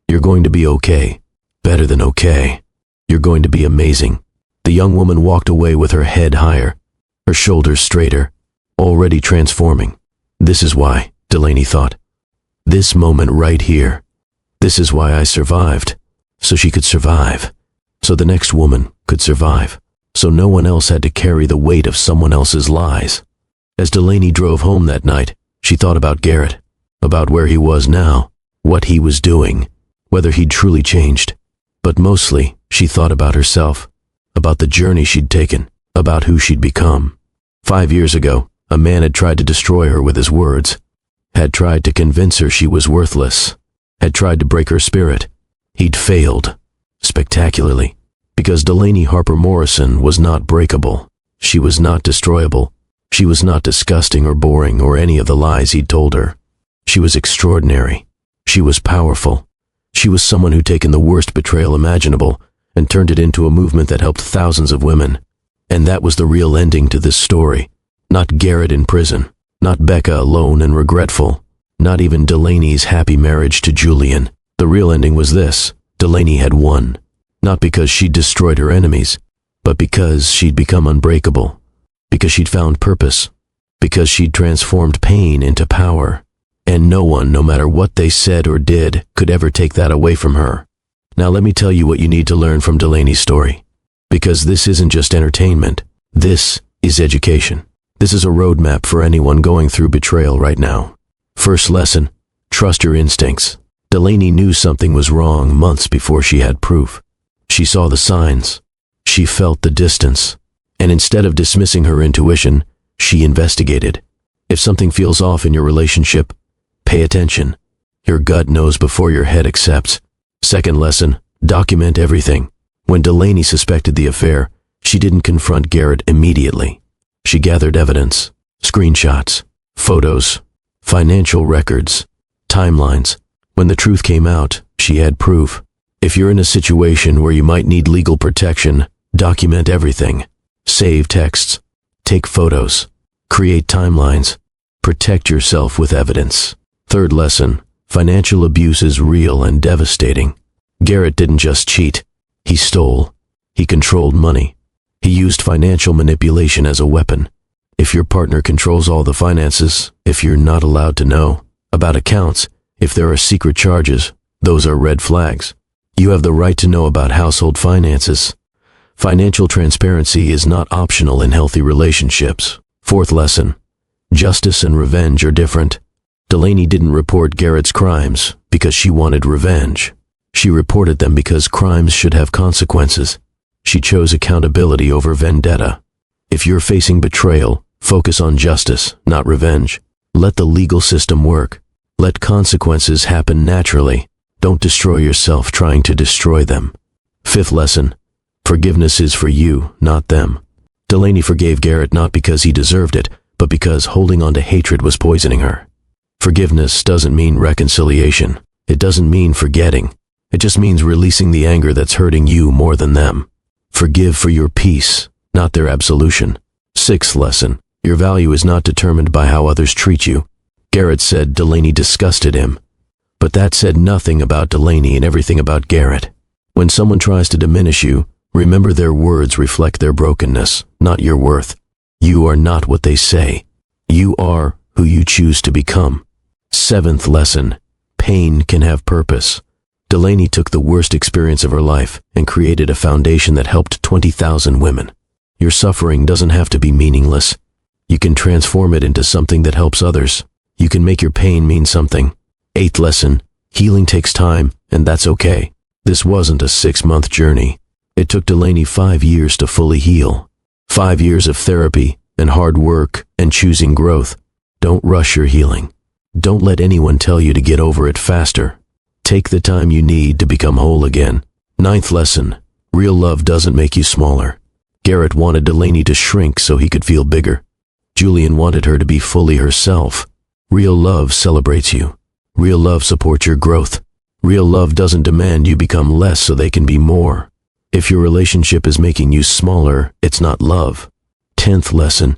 You're going to be okay. Better than okay. You're going to be amazing. The young woman walked away with her head higher, her shoulders straighter, already transforming. This is why, Delaney thought. This moment right here. This is why I survived. So she could survive. So the next woman could survive. So no one else had to carry the weight of someone else's lies. As Delaney drove home that night, she thought about Garrett, about where he was now, what he was doing, whether he'd truly changed. But mostly, she thought about herself, about the journey she'd taken, about who she'd become. 5 years ago, a man had tried to destroy her with his words, had tried to convince her she was worthless, had tried to break her spirit. He'd failed, spectacularly, because Delaney Harper Morrison was not breakable. She was not destroyable. She was not disgusting or boring or any of the lies he'd told her. She was extraordinary. She was powerful. She was someone who'd taken the worst betrayal imaginable and turned it into a movement that helped thousands of women. And that was the real ending to this story. Not Garrett in prison, not Becca alone and regretful, Not even Delaney's happy marriage to Julian. The real ending was this: Delaney had won. Not because she'd destroyed her enemies, but because she'd become unbreakable. Because she'd found purpose. Because she'd transformed pain into power. And no one, no matter what they said or did, could ever take that away from her. Now let me tell you what you need to learn from Delaney's story. Because this isn't just entertainment. This is education. This is a roadmap for anyone going through betrayal right now. First lesson: trust your instincts. Delaney knew something was wrong months before she had proof. She saw the signs. She felt the distance. And instead of dismissing her intuition, she investigated. If something feels off in your relationship, pay attention. Your gut knows before your head accepts. Second lesson: document everything. When Delaney suspected the affair, she didn't confront Garrett immediately. She gathered evidence: screenshots, photos, financial records, timelines. When the truth came out, she had proof. If you're in a situation where you might need legal protection, document everything. Save texts, take photos, create timelines, protect yourself with evidence. Third lesson: financial abuse is real and devastating. Garrett didn't just cheat. He stole. He controlled money. He used financial manipulation as a weapon. If your partner controls all the finances, if you're not allowed to know about accounts, if there are secret charges, those are red flags. You have the right to know about household finances. Financial transparency is not optional in healthy relationships. Fourth lesson: justice and revenge are different. Delaney didn't report Garrett's crimes because she wanted revenge. She reported them because crimes should have consequences. She chose accountability over vendetta. If you're facing betrayal, focus on justice, not revenge. Let the legal system work. Let consequences happen naturally. Don't destroy yourself trying to destroy them. Fifth lesson: forgiveness is for you, not them. Delaney forgave Garrett not because he deserved it, but because holding on to hatred was poisoning her. Forgiveness doesn't mean reconciliation. It doesn't mean forgetting. It just means releasing the anger that's hurting you more than them. Forgive for your peace, not their absolution. Sixth lesson: your value is not determined by how others treat you. Garrett said Delaney disgusted him. But that said nothing about Delaney and everything about Garrett. When someone tries to diminish you, remember their words reflect their brokenness, not your worth. You are not what they say. You are who you choose to become. Seventh lesson: pain can have purpose. Delaney took the worst experience of her life and created a foundation that helped 20,000 women. Your suffering doesn't have to be meaningless. You can transform it into something that helps others. You can make your pain mean something. Eighth lesson: healing takes time, and that's okay. This wasn't a 6-month journey. It took Delaney 5 years to fully heal. 5 years of therapy and hard work and choosing growth. Don't rush your healing. Don't let anyone tell you to get over it faster. Take the time you need to become whole again. Ninth lesson: real love doesn't make you smaller. Garrett wanted Delaney to shrink so he could feel bigger. Julian wanted her to be fully herself. Real love celebrates you. Real love supports your growth. Real love doesn't demand you become less so they can be more. If your relationship is making you smaller, it's not love. 10th lesson: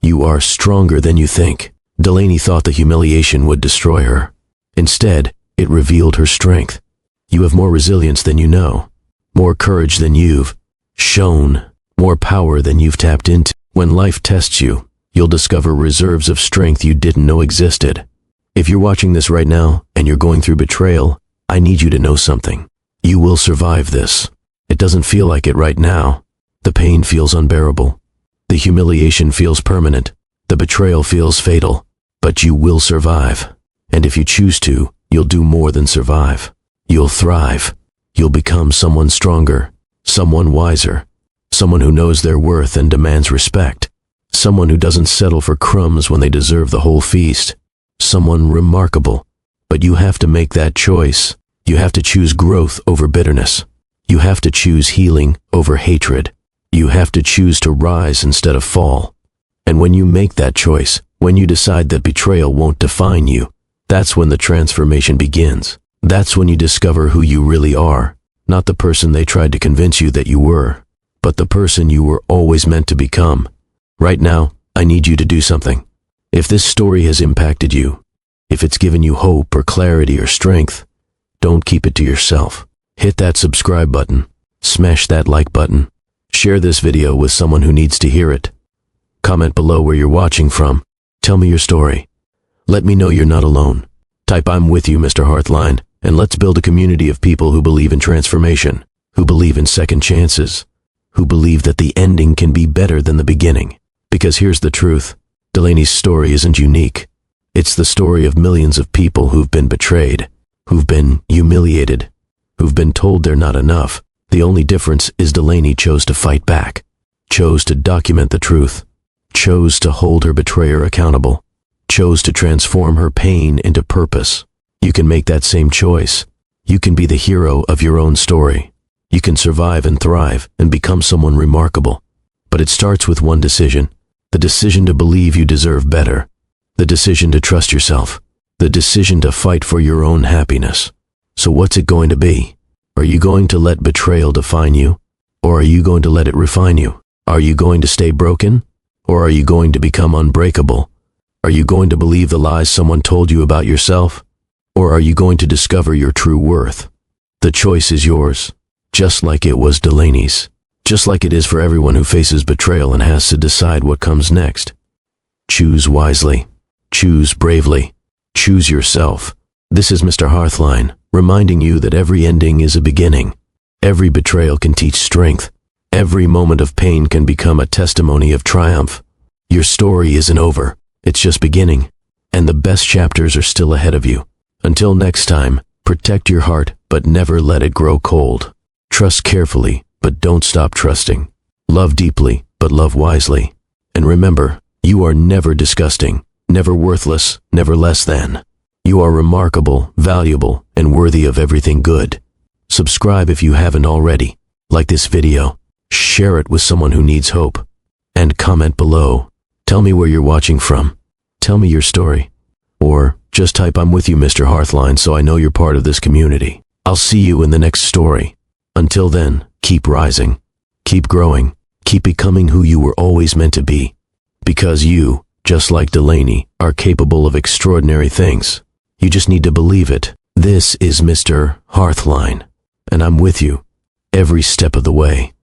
you are stronger than you think. Delaney thought the humiliation would destroy her. Instead, it revealed her strength. You have more resilience than you know, more courage than you've shown, more power than you've tapped into. When life tests you, you'll discover reserves of strength you didn't know existed. If you're watching this right now and you're going through betrayal, I need you to know something. You will survive this. It doesn't feel like it right now. The pain feels unbearable. The humiliation feels permanent. The betrayal feels fatal. But you will survive. And if you choose to, you'll do more than survive. You'll thrive. You'll become someone stronger, someone wiser, someone who knows their worth and demands respect, someone who doesn't settle for crumbs when they deserve the whole feast, someone remarkable. But you have to make that choice. You have to choose growth over bitterness. You have to choose healing over hatred. You have to choose to rise instead of fall. And when you make that choice, when you decide that betrayal won't define you, that's when the transformation begins. That's when you discover who you really are, not the person they tried to convince you that you were, but the person you were always meant to become. Right now, I need you to do something. If this story has impacted you, If it's given you hope or clarity or strength, don't keep it to yourself. Hit that subscribe button, smash that like button, share this video with someone who needs to hear it. Comment below where you're watching from. Tell me your story. Let me know you're not alone. Type "I'm with you, Mr. Hearthline," and let's build a community of people who believe in transformation, who believe in second chances, who believe that the ending can be better than the beginning. Because here's the truth, Delaney's story isn't unique. It's the story of millions of people who've been betrayed, who've been humiliated, who've been told they're not enough. The only difference is Delaney chose to fight back, chose to document the truth, chose to hold her betrayer accountable, chose to transform her pain into purpose. You can make that same choice. You can be the hero of your own story. You can survive and thrive and become someone remarkable. But it starts with one decision, the decision to believe you deserve better, the decision to trust yourself, the decision to fight for your own happiness. So what's it going to be? Are you going to let betrayal define you? Or are you going to let it refine you? Are you going to stay broken? Or are you going to become unbreakable? Are you going to believe the lies someone told you about yourself? Or are you going to discover your true worth? The choice is yours, just like it was Delaney's, just like it is for everyone who faces betrayal and has to decide what comes next. Choose wisely, choose bravely, choose yourself. This is Mr. Hearthline, reminding you that every ending is a beginning. Every betrayal can teach strength. Every moment of pain can become a testimony of triumph. Your story isn't over, it's just beginning, and the best chapters are still ahead of you. Until next time, protect your heart, but never let it grow cold. Trust carefully, but don't stop trusting. Love deeply, but love wisely. And remember, you are never disgusting, never worthless, never less than. You are remarkable, valuable, and worthy of everything good. Subscribe if you haven't already. Like this video. Share it with someone who needs hope. And comment below. Tell me where you're watching from. Tell me your story. Or just type "I'm with you, Mr. Hearthline," so I know you're part of this community. I'll see you in the next story. Until then, keep rising, keep growing, keep becoming who you were always meant to be. Because you, just like Delaney, are capable of extraordinary things. You just need to believe it. This is Mr. Hearthline, and I'm with you every step of the way.